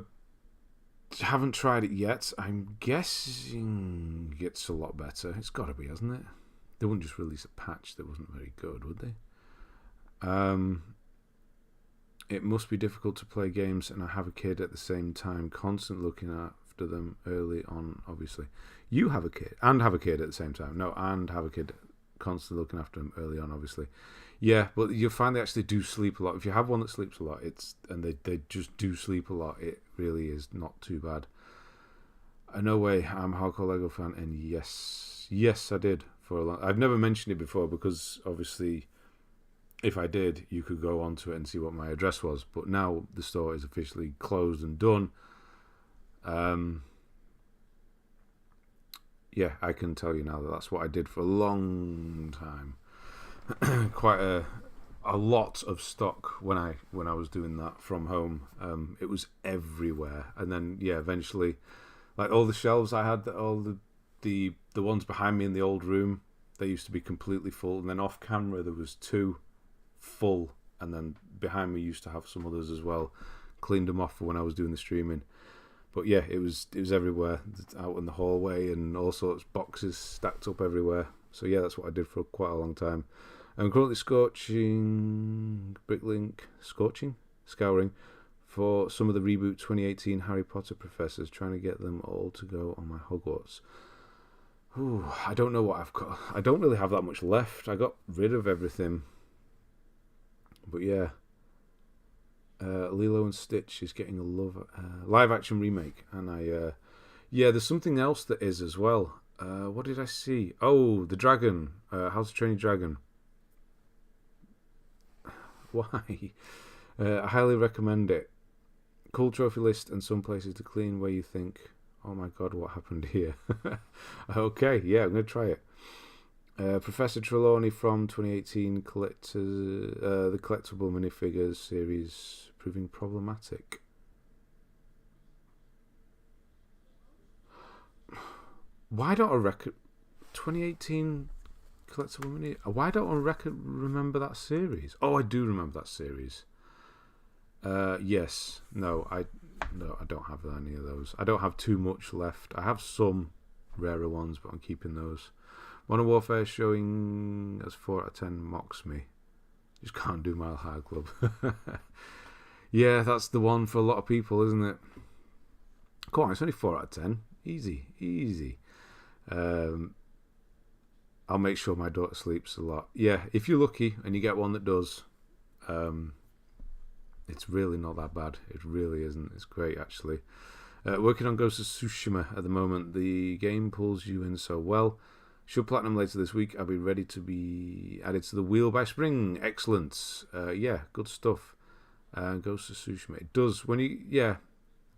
haven't tried it yet. I'm guessing it's a lot better. It's got to be, hasn't it? They wouldn't just release a patch that wasn't very good, would they? It must be difficult to play games and I have a kid at the same time, constant looking after them early on, obviously. You have a kid and have a kid at the same time. No, and have a kid constantly looking after them early on, obviously. Yeah, but you'll find they actually do sleep a lot. If you have one that sleeps a lot, they just do sleep a lot. It really is not too bad. No way, I'm a hardcore Lego fan, and yes, I did for a long. I've never mentioned it before because obviously, if I did, you could go onto it and see what my address was. But now the store is officially closed and done. Yeah, I can tell you now that that's what I did for a long time. Quite a lot of stock when I was doing that from home. It was everywhere, and then eventually, like all the shelves I had, all the ones behind me in the old room, they used to be completely full, and then off camera there was 2 full, and then behind me used to have some others as well. Cleaned them off for when I was doing the streaming. But yeah, it was everywhere, out in the hallway and all sorts, boxes stacked up everywhere. So yeah, that's what I did for quite a long time. I'm currently scouring for some of the reboot 2018 Harry Potter professors, trying to get them all to go on my Hogwarts. Ooh, I don't know what I've got. I don't really have that much left. I got rid of everything. But yeah. Lilo and Stitch is getting a live action remake, and there's something else that is as well. What did I see? Oh, the dragon, How to Train Your Dragon. Why? I highly recommend it. Cool trophy list and some places to clean where you think, oh my god, what happened here? Okay, yeah, I'm gonna try it. Professor Trelawney from 2018 the collectible minifigures series proving problematic. Why don't I 2018 collectible mini? Why don't I remember that series? Oh, I do remember that series. Yes, no, I don't have any of those. I don't have too much left. I have some rarer ones, but I'm keeping those. Modern Warfare showing as 4 out of 10 mocks me. Just can't do Mile High Club. Yeah, that's the one for a lot of people, isn't it? Come on, it's only 4 out of 10. Easy. I'll make sure my daughter sleeps a lot. Yeah, if you're lucky and you get one that does, it's really not that bad. It really isn't. It's great, actually. Working on Ghost of Tsushima at the moment. The game pulls you in so well. Should platinum later this week. I'll be ready to be added to the wheel by spring. Excellent. Yeah, good stuff. Ghost of Tsushima. It does.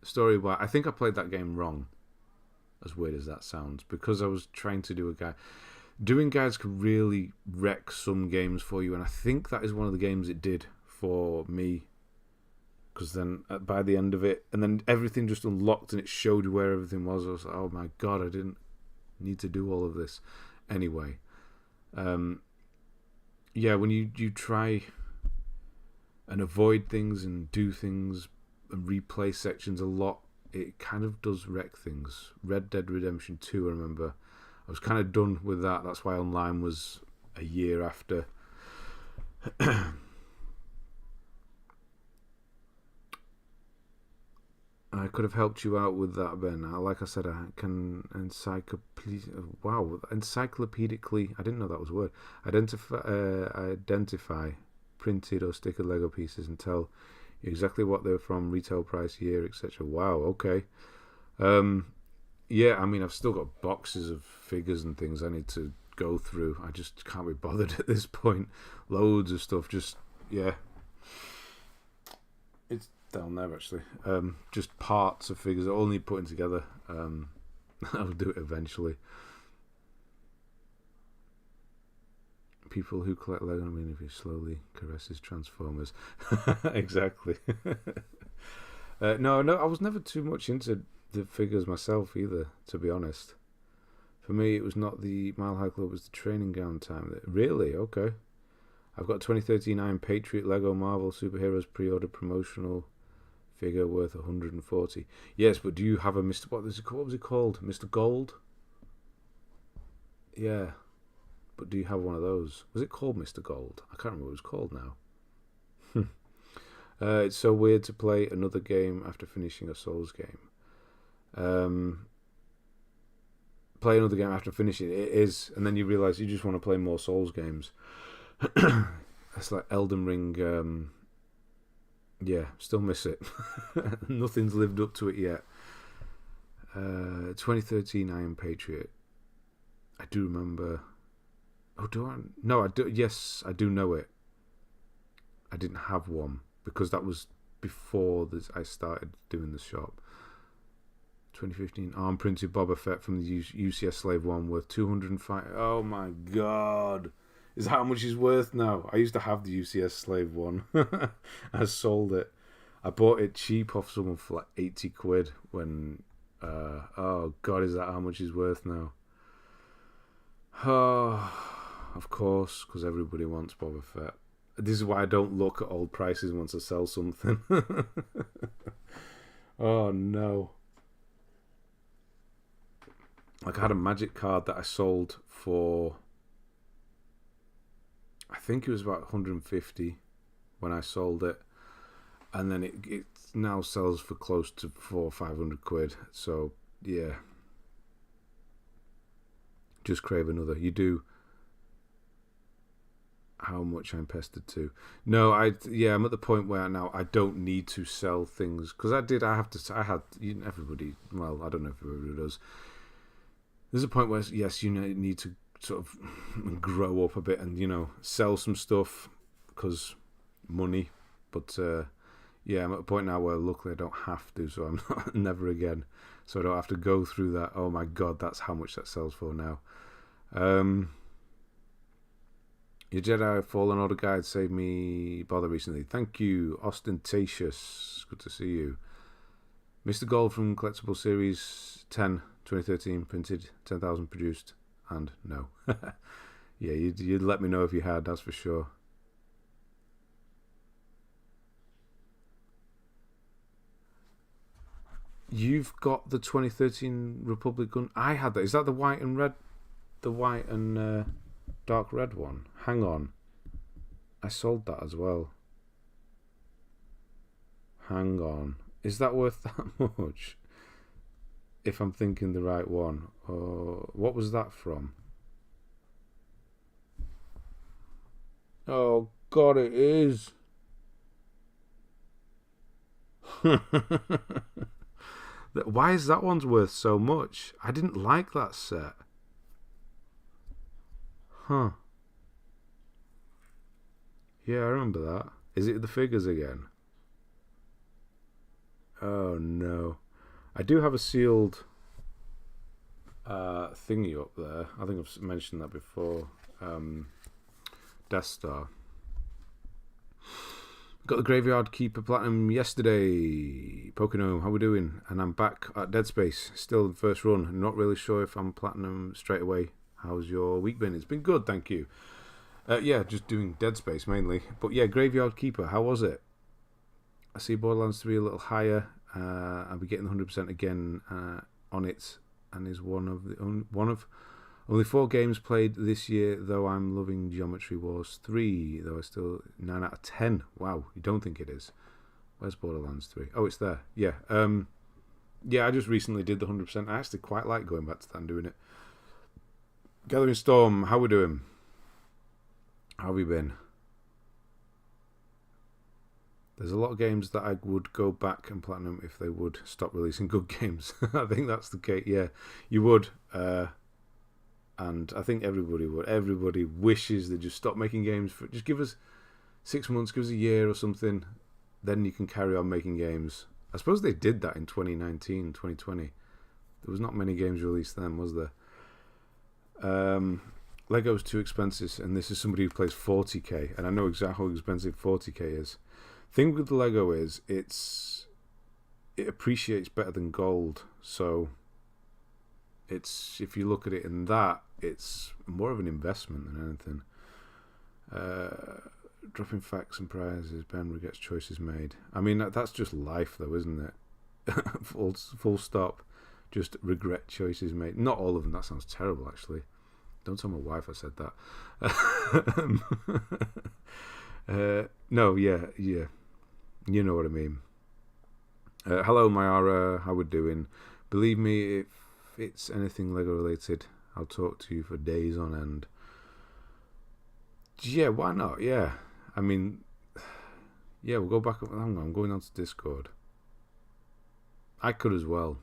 Story wise, I think I played that game wrong. As weird as that sounds. Because I was trying to do a guide. Doing guides can really wreck some games for you. And I think that is one of the games it did for me. Because then by the end of it, and then everything just unlocked and it showed you where everything was. I was like, oh my god, I didn't need to do all of this. Anyway, when you try and avoid things and do things and replay sections a lot, it kind of does wreck things. Red Dead Redemption 2, I remember, I was kind of done with that. That's why online was a year after. I could have helped you out with that, Ben. Like I said, I can encyclopedically, I didn't know that was a word, identify printed or stickered Lego pieces and tell you exactly what they're from, retail price, year, etc. Wow, okay. Yeah, I mean, I've still got boxes of figures and things I need to go through. I just can't be bothered at this point. Loads of stuff, it's down there actually. Just parts of figures that all need putting together. I'll do it eventually. People who collect Lego minifigs slowly caresses Transformers. Exactly. No, I was never too much into the figures myself either, to be honest. For me, it was not the Mile High Club, it was the training ground time. Really? Okay. I've got 2013 Iron Patriot Lego Marvel Superheroes pre-order promotional figure worth 140. Yes, but do you have a Mr. What was it called? Mr. Gold? Yeah. But do you have one of those? Was it called Mr. Gold? I can't remember what it was called now. It's so weird to play another game after finishing a Souls game. play another game after finishing it. It is, and then you realise you just want to play more Souls games. It's like Elden Ring. Yeah, still miss it. Nothing's lived up to it yet. 2013 I Am Patriot. I do remember. Oh, do I? No, I do. Yes, I do know it. I didn't have one because that was before I started doing the shop. 2015 ARM printed Boba Fett from the UCS Slave 1 worth 205. Oh my god. Is that how much he's worth now? I used to have the UCS Slave 1. I sold it. I bought it cheap off someone for like 80 quid when... oh god, is that how much he's worth now? Oh, of course, because everybody wants Boba Fett. This is why I don't look at old prices once I sell something. Oh no. Like I had a magic card that I sold for, I think it was about 150 when I sold it, and then it now sells for close to 400 or 500 quid. So yeah, just crave another. You do. How much I'm pestered to? No, I'm at the point where now I don't need to sell things because I had everybody. Well, I don't know if everybody does. There's a point where yes, you need to sort of grow up a bit and sell some stuff because money. But yeah, I'm at a point now where luckily I don't have to, so I'm not, never again. So I don't have to go through that. Oh my god, that's how much that sells for now. Your Jedi Fallen Order guide saved me bother recently. Thank you, Ostentatious. Good to see you. Mr. Gold from Collectible Series 10, 2013, printed, 10,000 produced, and no. Yeah, you'd let me know if you had, that's for sure. You've got the 2013 Republic gun. I had that. Is that the white and red? The white and dark red one? Hang on. I sold that as well. Hang on. Is that worth that much? If I'm thinking the right one. What was that from? Oh, God, it is. Why is that one's worth so much? I didn't like that set. Huh. Yeah, I remember that. Is it the figures again? Oh no. I do have a sealed thingy up there. I think I've mentioned that before. Death Star. Got the Graveyard Keeper Platinum yesterday. Pocono, how we doing? And I'm back at Dead Space. Still in the first run. Not really sure if I'm Platinum straight away. How's your week been? It's been good, thank you. Yeah, just doing Dead Space mainly. But yeah, Graveyard Keeper, how was it? I see Borderlands 3 a little higher. I'll be getting 100% again on it. And is one of only 4 games played this year, though I'm loving Geometry Wars 3, though I still 9 out of 10. Wow, you don't think it is. Where's Borderlands 3? Oh, it's there. Yeah. Yeah, I just recently did the 100%. I actually quite like going back to that and doing it. Gathering Storm, how we doing? How have you been? There's a lot of games that I would go back and platinum if they would stop releasing good games. I think that's the case. Yeah, you would. And I think everybody would. Everybody wishes they just stop making games. Just give us 6 months, give us a year or something. Then you can carry on making games. I suppose they did that in 2019, 2020. There was not many games released then, was there? Lego's too expensive, and this is somebody who plays 40k, and I know exactly how expensive 40k is. Thing with the Lego is it appreciates better than gold, so it's, if you look at it in that, it's more of an investment than anything. Dropping facts and prizes, Ben regrets choices made. I mean, that's just life though, isn't it? full stop. Just regret choices made. Not all of them. That sounds terrible, actually. Don't tell my wife I said that. No, yeah. You know what I mean. Hello, Mayara. How we doing? Believe me, if it's anything Lego related, I'll talk to you for days on end. Yeah, why not? Yeah, I mean, yeah, we'll go back. Hang on, I'm going on to Discord. I could as well.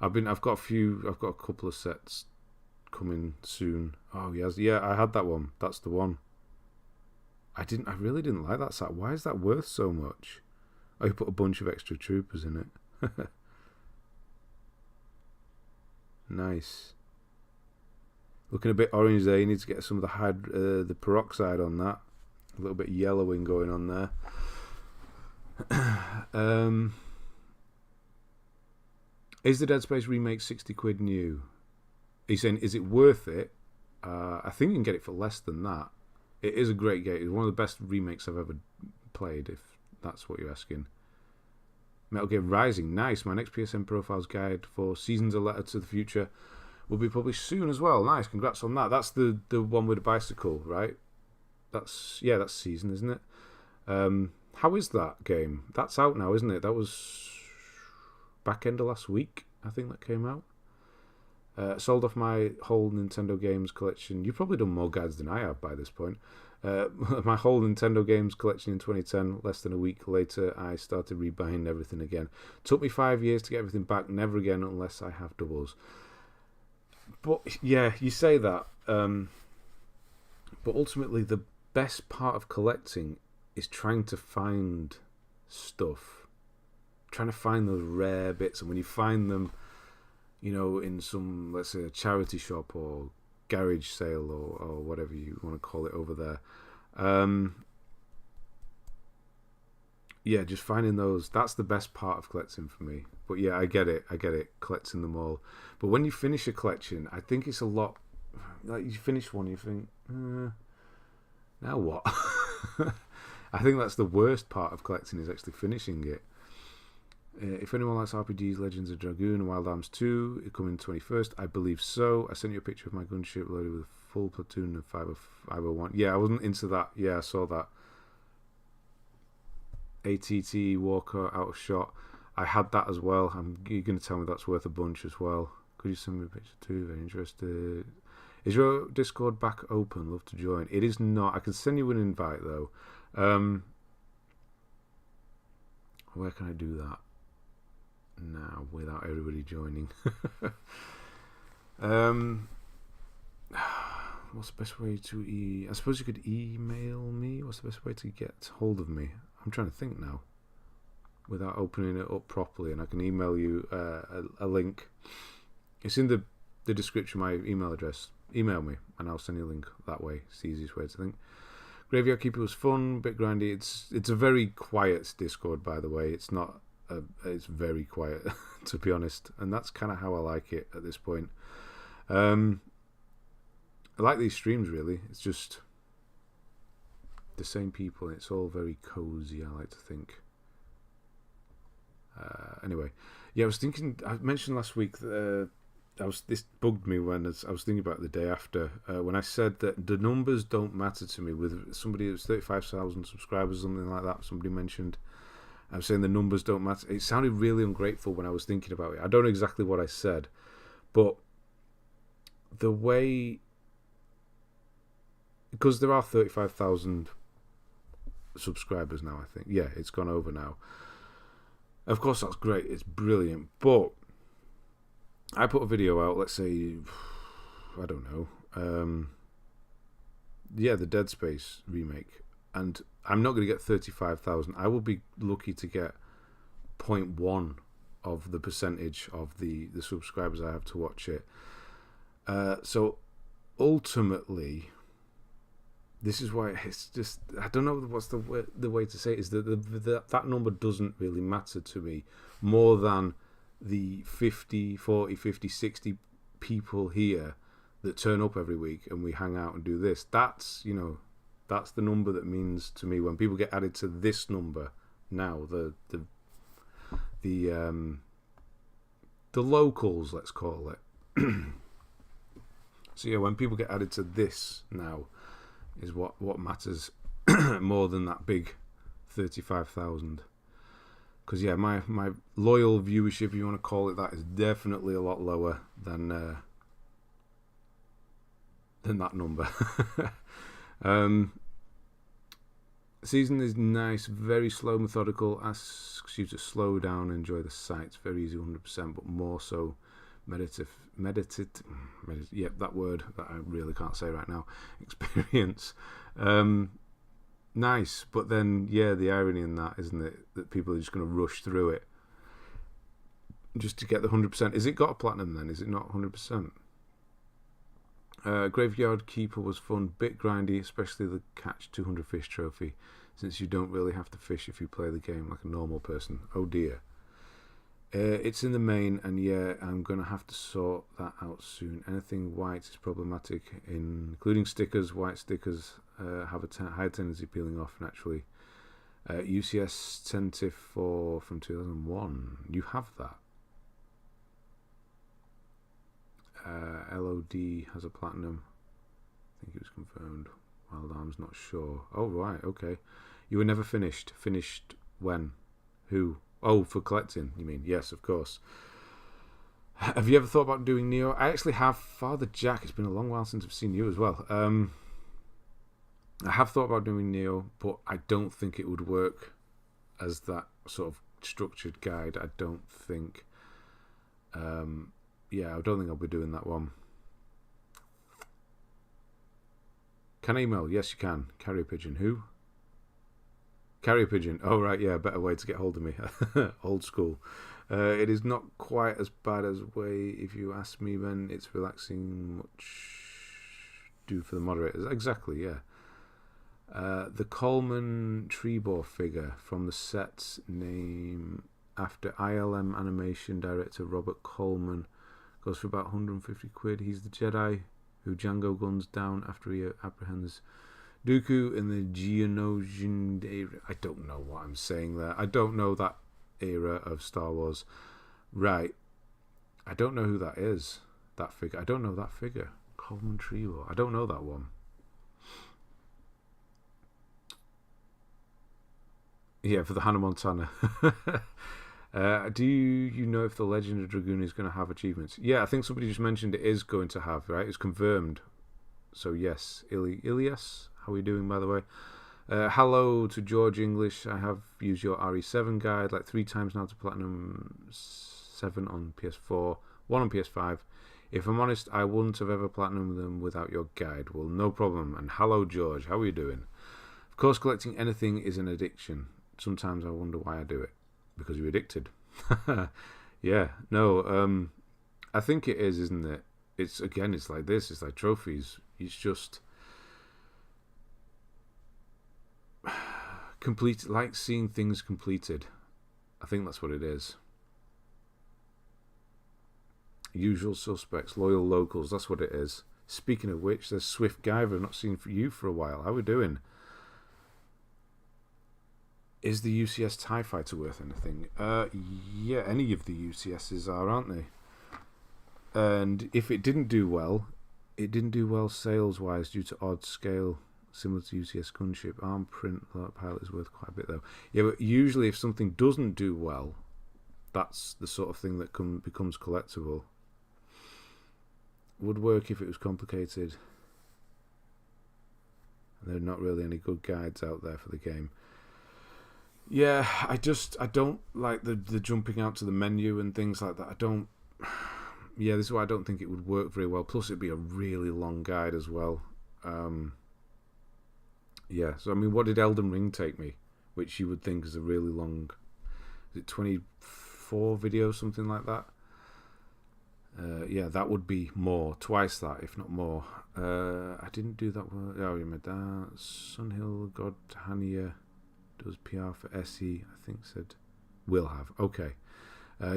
I've got a couple of sets coming soon. Oh yes, yeah, I had that one. That's the one. I really didn't like that set. Why is that worth so much? Oh, you put a bunch of extra troopers in it. Nice. Looking a bit orange there. You need to get some of the peroxide on that. A little bit yellowing going on there. Is the Dead Space remake 60 quid new? He's saying, is it worth it? I think you can get it for less than that. It is a great game. It's one of the best remakes I've ever played, if that's what you're asking. Metal Gear Rising, nice. My next PSN Profiles guide for Seasons: A Letter to the Future will be published soon as well. Nice, congrats on that. That's the one with the bicycle, right? That's Season, isn't it? How is that game? That's out now, isn't it? That was back end of last week, I think that came out. Sold off my whole Nintendo games collection. You've probably done more guides than I have by this point. My whole Nintendo games collection in 2010. Less than a week later, I started rebuying everything again. Took me 5 years to get everything back. Never again unless I have doubles. But yeah, you say that. But ultimately, the best part of collecting is trying to find stuff. Trying to find those rare bits. And when you find them, you know, in some, let's say, a charity shop or garage sale or whatever you want to call it over there. Yeah, just finding those, that's the best part of collecting for me. But yeah, I get it, collecting them all. But when you finish a collection, I think it's a lot, like you finish one, you think, now what? I think that's the worst part of collecting, is actually finishing it. If anyone likes RPGs, Legends of Dragoon and Wild Arms 2, it coming 21st, I believe so. I sent you a picture of my gunship loaded with a full platoon of 501. Yeah, I wasn't into that. Yeah, I saw that. ATT Walker out of shot. I had that as well. You're going to tell me that's worth a bunch as well. Could you send me a picture too? Very interested. Is your Discord back open? Love to join. It is not. I can send you an invite though. Where can I do that now without everybody joining? What's the best way to I suppose you could email me. What's the best way to get hold of me? I'm trying to think now without opening it up properly, and I can email you a link. It's in the description, my email address. Email me and I'll send you a link that way. It's the easiest way to think. Graveyard Keeper was fun, bit grindy. It's a very quiet Discord, by the way. It's not. It's very quiet, to be honest, and that's kind of how I like it at this point. I like these streams, really. It's just the same people. It's all very cozy, I like to think. Anyway, yeah, I was thinking. I mentioned last week that this bugged me when I was thinking about it the day after when I said that the numbers don't matter to me. With somebody that's 35,000 subscribers, something like that. Somebody mentioned. I'm saying the numbers don't matter. It sounded really ungrateful when I was thinking about it. I don't know exactly what I said, but the way, because there are 35,000 subscribers now, I think. Yeah, it's gone over now. Of course, that's great. It's brilliant. But I put a video out, let's say, I don't know. Yeah, the Dead Space remake. And I'm not going to get 35,000. I will be lucky to get 0.1 of the percentage of the subscribers I have to watch it. So ultimately, this is why it's just, I don't know what's the way to say it, is that that number doesn't really matter to me more than the 50, 40, 50, 60 people here that turn up every week and we hang out and do this. That's, you know, that's the number that means to me when people get added to this number now, the locals, let's call it. So yeah, when people get added to this now is what matters more than that big 35,000. Because yeah, my loyal viewership, if you want to call it that, is definitely a lot lower than that number. Season is nice, very slow, methodical, asks you to slow down and enjoy the sights. Very easy, 100%, but more so meditative, yep, that word that I really can't say right now, experience. Nice, but then, yeah, the irony in that, isn't it, that people are just going to rush through it just to get the 100%. Is it got a platinum then? Is it not 100%? Graveyard Keeper was fun, bit grindy, especially the catch 200 fish trophy, since you don't really have to fish if you play the game like a normal person. Oh dear. It's in the main, and yeah, I'm going to have to sort that out soon. Anything white is problematic, including stickers. White stickers have a high tendency of peeling off naturally. UCS Tentif 4 from 2001. You have that. LOD has a platinum. I think it was confirmed. Wild Arms, not sure. Oh, right, okay. You were never finished. Finished when? Who? Oh, for collecting, you mean? Yes, of course. Have you ever thought about doing Neo? I actually have. Father Jack, it's been a long while since I've seen you as well. I have thought about doing Neo, but I don't think it would work as that sort of structured guide. I don't think... yeah, I don't think I'll be doing that one. Can I email? Yes, you can. Carrier Pigeon. Who? Carrier Pigeon. Oh, right, yeah, better way to get hold of me. Old school. It is not quite as bad as way, if you ask me, when it's relaxing, much do for the moderators. Exactly, yeah. The Coleman Trebor figure from the set's name after ILM animation director Robert Coleman goes for about 150 quid. He's the Jedi who Django guns down after he apprehends Dooku in the Geonosian era. I don't know what I'm saying there. I don't know that era of Star Wars. Right. I don't know who that is. That figure. I don't know that figure. Coleman Trio. I don't know that one. Yeah, for the Hannah Montana. Do you know if the Legend of Dragoon is going to have achievements? Yeah, I think somebody just mentioned it is going to have, right? It's confirmed. So yes, Ilias, how are we doing, by the way? Hello to George English. I have used your RE7 guide like 3 times now to Platinum 7 on PS4, 1 on PS5. If I'm honest, I wouldn't have ever Platinumed them without your guide. Well, no problem. And hello, George. How are you doing? Of course, collecting anything is an addiction. Sometimes I wonder why I do it. Because you're addicted. Yeah, no, I think it is, isn't it? It's like this. It's like trophies. It's just complete, like seeing things completed. I think that's what it is. Usual suspects, loyal locals. That's what it is. Speaking of which, there's Swift Guyver. I've not seen you for a while. How are we doing? Is the UCS TIE Fighter worth anything? Yeah, any of the UCSs are, aren't they? And if it didn't do well, it didn't do well sales-wise due to odd scale, similar to UCS Gunship. Arm print pilot is worth quite a bit, though. Yeah, but usually if something doesn't do well, that's the sort of thing that becomes collectible. Would work if it was complicated. There are not really any good guides out there for the game. Yeah, I don't like the jumping out to the menu and things like that. Yeah, this is why I don't think it would work very well. Plus, it'd be a really long guide as well. Yeah, so I mean, what did Elden Ring take me? Which you would think is a really long... Is it 24 videos, something like that? Yeah, that would be more. Twice that, if not more. I didn't do that well. Oh, you made that. Sunhill, God, Hania... does PR for SE, I think said will have. Okay.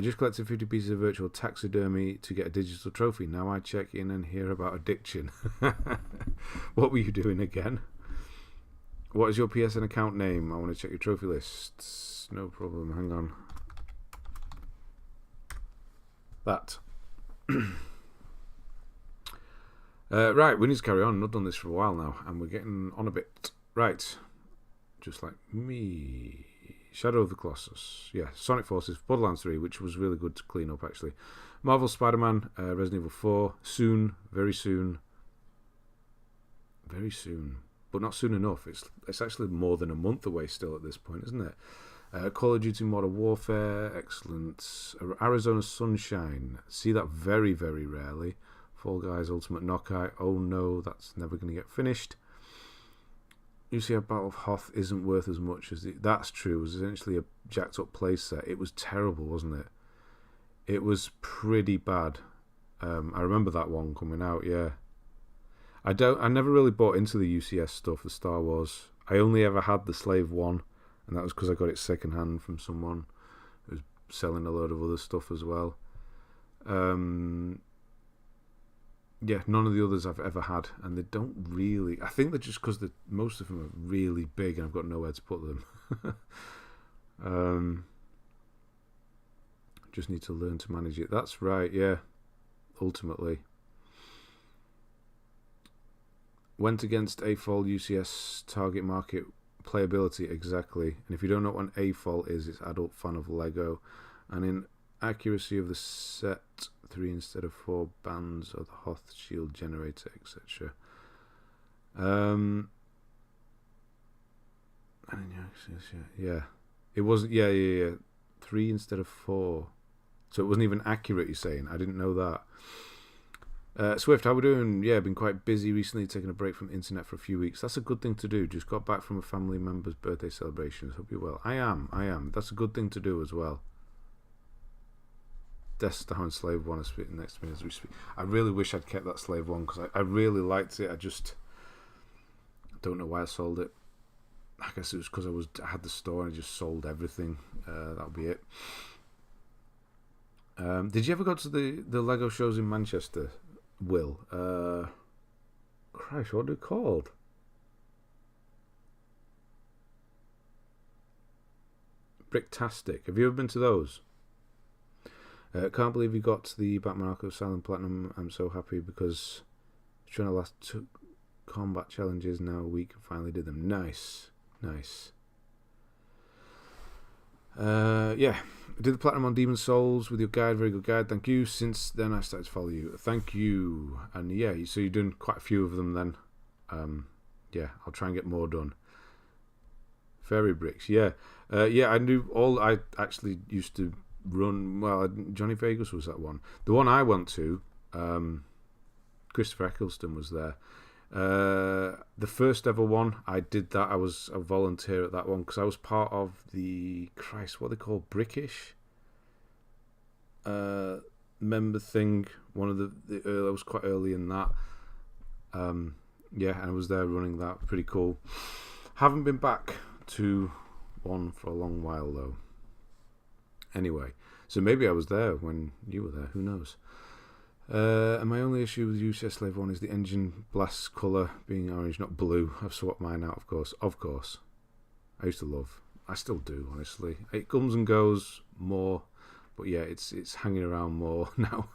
Just collected 50 pieces of virtual taxidermy to get a digital trophy. Now I check in and hear about addiction. What were you doing again? What is your PSN account name? I want to check your trophy lists. No problem. Hang on. That. Right, we need to carry on. I've not done this for a while now, and we're getting on a bit. Right. Just like me. Shadow of the Colossus. Yeah, Sonic Forces, Borderlands 3, which was really good to clean up, actually. Marvel Spider-Man, Resident Evil 4, soon, very soon. Very soon. But not soon enough. It's actually more than a month away still at this point, isn't it? Call of Duty Modern Warfare, excellent. Arizona Sunshine, see that very, very rarely. Fall Guys Ultimate Knockout, oh no, that's never going to get finished. UCF Battle of Hoth isn't worth as much as that's true. It was essentially a jacked up playset. It was terrible, wasn't it? It was pretty bad. I remember that one coming out, yeah. I never really bought into the UCS stuff, the Star Wars. I only ever had the Slave 1, and that was because I got it second hand from someone who was selling a load of other stuff as well. Yeah, none of the others I've ever had, and they don't really. I think they're just because most of them are really big, and I've got nowhere to put them. Just need to learn to manage it. That's right, yeah. Ultimately, went against AFOL UCS target market playability exactly. And if you don't know what an AFOL is, it's adult fan of Lego, and in accuracy of the set 3 instead of 4 bands of the Hoth shield generator, etc. Yeah, it wasn't. Yeah. 3 instead of 4, so it wasn't even accurate. You're saying? I didn't know that. Swift, how we doing? Yeah, been quite busy recently, taking a break from the internet for a few weeks. That's a good thing to do. Just got back from a family member's birthday celebrations. Hope you're well. I am. That's a good thing to do as well. Death Star and Slave 1 are sitting next to me as we speak. I really wish I'd kept that Slave 1 because I really liked it. I don't know why I sold it. I guess it was because I had the store and I just sold everything. That'll be it. Did you ever go to the Lego shows in Manchester, Will? Christ, what are they called? Bricktastic. Have you ever been to those? Can't believe you got the Batman Arkham Asylum Platinum. I'm so happy because trying to last 2 combat challenges now a week and finally did them. Nice. Yeah, I did the Platinum on Demon Souls with your guide. Very good guide, thank you. Since then I started to follow you. Thank you. And yeah, so you're doing quite a few of them then. Yeah, I'll try and get more done. Fairy Bricks, yeah. Yeah, I knew all. I actually used to run, well, Johnny Vegas was that one. The one I went to, Christopher Eccleston was there. The first ever one, I did that. I was a volunteer at that one because I was part of the, what they call Brickish member thing. One of the I was quite early in that. Yeah, and I was there running that. Pretty cool. Haven't been back to one for a long while though. Anyway, so maybe I was there when you were there. Who knows? And my only issue with UCS Slave 1 is the engine blast colour being orange, not blue. I've swapped mine out, of course. I used to love. I still do, honestly. It comes and goes more, but yeah, it's hanging around more now.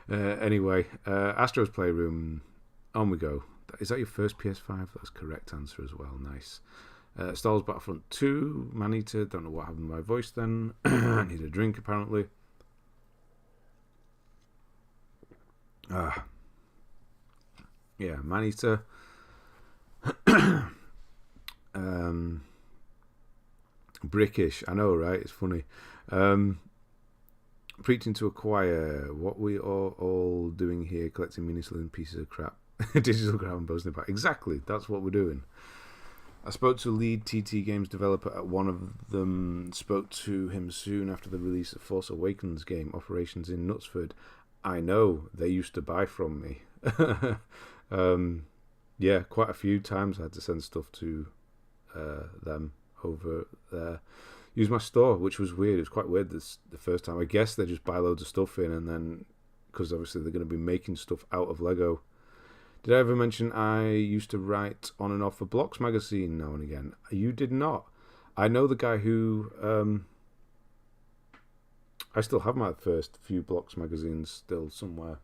Anyway, Astro's Playroom. On we go. Is that your first PS5? That's correct answer as well. Nice. Star Wars Battlefront 2. Maneater. Don't know what happened to my voice then. I need a drink apparently. Yeah, Maneater. Brickish, I know, right? It's funny. Preaching to a choir. What we are all doing here, collecting meaningless pieces of crap, digital crap and boasting about. Exactly, that's what we're doing. I spoke to lead TT Games developer at one of them. Spoke to him soon after the release of Force Awakens game operations in Knutsford. I know, they used to buy from me. Yeah, quite a few times I had to send stuff to them over there. Use my store, which was weird. It was quite weird the first time. I guess they just buy loads of stuff in, and then, because obviously they're going to be making stuff out of Lego. Did I ever mention I used to write on and off for Blocks magazine now and again? You did not. I know the guy who... I still have my first few Blocks magazines still somewhere.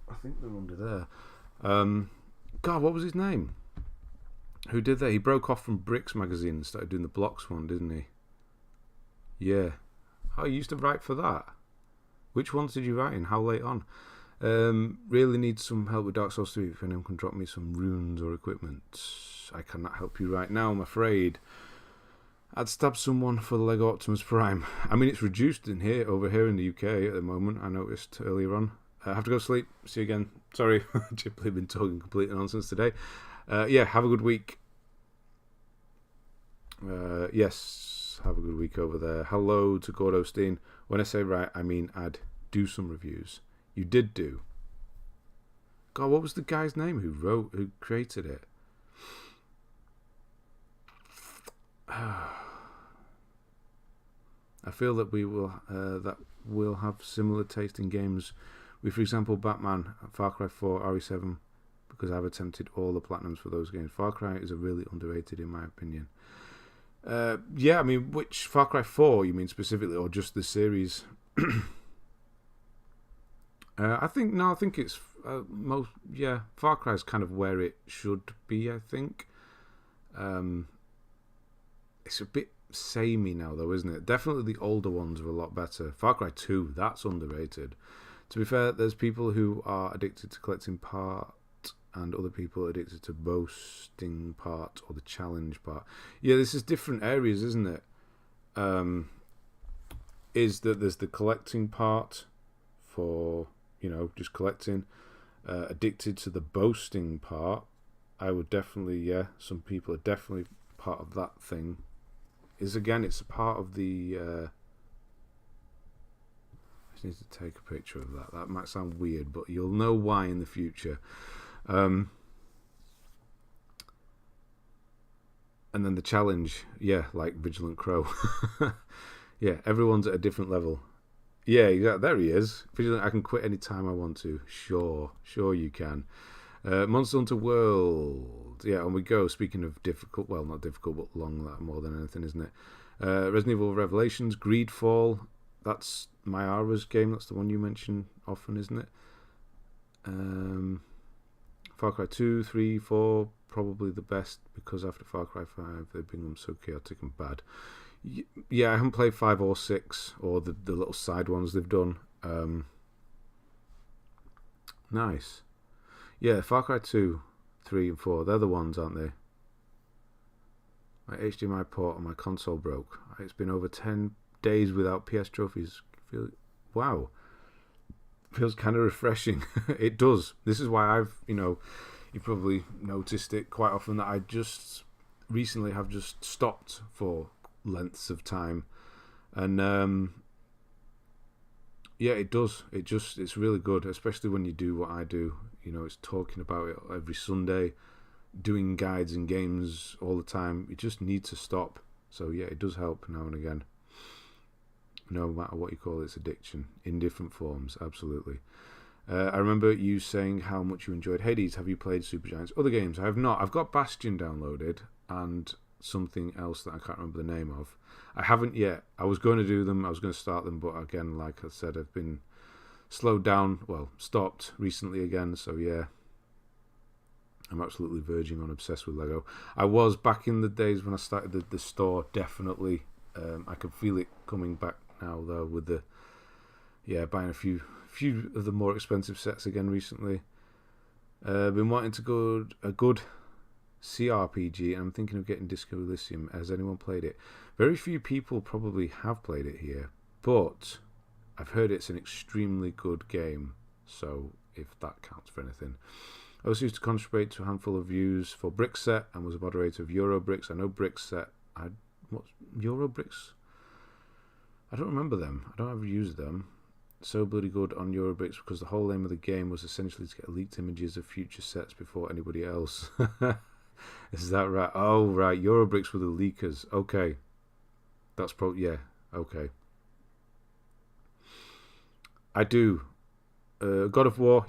I think they're under there. God, what was his name? Who did that? He broke off from Bricks magazine and started doing the Blocks one, didn't he? Yeah. Oh, you used to write for that? Which ones did you write in? How late on? Really need some help with Dark Souls 3. If anyone can drop me some runes or equipment. I cannot help you right now, I'm afraid. I'd stab someone for the Lego Optimus Prime. I mean, it's reduced in here, over here in the UK at the moment, I noticed earlier on. I have to go to sleep. See you again. Sorry, I've been talking complete nonsense today. Yeah, have a good week. Yes, have a good week over there. Hello to Gordo Steen. When I say right, I mean I'd do some reviews. You did do. God, what was the guy's name who created it? I feel that we'll have similar taste in games with, for example, Batman, Far Cry 4, RE7, because I've attempted all the platinums for those games. Far Cry is a really underrated in my opinion. Yeah, I mean, which Far Cry 4 you mean specifically, or just the series? I think it's Far Cry is kind of where it should be. I think it's a bit samey now, though, isn't it? Definitely the older ones are a lot better. Far Cry 2, that's underrated. To be fair, there's people who are addicted to collecting part, and other people are addicted to boasting part or the challenge part. Yeah, this is different areas, isn't it? Is that there's the collecting part for, just collecting. Addicted to the boasting part. I would definitely, some people are definitely part of that thing. It's a part of the... I just need to take a picture of that. That might sound weird, but you'll know why in the future. And then the challenge, like Vigilant Crow. Yeah, everyone's at a different level. Yeah, exactly. There he is. Vigilant, I can quit any time I want to. Sure you can. Monster Hunter World. Yeah, on we go. Speaking of difficult, well, not difficult, but long, that more than anything, isn't it? Resident Evil Revelations, Greedfall. That's Mayara's game. That's the one you mention often, isn't it? Far Cry 2, 3, 4, probably the best, because after Far Cry 5, they become so chaotic and bad. Yeah, I haven't played 5 or 6, or the little side ones they've done. Nice. Yeah, Far Cry 2, 3, and 4, they're the ones, aren't they? My HDMI port on my console broke. It's been over 10 days without PS trophies. Wow. Feels kind of refreshing. It does. This is why I've, you probably noticed it quite often, that I just recently have just stopped for lengths of time. And it does. It's really good, especially when you do what I do. It's talking about it every Sunday, doing guides and games all the time. You just need to stop. So yeah, it does help now and again. No matter what you call its addiction, in different forms, absolutely. I remember you saying how much you enjoyed Hades. Have you played Supergiant's other games? I have not. I've got Bastion downloaded and something else that I can't remember the name of. I haven't yet. I was going to do them. I was going to start them, but again, like I said, I've been slowed down. Well, stopped recently again. So yeah, I'm absolutely verging on obsessed with Lego. I was back in the days when I started the store. Definitely, I can feel it coming back now, though, with the buying a few of the more expensive sets again recently. Been wanting to go a good CRPG, and I'm thinking of getting Disco Elysium. Has anyone played it? Very few people probably have played it here, but I've heard it's an extremely good game, so if that counts for anything. I also used to contribute to a handful of views for Brickset and was a moderator of Eurobricks. I know Brickset. What's Eurobricks? I don't remember them. I don't ever use them. So bloody good on Eurobricks, because the whole aim of the game was essentially to get leaked images of future sets before anybody else. Is that right? Oh, right. Eurobricks were the leakers. Okay. That's okay. I do. God of War,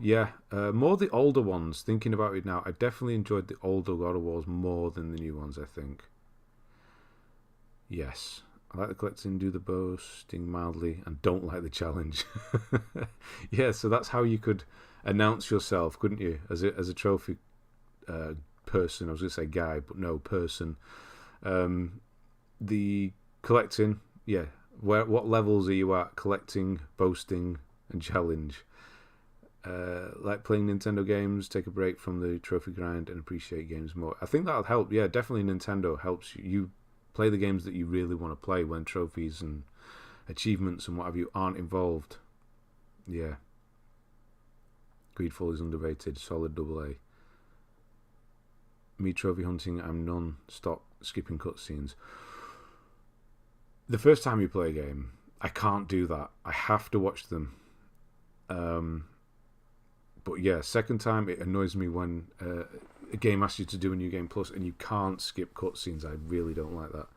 more the older ones. Thinking about it now, I definitely enjoyed the older God of Wars more than the new ones, I think. Yes. I like the collecting, do the boasting mildly, and don't like the challenge. Yeah, so that's how you could announce yourself, couldn't you, as a trophy person. I was going to say guy, but no, person. The collecting, yeah. What levels are you at? Collecting, boasting, and challenge. Like playing Nintendo games, take a break from the trophy grind and appreciate games more. I think that'll help. Yeah, definitely Nintendo helps you play the games that you really want to play when trophies and achievements and what have you aren't involved. Yeah. Greedfall is underrated. Solid double A. Me trophy hunting, I'm non-stop skipping cutscenes. The first time you play a game, I can't do that. I have to watch them. But yeah, second time it annoys me when a game asks you to do a new game plus and you can't skip cutscenes. I really don't like that.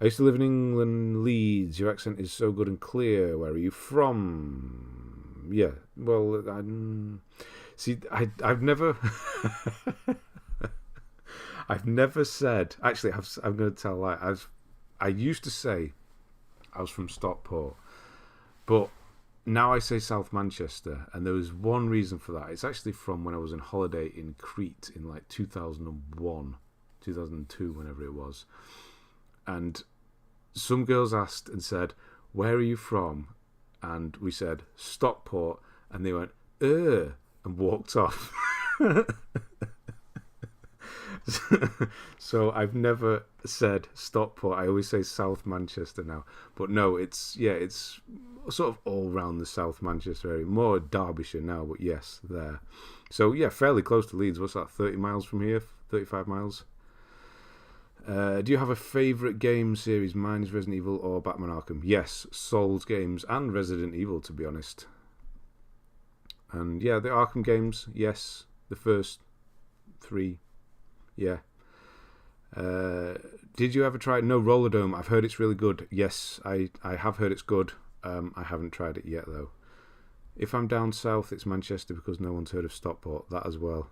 I used to live in England, Leeds. Your accent is so good and clear. Where are you from? Yeah, well, I've never, I've never said. Actually, I'm going to tell a lie. I used to say I was from Stockport, but now I say South Manchester, and there was one reason for that. It's actually from when I was on holiday in Crete in like 2001, 2002, whenever it was. And some girls asked and said, "Where are you from?" And we said, "Stockport." And they went, and walked off. So I've never said Stockport. I always say South Manchester now. But no, it's sort of all round the South Manchester area. More Derbyshire now, but yes, there. So yeah, fairly close to Leeds. What's that, 30 miles from here? 35 miles? Do you have a favourite game series? Mine is Resident Evil or Batman Arkham. Yes, Souls games and Resident Evil, to be honest. And yeah, the Arkham games, yes. The first 3, yeah. Did you ever try No Roller Dome? I've heard it's really good. Yes, I have heard it's good. I haven't tried it yet though. If I'm down south, it's Manchester because no one's heard of Stockport. That as well.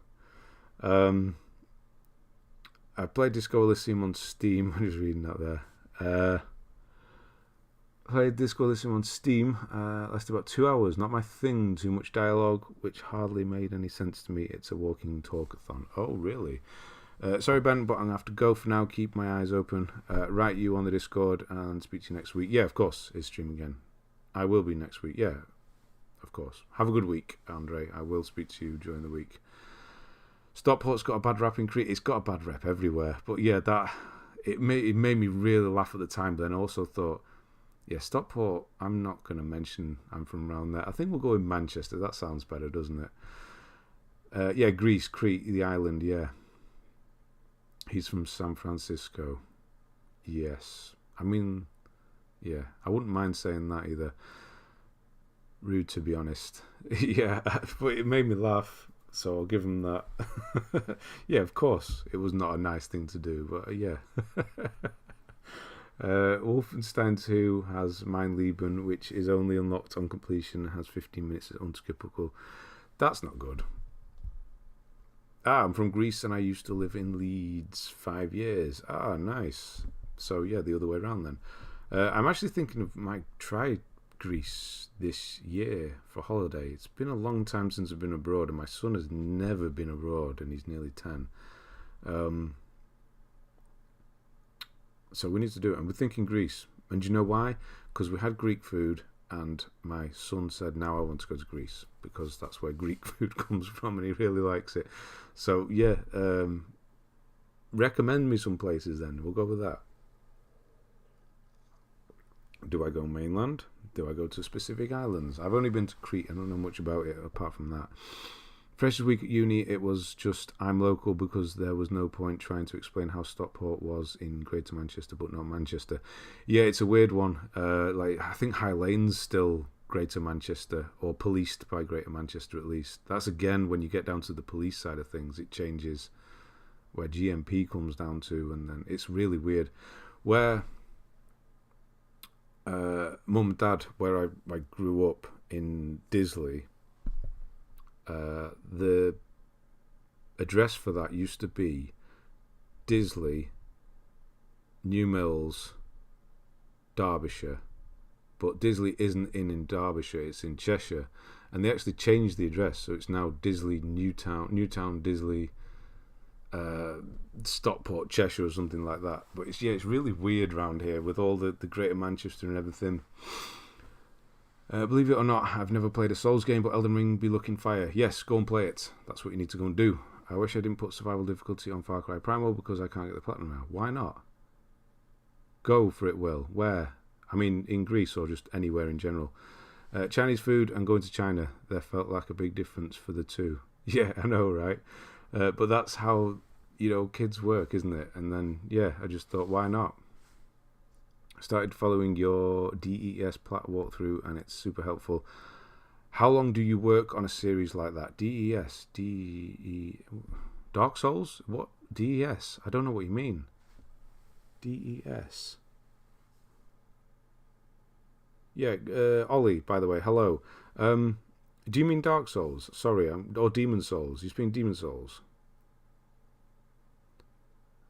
I played Disco Elysium on Steam. I'm just reading that there. Played Disco Elysium on Steam. Lasted about 2 hours. Not my thing. Too much dialogue, which hardly made any sense to me. It's a walking talkathon. Oh, really? Sorry, Ben, but I'm going to have to go for now. Keep my eyes open. Write you on the Discord and speak to you next week. Yeah, of course, it's stream again. I will be next week. Yeah, of course. Have a good week, Andre. I will speak to you during the week. Stockport's got a bad rap in Crete. It's got a bad rep everywhere. But yeah, it made me really laugh at the time. But then I also thought, yeah, Stockport, I'm not going to mention I'm from around there. I think we'll go in Manchester. That sounds better, doesn't it? Yeah, Greece, Crete, the island, yeah. He's from San Francisco. Yes. I mean, yeah, I wouldn't mind saying that either. Rude, to be honest. Yeah, but it made me laugh. So I'll give him that. Yeah, of course. It was not a nice thing to do, but yeah. Wolfenstein 2 has Mein Leben, which is only unlocked on completion, has 15 minutes of unskippable. That's not good. I'm from Greece and I used to live in Leeds 5 years. Nice. So yeah, the other way around then. I'm actually thinking of might try Greece this year for holiday. It's been a long time since I've been abroad, and my son has never been abroad, and he's nearly 10. So we need to do it, and we're thinking Greece. And do you know why? Because we had Greek food, and my son said, now I want to go to Greece, because that's where Greek food comes from, and he really likes it. So yeah, recommend me some places then. We'll go with that. Do I go mainland? Do I go to specific islands? I've only been to Crete. I don't know much about it apart from that. Freshers Week at uni, it was just I'm local because there was no point trying to explain how Stockport was in Greater Manchester but not Manchester. Yeah, it's a weird one. Like I think High Lane's still Greater Manchester, or policed by Greater Manchester at least. That's again when you get down to the police side of things, it changes where GMP comes down to, and then it's really weird. Where Mum and Dad, where I grew up in Disley, the address for that used to be Disley, New Mills, Derbyshire, but Disley isn't in Derbyshire, it's in Cheshire, and they actually changed the address, so it's now Disley, Newtown, Disley, Stockport, Cheshire, or something like that. But it's really weird around here with all the Greater Manchester and everything. Believe it or not, I've never played a Souls game, but Elden Ring be looking fire. Yes, go and play it. That's what you need to go and do. I wish I didn't put survival difficulty on Far Cry Primal because I can't get the platinum now. Why not? Go for it, Will. Where? I mean, in Greece or just anywhere in general. Chinese food and going to China. There felt like a big difference for the two. Yeah, I know, right? But that's how, kids work, isn't it? And then, yeah, I just thought, why not? Started following your DES plat walkthrough and it's super helpful. How long do you work on a series like that? DES? Dark Souls? What? DES? I don't know what you mean. DES. Yeah, Ollie, by the way, hello. Do you mean Dark Souls? Sorry, or Demon Souls? You mean Demon Souls?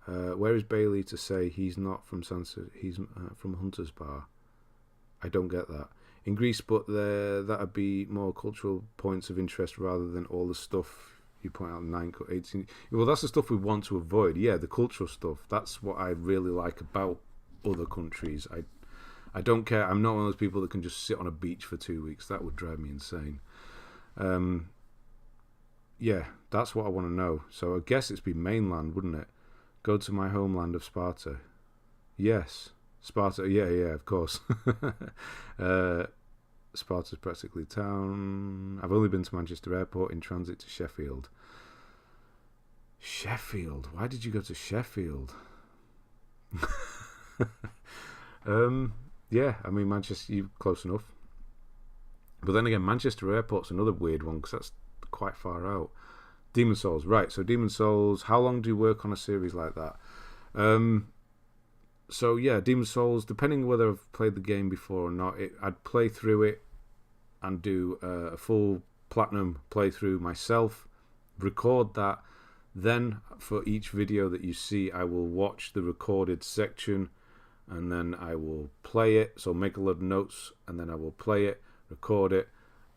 Where is Bailey to say he's not from Sansa? He's from Hunter's Bar. I don't get that. In Greece, but that'd be more cultural points of interest rather than all the stuff you point out 9, 18. Well, that's the stuff we want to avoid. Yeah, the cultural stuff. That's what I really like about other countries. I don't care. I'm not one of those people that can just sit on a beach for 2 weeks. That would drive me insane. Yeah, that's what I want to know. So I guess it's be mainland, wouldn't it? Go to my homeland of Sparta. Yes. Sparta, yeah, of course. Sparta's practically town. I've only been to Manchester Airport in transit to Sheffield. Sheffield? Why did you go to Sheffield? Yeah, I mean, Manchester, you're close enough. But then again, Manchester Airport's another weird one because that's quite far out. Demon Souls, right. So Demon Souls, how long do you work on a series like that? So yeah, Demon Souls, depending whether I've played the game before or not, I'd play through it and do a full platinum playthrough myself, record that. Then for each video that you see, I will watch the recorded section and then I will play it. So make a lot of notes and then I will play it, record it,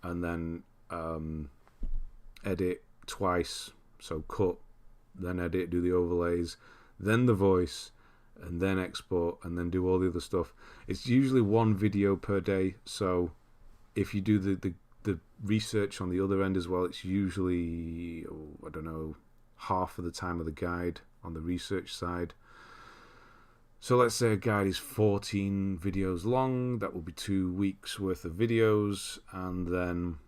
and then edit twice. So cut, then edit, do the overlays, then the voice, and then export, and then do all the other stuff. It's usually one video per day, so if you do the research on the other end as well, it's usually, I don't know, half of the time of the guide on the research side. So let's say a guide is 14 videos long, that will be 2 weeks worth of videos, and then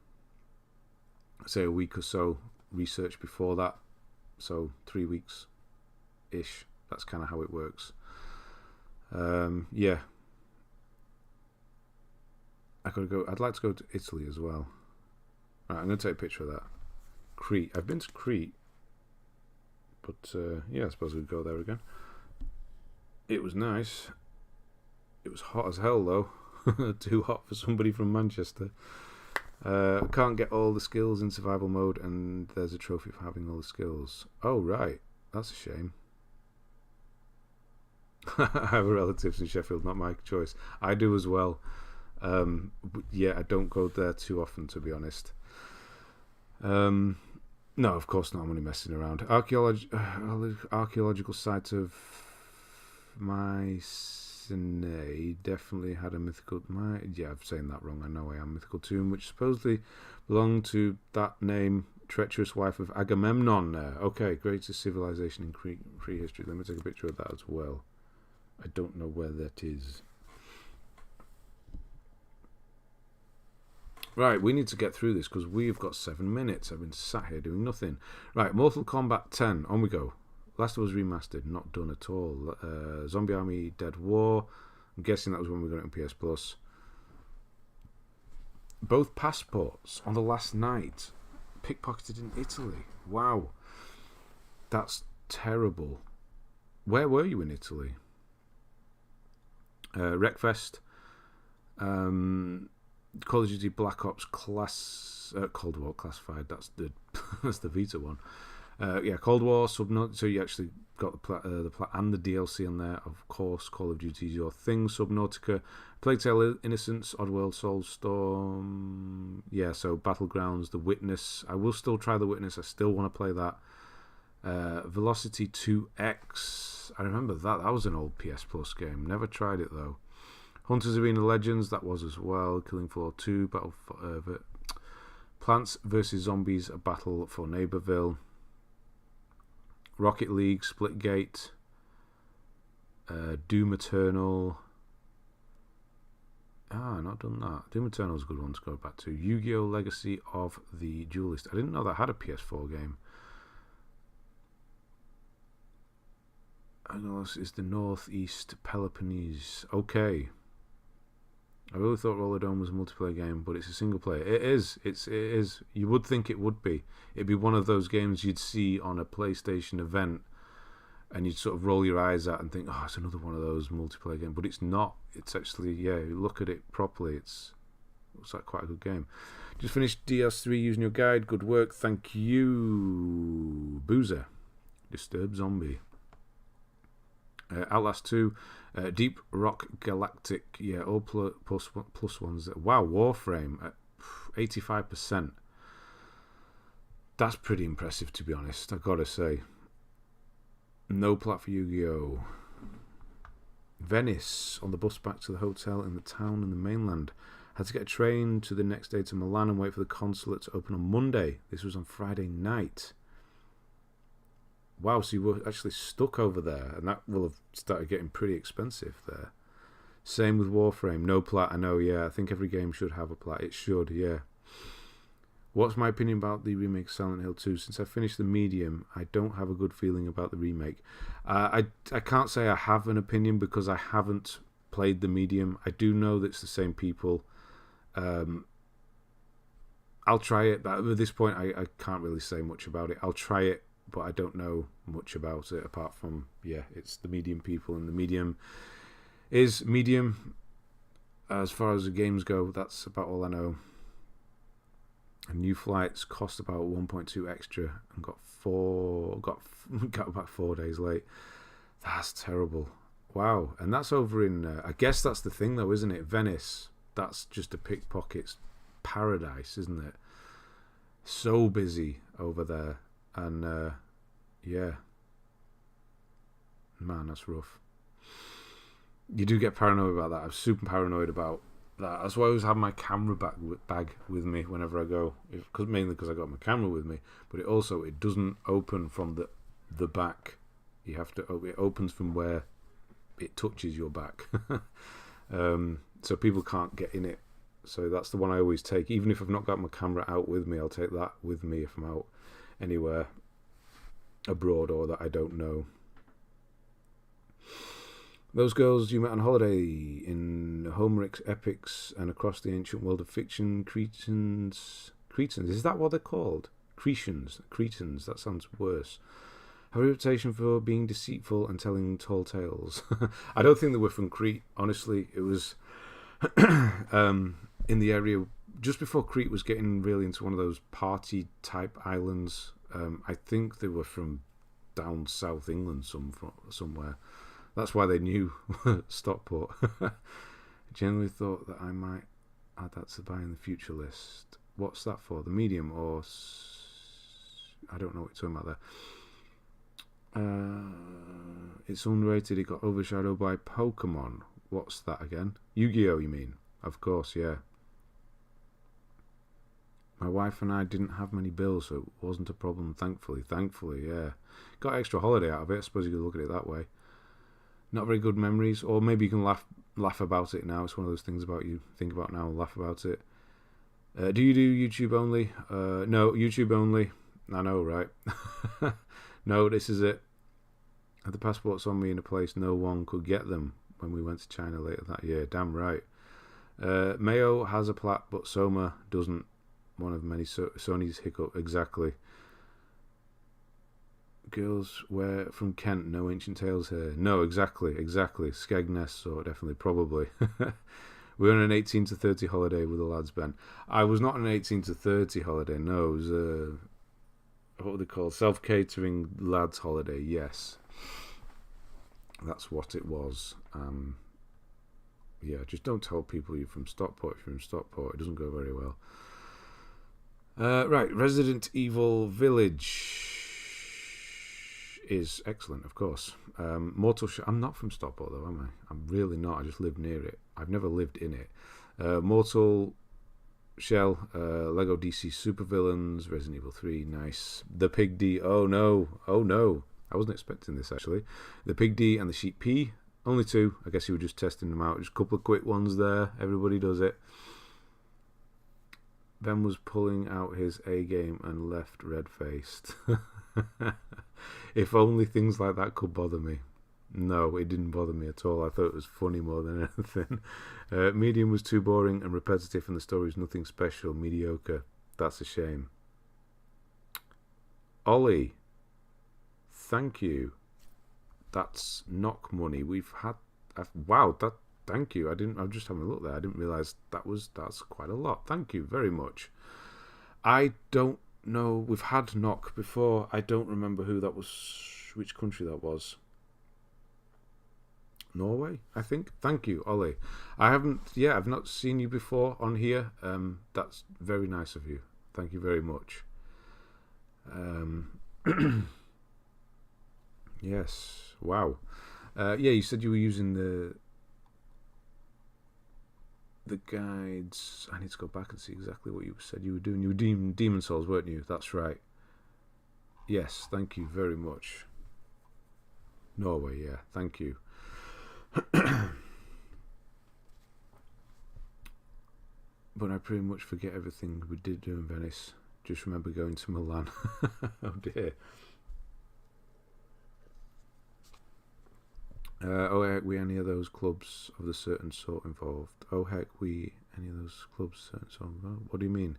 say a week or so research before that, so 3 weeks ish. That's kind of how it works. Yeah, I'd like to go to Italy as well. Right, I'm going to take a picture of that. Crete. I've been to Crete, but yeah, I suppose we'd go there again. It was nice. It was hot as hell though. Too hot for somebody from Manchester. Can't get all the skills in survival mode, and there's a trophy for having all the skills. Oh right, that's a shame. I have relatives in Sheffield, not my choice. I do as well. Yeah, I don't go there too often, to be honest. No, of course not. I'm only messing around. Archaeological site of Mycenae definitely had a mythical. Yeah, I'm saying that wrong. I know I am. Mythical tomb, which supposedly belonged to that name, treacherous wife of Agamemnon. Okay, greatest civilization in prehistory. Let me take a picture of that as well. I don't know where that is. Right, we need to get through this because we've got 7 minutes. I've been sat here doing nothing. Right, Mortal Kombat 10. On we go. Last of Us Remastered. Not done at all. Zombie Army Dead War. I'm guessing that was when we got it on PS Plus. Both passports on the last night. Pickpocketed in Italy. Wow. That's terrible. Where were you in Italy? Wreckfest, Call of Duty Black Ops Cold War Classified. That's the that's the Vita one. Yeah, Cold War Subnautica. So you actually got the and the DLC on there. Of course, Call of Duty is your thing. Subnautica, Plague Tale: Innocence, Oddworld, Soulstorm. Yeah, so Battlegrounds, The Witness. I will still try The Witness. I still want to play that. Velocity 2X. I remember that. That was an old PS Plus game. Never tried it though. Hunters Arena Legends. That was as well. Killing Floor 2. Battle for Plants vs Zombies. A Battle for Neighborville. Rocket League. Splitgate. Doom Eternal. Not done that. Doom Eternal is a good one to go back to. Yu-Gi-Oh! Legacy of the Duelist. I didn't know that had a PS4 game. Angelos is the northeast Peloponnese. Okay. I really thought Roller Dome was a multiplayer game, but it's a single player. It is. It is. You would think it would be. It'd be one of those games you'd see on a PlayStation event, and you'd sort of roll your eyes at and think, oh, it's another one of those multiplayer games. But it's not. It's actually, you look at it properly, looks like quite a good game. Just finished DS3 using your guide. Good work. Thank you. Boozer. Disturbed Zombie. Outlast 2. Deep Rock Galactic. Yeah, all plus ones. Wow, Warframe at 85%. That's pretty impressive, to be honest, I've got to say. No plat for Yu-Gi-Oh! Venice, on the bus back to the hotel in the town and the mainland. Had to get a train to the next day to Milan and wait for the consulate to open on Monday. This was on Friday night. Wow, so you were actually stuck over there, and that will have started getting pretty expensive there. Same with Warframe. No plat, I know, yeah. I think every game should have a plat. It should, yeah. What's my opinion about the remake of Silent Hill 2? Since I finished the medium, I don't have a good feeling about the remake. I can't say I have an opinion because I haven't played the medium. I do know that it's the same people. I'll try it, but at this point I can't really say much about it. I'll try it, but I don't know much about it apart from, it's the medium people, and the medium is medium. As far as the games go, that's about all I know. And new flights cost about 1.2 extra and got back 4 days late. That's terrible. Wow. And that's over in, I guess that's the thing though, isn't it? Venice. That's just a pickpocket's paradise, isn't it? So busy over there. And, man, that's rough. You do get paranoid about that. I'm super paranoid about that. That's why I always have my camera bag with me whenever I go, mainly because I got my camera with me, but it doesn't open from the back. You have to, it opens from where it touches your back. So people can't get in it. So that's the one I always take. Even if I've not got my camera out with me, I'll take that with me if I'm out anywhere abroad or that I don't know. Those girls you met on holiday in Homeric's epics and across the ancient world of fiction, Cretans, is that what they're called? Cretans, that sounds worse. Have a reputation for being deceitful and telling tall tales. I don't think they were from Crete, honestly. It was in the area just before Crete was getting really into one of those party type islands. I think they were from down South England somewhere. That's why they knew Stockport. Generally thought that I might add that to buy in the future list. What's that for? The medium or... I don't know what you're talking about there. It's unrated. It got overshadowed by Pokemon. What's that again? Yu-Gi-Oh! You mean? Of course, yeah. My wife and I didn't have many bills, so it wasn't a problem, thankfully. Thankfully, yeah. Got extra holiday out of it. I suppose you could look at it that way. Not very good memories, or maybe you can laugh about it now. It's one of those things about you think about now and laugh about it. Do you do YouTube only? No, YouTube only. I know, right? No, this is it. Had the passports on me in a place no one could get them when we went to China later that year. Damn right. Mayo has a plat, but Soma doesn't. One of many Sony's hiccup. Exactly. Girls wear from Kent, no Ancient Tales here. No, exactly. Skegness, or definitely, probably. We were on an 18 to 30 holiday with the lads, Ben. I was not on an 18 to 30 holiday, no. It was what were they called? Self-catering lads holiday, yes. That's what it was. Just don't tell people you're from Stockport. If you're from Stockport, it doesn't go very well. Right, Resident Evil Village. is excellent, of course. I'm not from Stockport, though, am I? I'm really not. I just live near it. I've never lived in it. Mortal Shell, Lego DC Supervillains, Resident Evil 3, nice. The Pig D, oh no. I wasn't expecting this, actually. The Pig D and the Sheep P, only 2. I guess you were just testing them out. Just a couple of quick ones there. Everybody does it. Ben was pulling out his A game and left red-faced. If only things like that could bother me. No, it didn't bother me at all. I thought it was funny more than anything. Medium was too boring and repetitive, and the story was nothing special. Mediocre. That's a shame. Ollie, thank you. That's knock money. We've had. Wow, that. Thank you. I'm just having a look there. I didn't realise that's quite a lot. Thank you very much. I don't know. We've had knock before. I don't remember who that was. Which country that was. Norway, I think. Thank you, Ollie. I've not seen you before on here. That's very nice of you. Thank you very much. Yes. Wow. You said you were using the guides. I need to go back and see exactly what you said you were doing. You were Demon Souls, weren't you? That's right. Yes, thank you very much. Norway, yeah, thank you. But I pretty much forget everything we did do in Venice. Just remember going to Milan. Oh dear. Oh heck, we any of those clubs of the certain sort involved? Oh heck, we any of those clubs certain sort involved? What do you mean?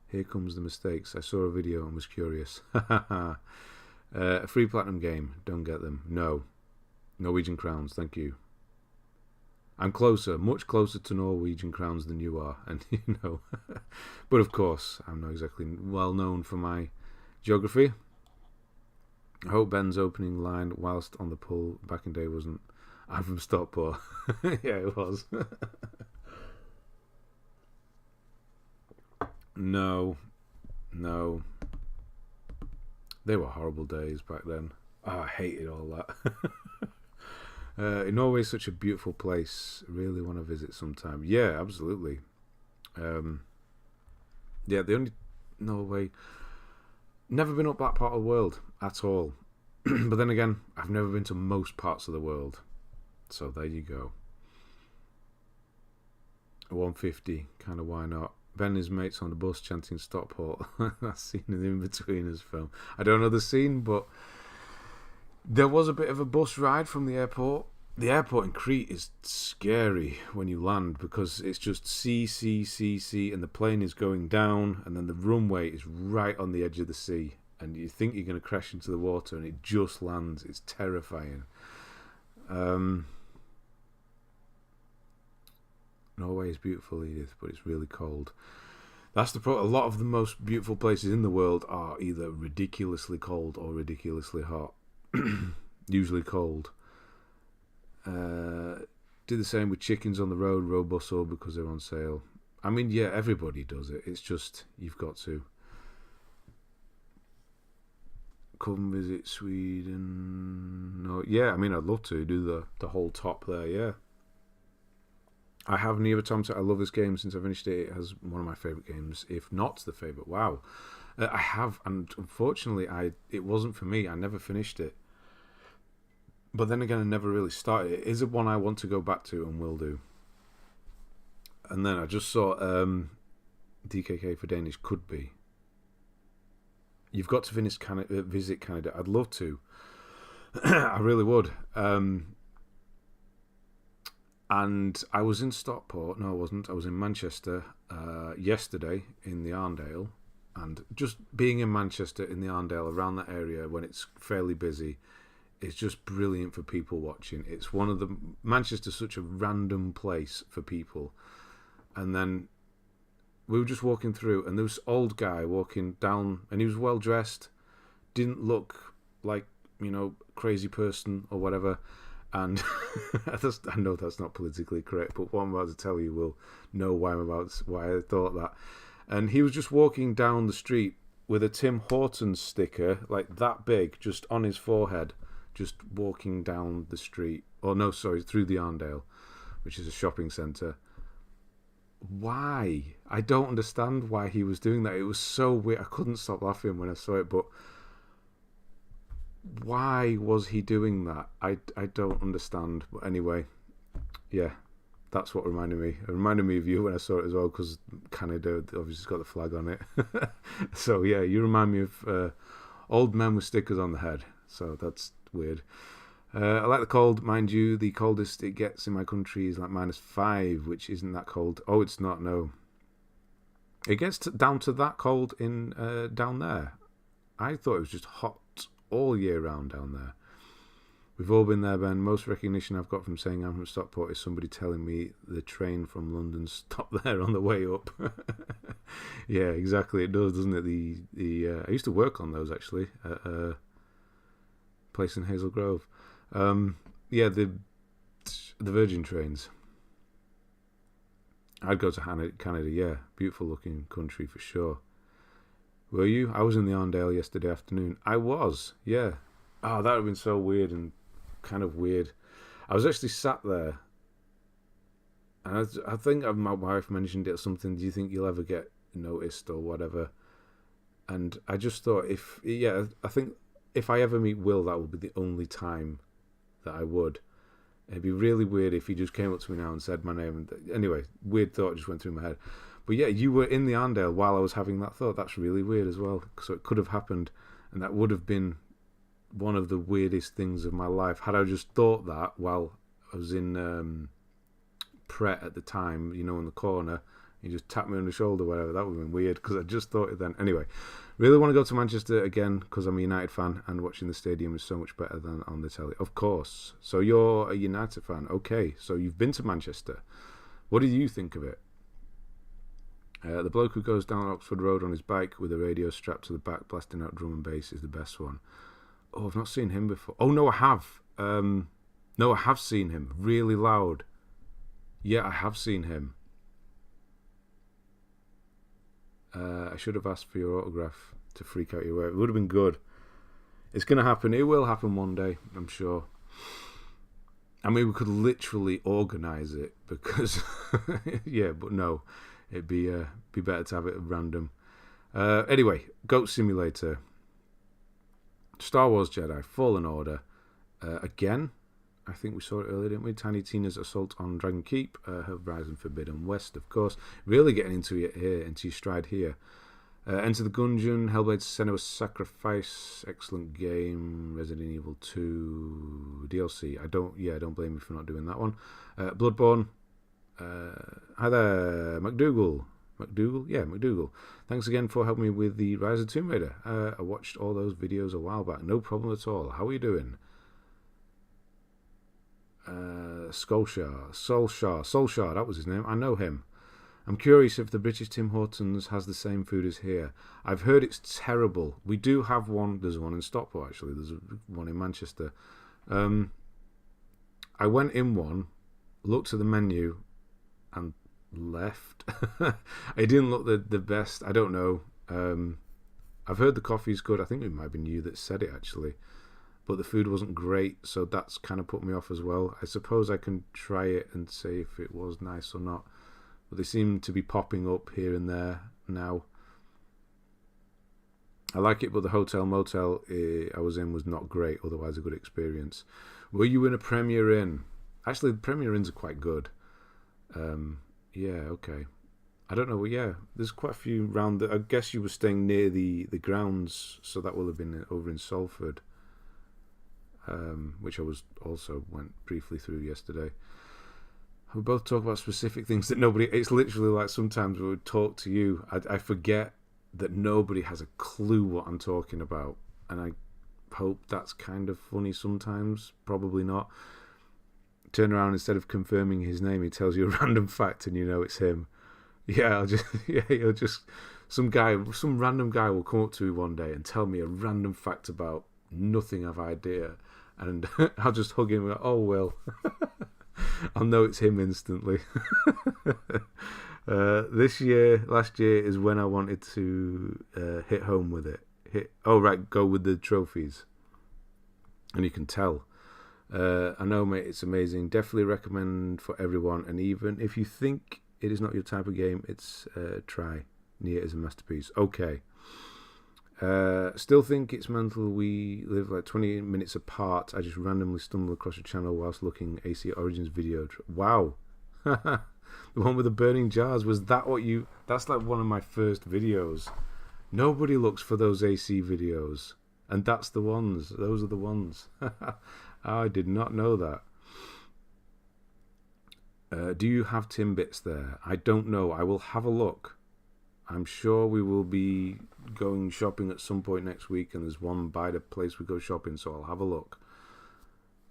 Here comes the mistakes. I saw a video and was curious. A free platinum game. Don't get them. No. Norwegian crowns. Thank you. I'm closer, much closer to Norwegian crowns than you are, and you know. But of course, I'm not exactly well known for my geography. I hope Ben's opening line whilst on the pull back in day wasn't, I'm from Stockport. Yeah, it was. No. They were horrible days back then. Oh, I hated all that. Norway is such a beautiful place. Really want to visit sometime. Yeah, absolutely. The only Norway. Never been up that part of the world at all. But then again, I've never been to most parts of the world. So there you go. 150, kind of why not? Ben and his mates on the bus chanting Stockport. That scene in the In-Betweeners film. I don't know the scene, but there was a bit of a bus ride from the airport. The airport in Crete is scary when you land because it's just sea, and the plane is going down, and then the runway is right on the edge of the sea, and you think you're going to crash into the water, and it just lands. It's terrifying. Norway is beautiful, Edith, but it's really cold. That's the problem. A lot of the most beautiful places in the world are either ridiculously cold or ridiculously hot. Usually cold. Do the same with chickens on the road, Robusor, because they're on sale. I mean, yeah, everybody does it. It's just, you've got to. Come visit Sweden. No, yeah, I mean, I'd love to do the whole top there, yeah. I have Nier Automata. I love this game since I finished it. It has one of my favourite games, if not the favourite. Wow. I have, and unfortunately, it wasn't for me. I never finished it. But then again, I never really started it. It is one I want to go back to and will do. And then I just saw DKK for Danish could be. You've got to visit Canada. I'd love to. I really would. And I was in Stockport. No, I wasn't. I was in Manchester yesterday in the Arndale. And just being in Manchester in the Arndale, around that area when it's fairly busy, is just brilliant for people watching. It's one of the... Manchester's such a random place for people. And then we were just walking through, and there was this old guy walking down, and he was well dressed, didn't look like, crazy person or whatever. And I know that's not politically correct, but what I'm about to tell you will know why I thought that. And he was just walking down the street, with a Tim Hortons sticker like that big, just on his forehead, just walking down the street. Oh no, sorry, through the Arndale, which is a shopping centre. Why? I don't understand why he was doing that. It was so weird. I couldn't stop laughing when I saw it, but why was he doing that? I don't understand. But anyway, yeah, that's what reminded me. It reminded me of you when I saw it as well, because Canada obviously has got the flag on it. So yeah, you remind me of old men with stickers on the head. So that's weird. I like the cold, mind you. The coldest it gets in my country is like -5, which isn't that cold. Oh, it's not. No, it gets down to that cold in down there. I thought it was just hot all year round down there. We've all been there, Ben. Most recognition I've got from saying I'm from Stockport is somebody telling me the train from London stopped there on the way up. Yeah, exactly. It does, doesn't it? I used to work on those actually at a place in Hazel Grove. Yeah, the Virgin trains. I'd go to Canada. Yeah, beautiful looking country for sure. Were you? I was in the Arndale yesterday afternoon. I was. Yeah. Oh, that would have been so weird and kind of weird. I was actually sat there, and I think my wife mentioned it or something. Do you think you'll ever get noticed or whatever? And I just thought, I think if I ever meet Will, that will be the only time that I would. It'd be really weird if he just came up to me now and said my name. Anyway, weird thought just went through my head. But yeah, you were in the Arndale while I was having that thought. That's really weird as well. So it could have happened, and that would have been one of the weirdest things of my life had I just thought that while I was in Pret at the time, in the corner. You just tapped me on the shoulder, whatever. That would have been weird because I just thought it then. Anyway, really want to go to Manchester again because I'm a United fan and watching the stadium is so much better than on the telly. Of course. So you're a United fan. Okay, so you've been to Manchester. What do you think of it? The bloke who goes down Oxford Road on his bike with a radio strapped to the back blasting out drum and bass is the best one. Oh, I've not seen him before. Oh, no, I have. No, I have seen him. Really loud. Yeah, I have seen him. I should have asked for your autograph to freak out your way. It would have been good. It's going to happen. It will happen one day, I'm sure. I mean, we could literally organise it because, yeah, but no, it'd be better to have it at random. Anyway, Goat Simulator, Star Wars Jedi, Fallen Order, again. I think we saw it earlier, didn't we? Tiny Tina's Assault on Dragon Keep, Horizon Forbidden West, of course. Really getting into your stride here. Enter the Gungeon, Hellblade Senua's Sacrifice, excellent game. Resident Evil 2 DLC. I don't blame you for not doing that one. Bloodborne. Hi there, McDougal. Yeah, McDougal. Thanks again for helping me with the Rise of Tomb Raider. I watched all those videos a while back. No problem at all. How are you doing? Solskjaer, that was his name. I know him. I'm curious if the British Tim Hortons has the same food as here. I've heard it's terrible. We do have one. There's one in Stockport, actually. There's one in Manchester. I went in one, looked at the menu, and left. It didn't look the best. I don't know. I've heard the coffee's good. I think it might have been you that said it, actually. But the food wasn't great, so that's kind of put me off as well. I suppose I can try it and say if it was nice or not. But they seem to be popping up here and there now. I like it, but the hotel motel I was in was not great, otherwise a good experience. Were you in a Premier Inn? Actually, the Premier Inns are quite good. Yeah, okay. I don't know, well, yeah, there's quite a few round. I guess you were staying near the grounds, so that will have been over in Salford. Which I went briefly through yesterday. We both talk about specific things that nobody. It's literally like sometimes we would talk to you. I forget that nobody has a clue what I'm talking about, and I hope that's kind of funny sometimes. Probably not. Turn around, instead of confirming his name, he tells you a random fact, and you know it's him. Yeah, some random guy will come up to me one day and tell me a random fact about nothing of idea. And I'll just hug him and go, oh, well. I'll know it's him instantly. Last year is when I wanted to hit home with it. Go with the trophies. And you can tell. I know, mate, it's amazing. Definitely recommend for everyone. And even if you think it is not your type of game, it's try. Nier is a masterpiece. Okay. Still think it's mental. We live like 20 minutes apart. I just randomly stumbled across your channel whilst looking AC Origins video. Wow. The one with the burning jars. Was that what you... That's like one of my first videos. Nobody looks for those AC videos. And that's the ones. Those are the ones. I did not know that. Do you have Timbits there? I don't know. I will have a look. I'm sure we will be going shopping at some point next week, and there's one by the place we go shopping, so I'll have a look.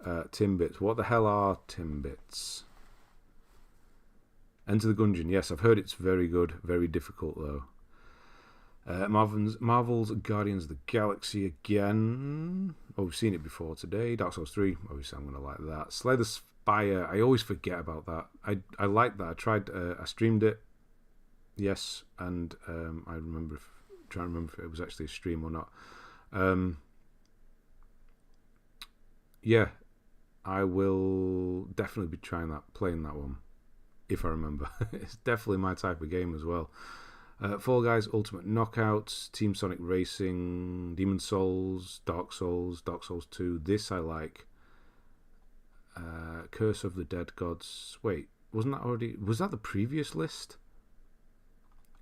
Timbits. What the hell are Timbits? Enter the Gungeon. Yes, I've heard it's very good. Very difficult, though. Marvel's Guardians of the Galaxy again. Oh, we've seen it before today. Dark Souls 3. Obviously, I'm going to like that. Slay the Spire. I always forget about that. I like that. I streamed it. Yes, and I remember trying to remember if it was actually a stream or not. Yeah, I will definitely be playing that one, if I remember. It's definitely my type of game as well. Fall Guys Ultimate Knockout, Team Sonic Racing, Demon Souls, Dark Souls 2. This I like. Curse of the Dead Gods. Wait, was that the previous list?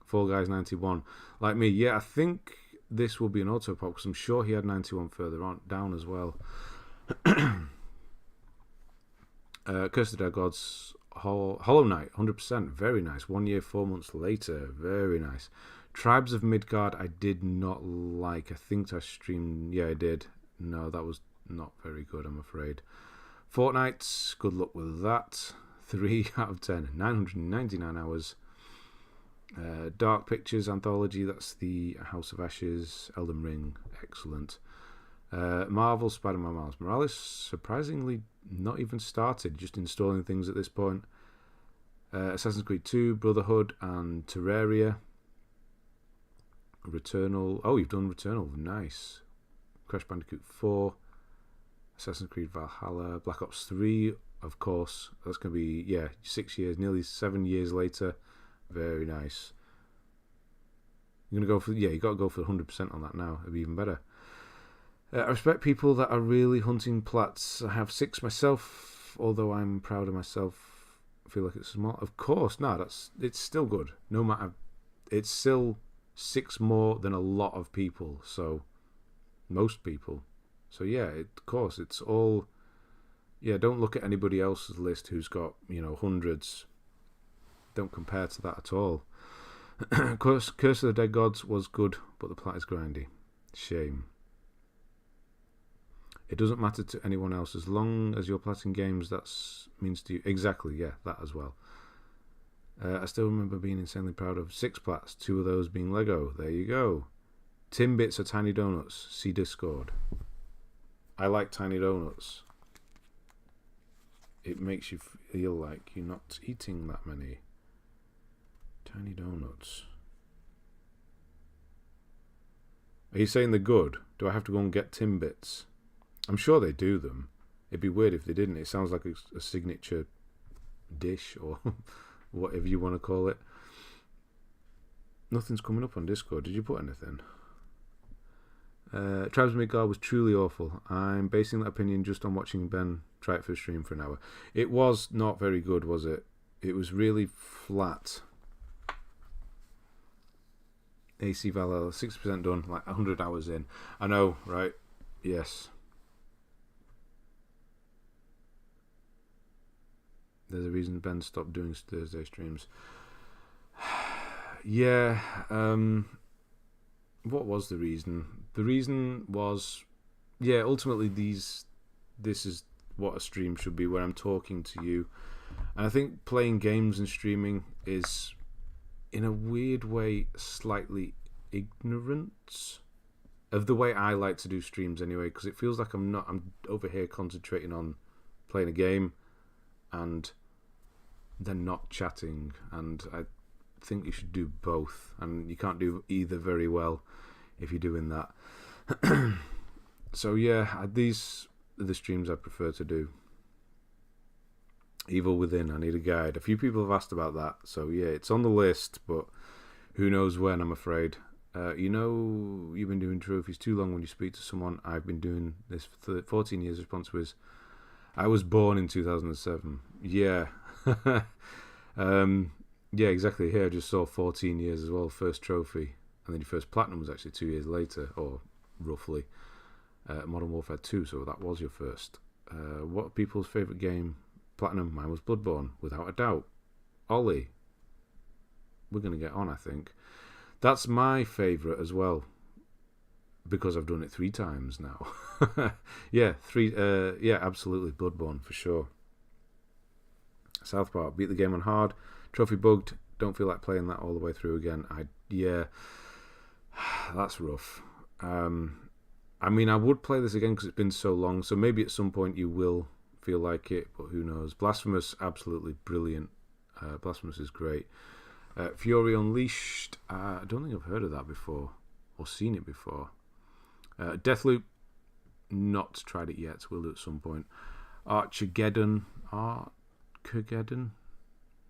Fall Guys 91. Like me, yeah, I think this will be an auto pop because I'm sure he had 91 further on down as well. Curse of the Dead Gods, Hollow Knight, 100%, very nice. 1 year, 4 months later, very nice. Tribes of Midgard, I did not like. I think I streamed. Yeah, I did. No, that was not very good, I'm afraid. Fortnite, good luck with that. 3 out of 10, 999 hours. Dark Pictures Anthology, that's the House of Ashes. Elden Ring, excellent. Marvel Spider-Man Miles Morales, surprisingly not even started, just installing things at this point. Assassin's Creed 2, Brotherhood, and Terraria. Returnal. Oh, you've done Returnal, nice. Crash Bandicoot 4, Assassin's Creed Valhalla, Black Ops 3, of course. That's going to be, 6 years, nearly 7 years later. Very nice. You're going to go for, you got to go for 100% on that now. It'll be even better. I respect people that are really hunting plats. I have 6 myself, although I'm proud of myself. I feel like it's small. Of course, no, it's still good. No matter, it's still 6 more than a lot of people. So, most people. So yeah, of course, it's all. Yeah, don't look at anybody else's list who's got hundreds. Don't compare to that at all. Curse of the Dead Gods was good, but the plat is grindy. Shame. It doesn't matter to anyone else as long as you're platting games. That means to you exactly. Yeah, that as well. I still remember being insanely proud of 6 plats. 2 of those being Lego. There you go. Timbits are tiny donuts. See Discord. I like tiny donuts. It makes you feel like you're not eating that many. Tiny donuts. Are you saying they're good? Do I have to go and get Timbits? I'm sure they do them. It'd be weird if they didn't. It sounds like a signature dish or whatever you want to call it. Nothing's coming up on Discord. Did you put anything? Tribes of Midgard was truly awful. I'm basing that opinion just on watching Ben try it for a stream for an hour. It was not very good, was it? It was really flat. AC Valhalla, 60% done, like 100 hours in. I know, right? Yes. There's a reason Ben stopped doing Thursday streams. Yeah. What was the reason? The reason was, ultimately this is what a stream should be, where I'm talking to you. And I think playing games and streaming is, in a weird way, slightly ignorant of the way I like to do streams anyway, because it feels like I'm over here concentrating on playing a game and then not chatting, and think you should do both, and you can't do either very well if you're doing that. So yeah, these are the streams I prefer to do. Evil Within, I need a guide. A few people have asked about that, so yeah, it's on the list, but who knows when, I'm afraid. You've been doing trophies too long when you speak to someone. I've been doing this for 14 years. Response was, I was born in 2007. Yeah. Yeah, exactly. Here I just saw 14 years as well, first trophy. And then your first platinum was actually 2 years later, or roughly. Modern Warfare 2, so that was your first. What are people's favourite game? Platinum, mine was Bloodborne, without a doubt. Ollie, we're going to get on, I think. That's my favourite as well, because I've done it 3 times now. Yeah, absolutely, Bloodborne, for sure. South Park, beat the game on hard, trophy bugged, don't feel like playing that all the way through again. That's rough. I mean, I would play this again because it's been so long, so maybe at some point you will feel like it, but who knows. Blasphemous, absolutely brilliant. Blasphemous is great. Fury Unleashed, I don't think I've heard of that before, or seen it before. Deathloop, not tried it yet, will do at some point. Armageddon,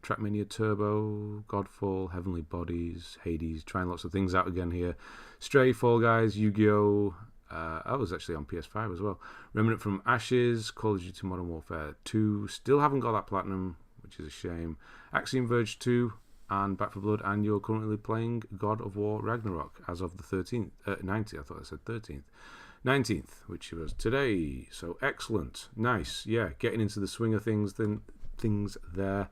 Trackmania Turbo, Godfall, Heavenly Bodies, Hades, trying lots of things out again here. Stray, Fall Guys, Yu-Gi-Oh! I was actually on PS5 as well. Remnant from Ashes, Call of Duty Modern Warfare 2. Still haven't got that platinum, which is a shame. Axiom Verge 2 and Back 4 Blood, and you're currently playing God of War Ragnarok as of the 13th, 19th, I thought I said 13th. 19th, which was today. So excellent. Nice. Yeah, getting into the swing of things there.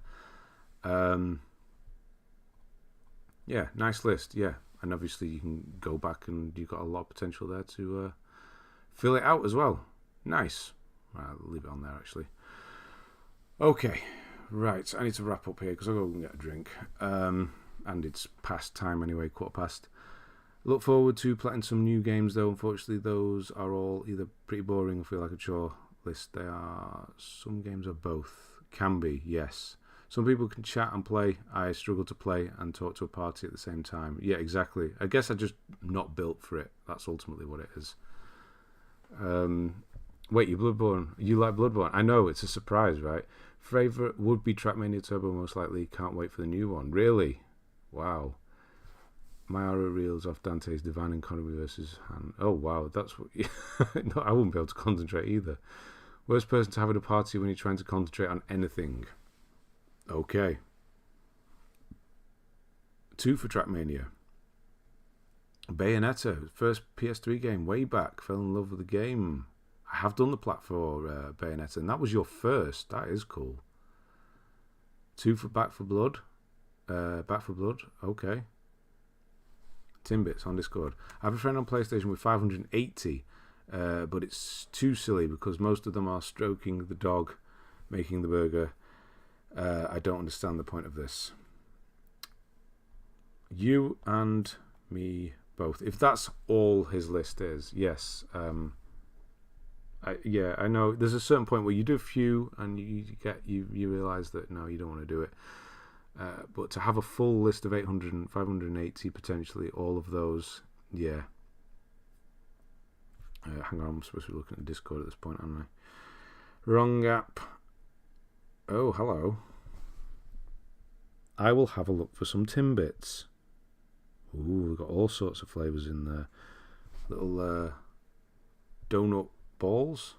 Yeah, nice list. Yeah. And obviously you can go back and you've got a lot of potential there to fill it out as well. Nice. I'll leave it on there actually. Okay, right. I need to wrap up here because I'll go and get a drink. And it's past time anyway, 15:15. Look forward to playing some new games though. Unfortunately, those are all either pretty boring or feel like a chore list. They are. Some games are both. Can be, yes. Some people can chat and play. I struggle to play and talk to a party at the same time. Yeah, exactly. I guess I'm just not built for it. That's ultimately what it is. Wait, you Bloodborne? You like Bloodborne? I know, it's a surprise, right? Favourite would be Trackmania Turbo, most likely. Can't wait for the new one. Really? Wow. My aura reels off Dante's Divine Economy versus Han. Oh, wow. That's what... No, I wouldn't be able to concentrate either. Worst person to have at a party when you're trying to concentrate on anything. Okay. 2 for Trackmania. Bayonetta, first PS3 game way back. Fell in love with the game. I have done the plat for Bayonetta, and that was your first. That is cool. 2 for Back 4 Blood. Back 4 Blood. Okay. Timbits on Discord. I have a friend on PlayStation with 580, but it's too silly because most of them are stroking the dog, making the burger. I don't understand the point of this. You and me both. If that's all his list is, yes. I know. There's a certain point where you do a few and you realise that no, you don't want to do it. But to have a full list of 800 and 580 potentially, all of those, yeah. Hang on, I'm supposed to be looking at Discord at this point, aren't I? Wrong app. Oh, hello. I will have a look for some Timbits. Ooh, we've got all sorts of flavours in there. Little donut balls.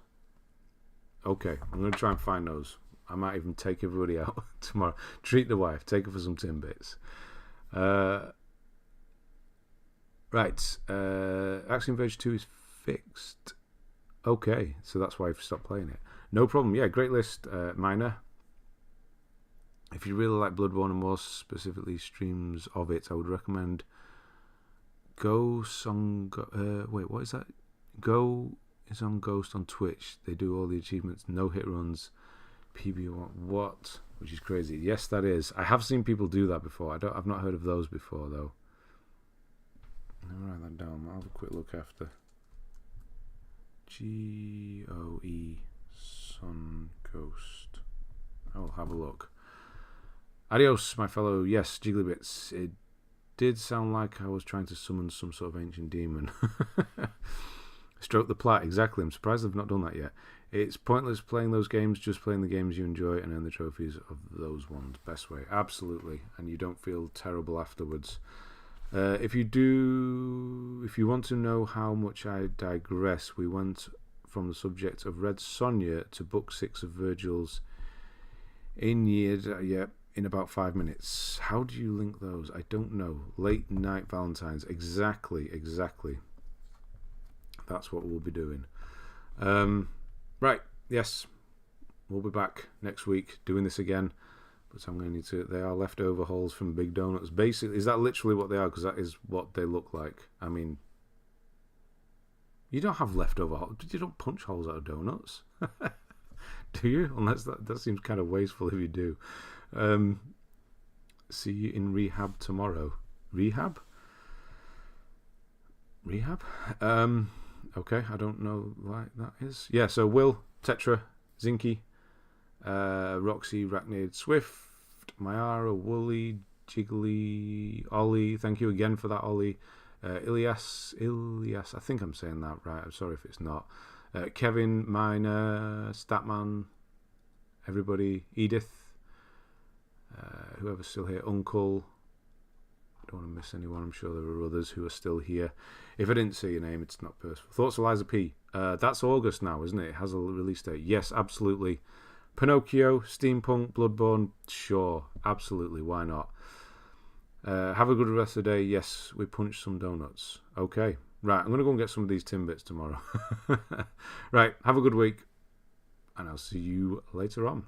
Okay, I'm going to try and find those. I might even take everybody out tomorrow. Treat the wife. Take her for some Timbits. Right. Axiom Verge 2 is fixed. Okay, so that's why I've stopped playing it. No problem. Yeah, great list, Minor. If you really like Bloodborne and more specifically streams of it, I would recommend Go Song. Wait, what is that? Go is on Ghost on Twitch. They do all the achievements, no hit runs, PB1. What? Which is crazy. Yes, that is. I have seen people do that before. I've not heard of those before though. I'll write that down. I'll have a quick look after. GOE Sun Ghost. I will have a look. Adios, my fellow. Yes, Jigglybits. It did sound like I was trying to summon some sort of ancient demon. Stroke the plat, exactly. I'm surprised they've not done that yet. It's pointless playing those games, just playing the games you enjoy and earn the trophies of those ones. Best way, absolutely. And you don't feel terrible afterwards. If you want to know how much I digress, we went from the subject of Red Sonja to Book 6 of Virgil's Aeneid, in about 5 minutes. How do you link those? I don't know. Late night Valentine's. Exactly. That's what we'll be doing. Right, yes. We'll be back next week doing this again. But I'm going to need to... They are leftover holes from Big Donuts. Basically, is that literally what they are? Because that is what they look like. I mean... You don't have leftover holes. You don't punch holes out of donuts. Do you? Unless that seems kind of wasteful if you do. See you in rehab tomorrow. Rehab? Okay, I don't know why that is. Yeah, so Will, Tetra, Zinky, Roxy, Rachnid, Swift, Mayara, Wooly, Jiggly, Ollie. Thank you again for that, Ollie. Ilias, I think I'm saying that right. I'm sorry if it's not. Kevin, Miner, Statman, everybody, Edith, whoever's still here, Uncle. I don't want to miss anyone. I'm sure there are others who are still here. If I didn't see your name, it's not personal. Thoughts, Eliza P. That's August now, isn't it? It has a release date. Yes, absolutely. Pinocchio, Steampunk, Bloodborne. Sure, absolutely. Why not? Have a good rest of the day. Yes, we punched some donuts. Okay. Right, I'm going to go and get some of these Timbits tomorrow. Right, have a good week. And I'll see you later on.